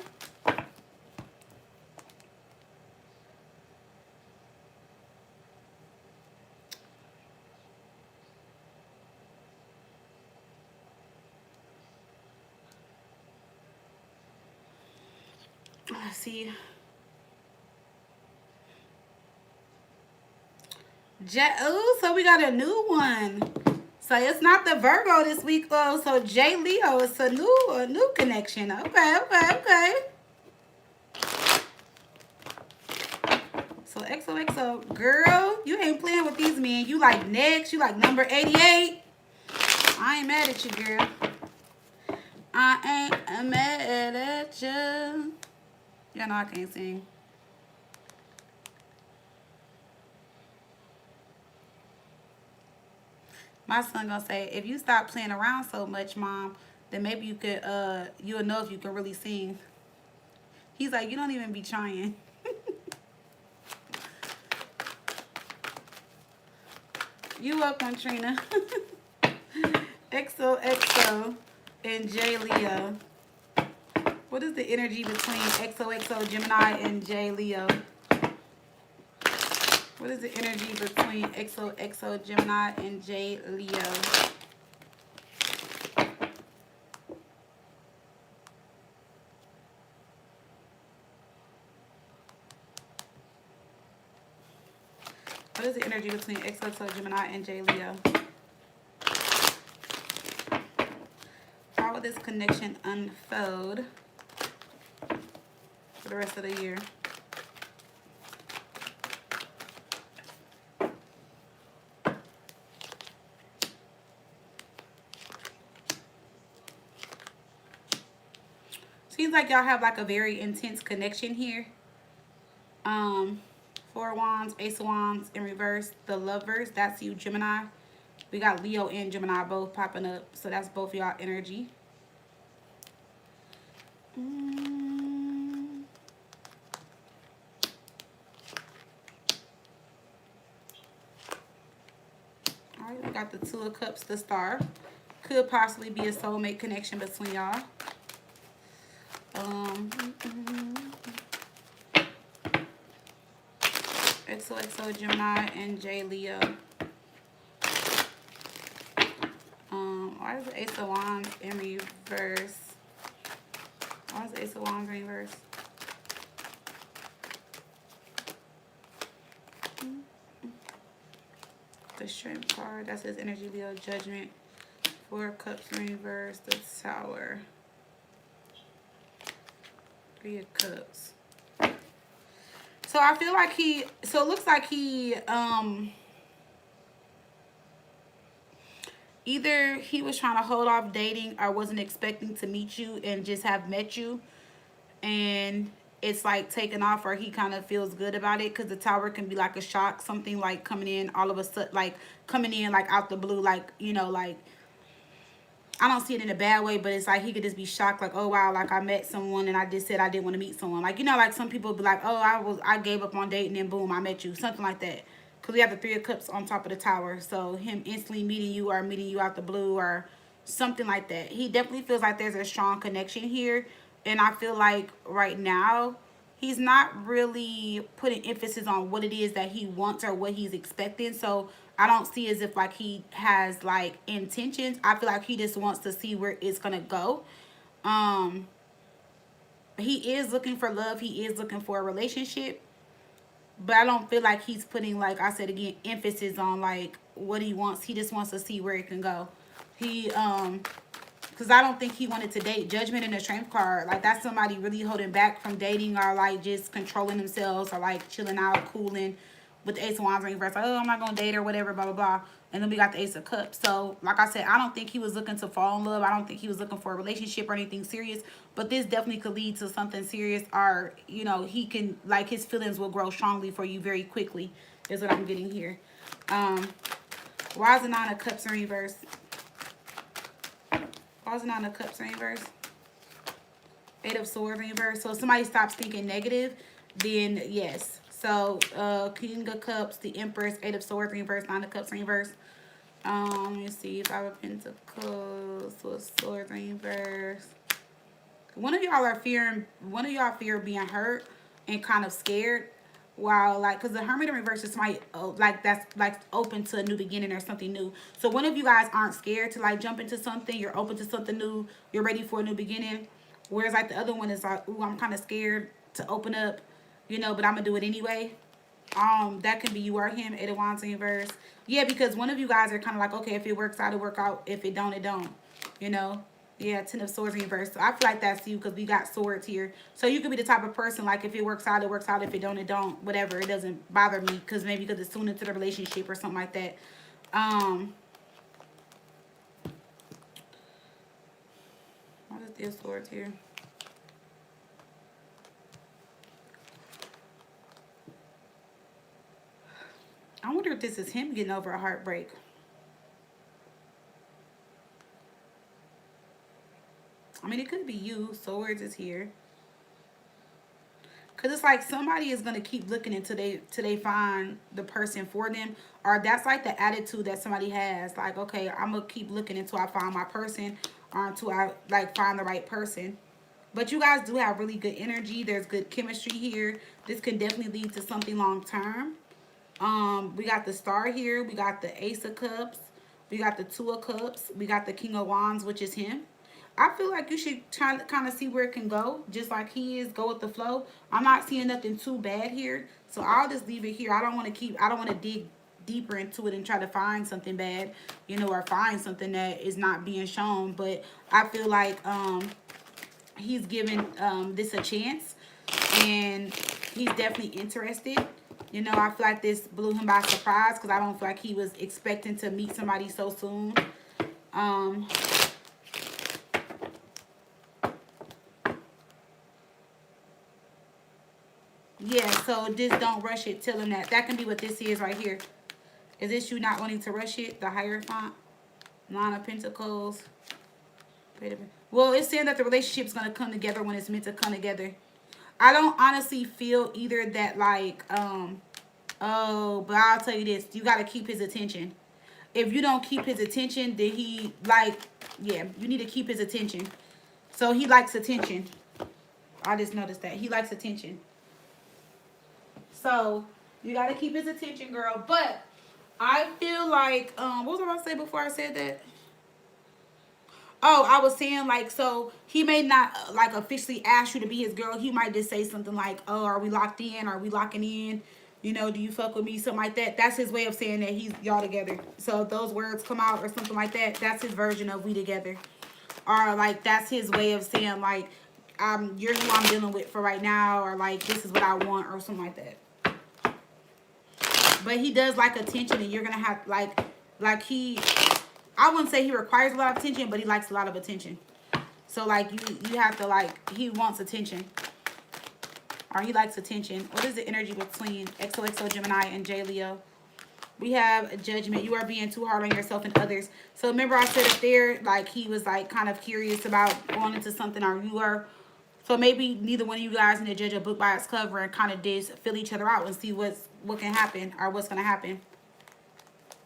Let's see. Ooh, so we got a new one. So it's not the Virgo this week though. So J Leo, it's a new connection. Okay. So XOXO, girl, you ain't playing with these men. You like next, you like number 88. I ain't mad at you, girl. I ain't mad at you. Y'all know I can't sing. My son gonna say, if you stop playing around so much, Mom, then maybe you could, you'll know if you can really sing. He's like, you don't even be trying. You welcome, Trina. XOXO and J Leo. What is the energy between XOXO Gemini and J Leo? What is the energy between XOXO Gemini and J Leo? What is the energy between XOXO Gemini and J Leo? How will this connection unfold for the rest of the year? Seems like y'all have like a very intense connection here. Four of Wands, Ace of Wands in reverse. The Lovers, that's you, Gemini. We got Leo and Gemini both popping up. So that's both y'all energy. Alright, we got the Two of Cups, the Star. Could possibly be a soulmate connection between y'all. XOXO Gemini and J Leo. Why is the Ace of Wands in reverse? Why is the Ace of Wands in reverse? The Strength card, that's his energy, Leo. Judgment. Four of Cups in reverse. The Tower. Three of Cups. So I feel like it looks like he, either he was trying to hold off dating or wasn't expecting to meet you and just have met you. And it's like taken off, or he kind of feels good about it, because the Tower can be like a shock, something like coming in all of a sudden, like coming in like out the blue, like, you know, like, I don't see it in a bad way, but it's like he could just be shocked, like, oh wow, like I met someone and I just said I didn't want to meet someone. Like, you know, like some people be like, oh, I gave up on dating and boom, I met you. Something like that. Because we have the Three of Cups on top of the Tower. So him instantly meeting you or meeting you out the blue or something like that. He definitely feels like there's a strong connection here. And I feel like right now, he's not really putting emphasis on what it is that he wants or what he's expecting. So I don't see as if like he has like intentions. I feel like he just wants to see where it's gonna go. He is looking for love. He is looking for a relationship. But I don't feel like he's putting, like I said again, emphasis on like what he wants. He just wants to see where it can go. He because I don't think he wanted to date. Judgment and the Strength card, like that's somebody really holding back from dating or like just controlling themselves or like chilling out, cooling, with the Ace of Wands in reverse, like, oh, I'm not gonna date or whatever, blah blah blah. And then we got the Ace of Cups. So like I said, I don't think he was looking to fall in love. I don't think he was looking for a relationship or anything serious. But this definitely could lead to something serious, or you know, he can, like, his feelings will grow strongly for you very quickly. Is what I'm getting here. Why is the Nine of Cups in reverse? Why is the Nine of Cups in reverse? Eight of Swords in reverse. So if somebody stops thinking negative, then yes. So King of Cups, the Empress, Eight of Swords in reverse, Nine of Cups in reverse. Let me see. Five of Pentacles, with Swords in reverse. One of y'all fear being hurt and kind of scared. While, like, because the Hermit in reverse is somebody like that's like open to a new beginning or something new. So one of you guys aren't scared to like jump into something. You're open to something new. You're ready for a new beginning. Whereas like the other one is like, ooh, I'm kind of scared to open up, you know, but I'm gonna do it anyway. That could be you or him. Eight of Wands in reverse. Yeah, because one of you guys are kind of like, okay, if it works out, it work out. If it don't, it don't. You know. Yeah, Ten of Swords in reverse. So I feel like that's you because we got swords here. So you could be the type of person, like, if it works out, it works out. If it don't, it don't. Whatever. It doesn't bother me because maybe because it's soon into the relationship or something like that. What is this swords here? I wonder if this is him getting over a heartbreak. I mean, it could be you. Swords is here. Because it's like somebody is going to keep looking until they find the person for them. Or that's like the attitude that somebody has. Like, okay, I'm going to keep looking until I find my person. Or until I, like, find the right person. But you guys do have really good energy. There's good chemistry here. This can definitely lead to something long term. We got the Star here. We got the Ace of Cups. We got the Two of Cups. We got the King of Wands, which is him. I feel like you should try to kind of see where it can go, just like he is. Go with the flow. I'm not seeing nothing too bad here, so I'll just leave it here. I don't want to dig deeper into it and try to find something bad, you know, or find something that is not being shown. But I feel like he's giving this a chance, and he's definitely interested. You know, I feel like this blew him by surprise because I don't feel like he was expecting to meet somebody so soon. Yeah, so just don't rush it. Tell him that. That can be what this is right here. Is this you not wanting to rush it? The Hierophant. Nine of Pentacles. Wait a minute. Well, it's saying that the relationship's going to come together when it's meant to come together. I don't honestly feel either that, like, oh, but I'll tell you this. You got to keep his attention. If you don't keep his attention, then he, like, yeah, you need to keep his attention. So he likes attention. I just noticed that. He likes attention. So you got to keep his attention, girl. But I feel like, what was I about to say before I said that? Oh, I was saying, like, so he may not, like, officially ask you to be his girl. He might just say something like, oh, are we locked in? Are we locking in? You know, do you fuck with me? Something like that. That's his way of saying that he's y'all together. So if those words come out or something like that, that's his version of we together. Or, like, that's his way of saying, like, you're who I'm dealing with for right now. Or, like, this is what I want or something like that. But he does like attention, and you're going to have, like he, I wouldn't say he requires a lot of attention, but he likes a lot of attention. So, like, you have to, like, he wants attention. Or he likes attention. What is the energy between XOXO Gemini and J Leo? We have Judgment. You are being too hard on yourself and others. So, remember I said up there, like, he was, like, kind of curious about going into something, or you are. So maybe neither one of you guys need to judge a book by its cover and kind of just fill each other out and see what can happen or what's going to happen.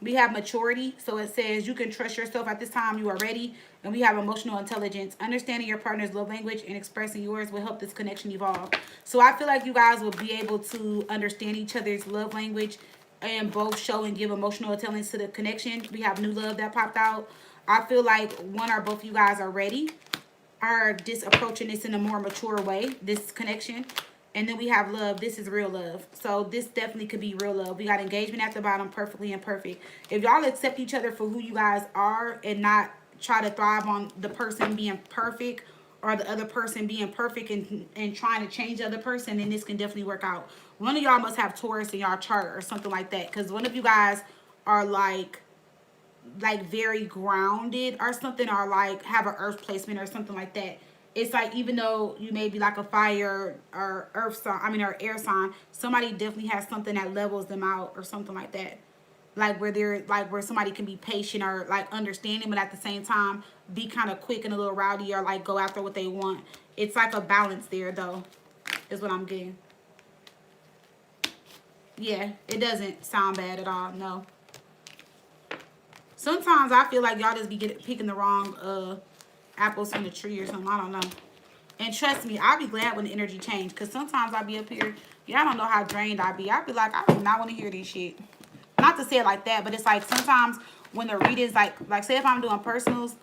We have maturity. So it says you can trust yourself at this time. You are ready. And we have emotional intelligence. Understanding your partner's love language and expressing yours will help this connection evolve. So I feel like you guys will be able to understand each other's love language and both show and give emotional intelligence to the connection. We have new love that popped out. I feel like one or both of you guys are ready. Are just approaching this in a more mature way, this connection. And then we have love. This is real love. So this definitely could be real love. We got engagement at the bottom, perfectly imperfect. If y'all accept each other for who you guys are and not try to thrive on the person being perfect or the other person being perfect and trying to change the other person, then this can definitely work out. One of y'all must have Taurus in y'all chart or something like that. Because one of you guys are like very grounded or something, or like have an earth placement or something like that. It's like even though you may be like a fire or earth sign, I mean, or air sign, somebody definitely has something that levels them out or something like that. Like where they're like where somebody can be patient or like understanding, but at the same time be kind of quick and a little rowdy or like go after what they want. It's like a balance there though, is what I'm getting. Yeah, it doesn't sound bad at all. No. Sometimes I feel like y'all just be picking the wrong apples from the tree or something. I don't know. And trust me, I'll be glad when the energy change. Because sometimes I be up here. Y'all don't know how drained I be. I be like, I do not want to hear this shit. Not to say it like that, but it's like sometimes when the readings, like say if I'm doing personals,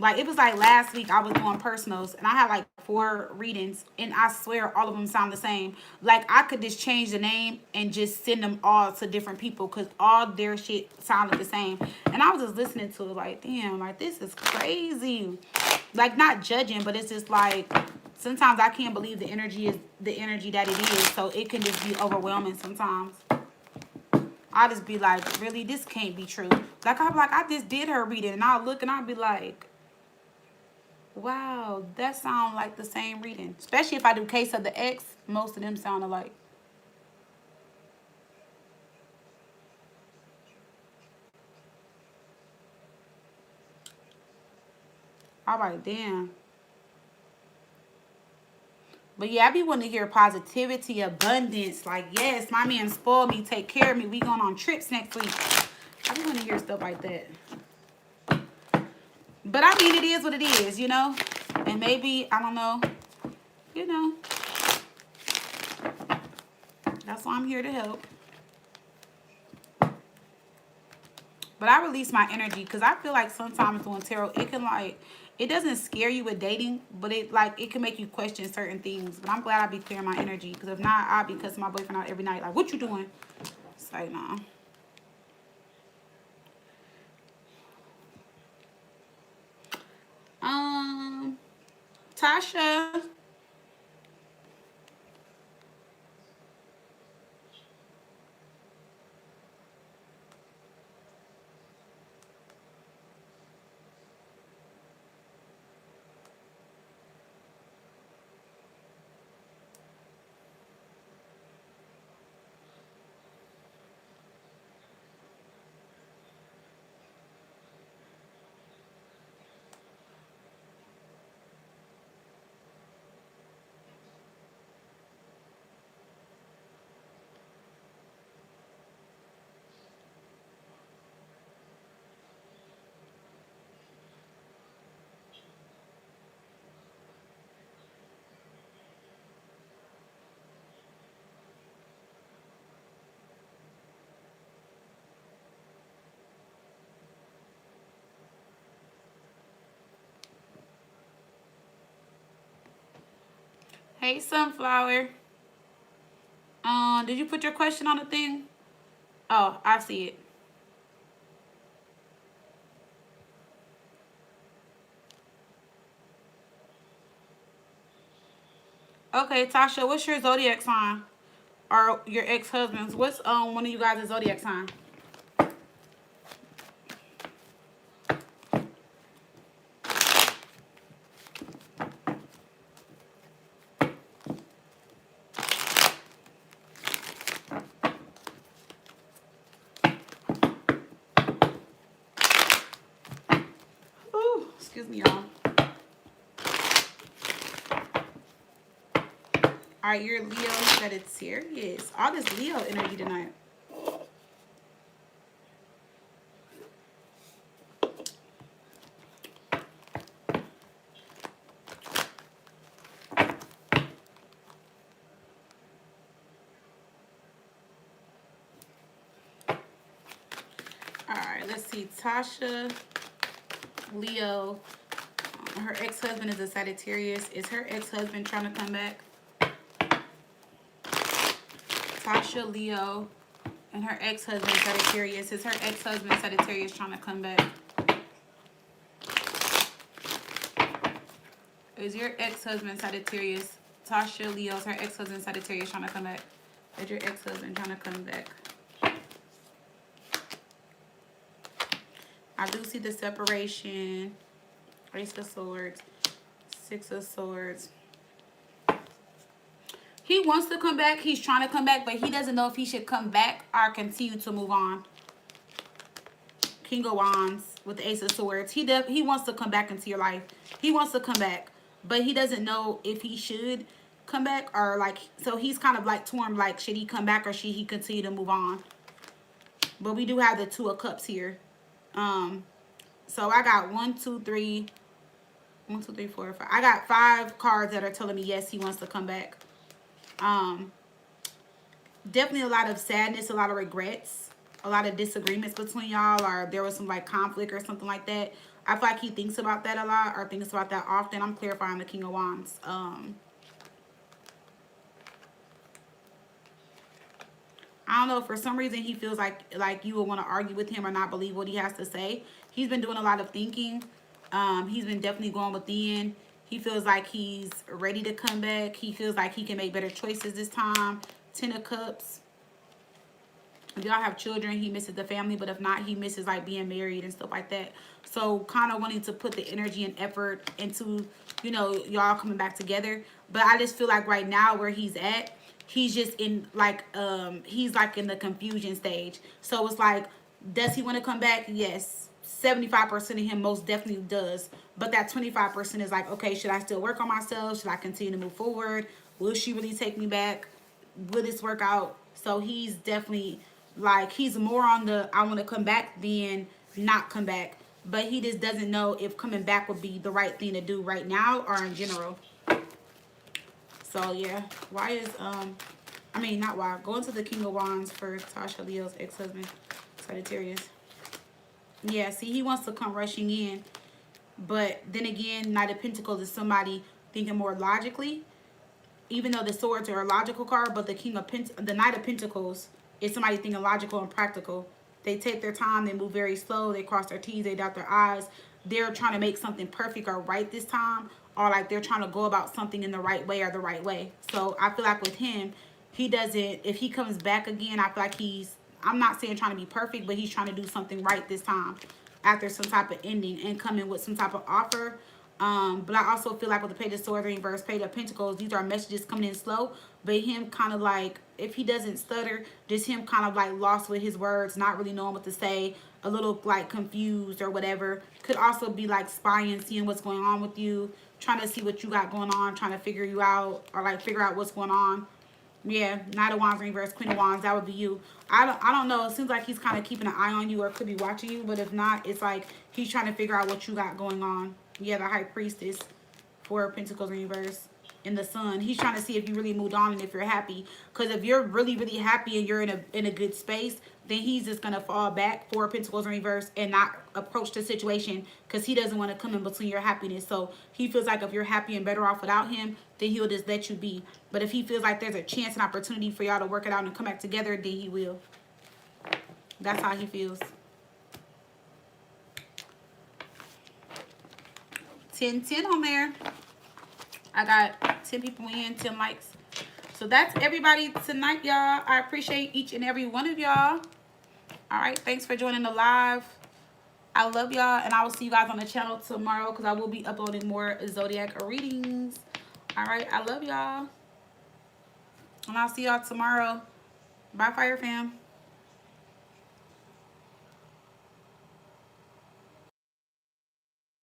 like it was like last week I was doing personals and I had like 4 readings and I swear all of them sound the same. Like I could just change the name and just send them all to different people because all their shit sounded the same. And I was just listening to it like, damn, like this is crazy. Like not judging, but it's just like sometimes I can't believe the energy is the energy that it is. So it can just be overwhelming sometimes. I'll just be like, really, this can't be true. Like, I'll be like, I just did her reading. And I'll look and I'll be like, wow, that sounds like the same reading. Especially if I do Case of the X, most of them sound alike. I'm like, damn. But yeah, I be wanting to hear positivity, abundance. Like, yes, my man spoiled me, take care of me. We going on trips next week. I be wanting to hear stuff like that. But I mean, it is what it is, you know? And maybe, I don't know, you know. That's why I'm here to help. But I release my energy because I feel like sometimes doing tarot, it can like, it doesn't scare you with dating, but it like, it can make you question certain things. But I'm glad I be clearing my energy because if not, I'll be cussing my boyfriend out every night. Like, what you doing? It's like, nah. Tasha. Hey, Sunflower. Did you put your question on the thing? Oh, I see it. Okay, Tasha, what's your zodiac sign? Or your ex-husband's? What's one of you guys' zodiac sign? Ooh, excuse me, y'all. All right, you're Leo, Sagittarius. All this Leo energy tonight. All right, let's see. Tasha, Leo. Her ex-husband is a Sagittarius. Is her ex-husband trying to come back? Tasha, Leo, and her ex-husband Sagittarius. Is her ex-husband Sagittarius trying to come back? Is your ex-husband Sagittarius? Tasha, Leo's her ex-husband Sagittarius trying to come back? Is your ex-husband trying to come back? I do see the separation. Ace of Swords. Six of Swords. He wants to come back. He's trying to come back, but he doesn't know if he should come back or continue to move on. King of Wands with the Ace of Swords. He wants to come back into your life. He wants to come back, but he doesn't know if he should come back or like, so he's kind of like torn, like should he come back or should he continue to move on? But we do have the Two of Cups here. So I got 1, 2, 3, 1, 2, 3, 4, 5. I got 5 cards that are telling me yes, he wants to come back. Definitely a lot of sadness, a lot of regrets, a lot of disagreements between y'all, or there was some like conflict or something like that. I feel like he thinks about that a lot or thinks about that often. I'm clarifying the King of Wands. I don't know, for some reason he feels like you will want to argue with him or not believe what he has to say. He's been doing a lot of thinking. He's been definitely going within. He feels like he's ready to come back. He feels like he can make better choices this time. 10 of Cups. If y'all have children, he misses the family, but if not, he misses like being married and stuff like that. So kind of wanting to put the energy and effort into, you know, y'all coming back together. But I just feel like right now where he's at, he's just in like he's like in the confusion stage. So it's like, does he want to come back? Yes. 75% of him most definitely does. But that 25% is like, okay, should I still work on myself? Should I continue to move forward? Will she really take me back? Will this work out? So he's definitely like, he's more on the I want to come back than not come back. But he just doesn't know if coming back would be the right thing to do right now or in general. So yeah, why is I mean not why. Going to the King of Wands for Tasha Leo's ex-husband, Sagittarius. Yeah, see, he wants to come rushing in, but then again, Knight of Pentacles is somebody thinking more logically. Even though the swords are a logical card, but the Knight of Pentacles is somebody thinking logical and practical. They take their time, they move very slow, they cross their T's, they dot their I's. They're trying to make something perfect or right this time, or like they're trying to go about something in the right way or the right way. So I feel like with him, he doesn't, if he comes back again, I feel like he's, I'm not saying trying to be perfect, but he's trying to do something right this time after some type of ending and come in with some type of offer. But I also feel like with the Page of Swords reverse, Page of Pentacles, these are messages coming in slow, but him kind of like, if he doesn't stutter, just him kind of like lost with his words, not really knowing what to say, a little like confused or whatever. Could also be like spying, seeing what's going on with you, trying to see what you got going on, trying to figure you out, or like figure out what's going on. Yeah, Knight of Wands reverse, Queen of Wands, that would be you. I don't know. It seems like he's kind of keeping an eye on you or could be watching you, but if not, it's like he's trying to figure out what you got going on. Yeah, the High Priestess, 4 of Pentacles reverse, and the Sun. He's trying to see if you really moved on and if you're happy. Because if you're really, really happy and you're in a good space, then he's just going to fall back, 4 of Pentacles reverse, and not approach the situation because he doesn't want to come in between your happiness. So he feels like if you're happy and better off without him, then he'll just let you be. But if he feels like there's a chance and opportunity for y'all to work it out and come back together, then he will. That's how he feels. 10 on there. I got 10 people in, 10 likes. So that's everybody tonight, y'all. I appreciate each and every one of y'all. All right, thanks for joining the live. I love y'all, and I will see you guys on the channel tomorrow because I will be uploading more zodiac readings. All right, I love y'all, and I'll see y'all tomorrow. Bye, Fire Fam.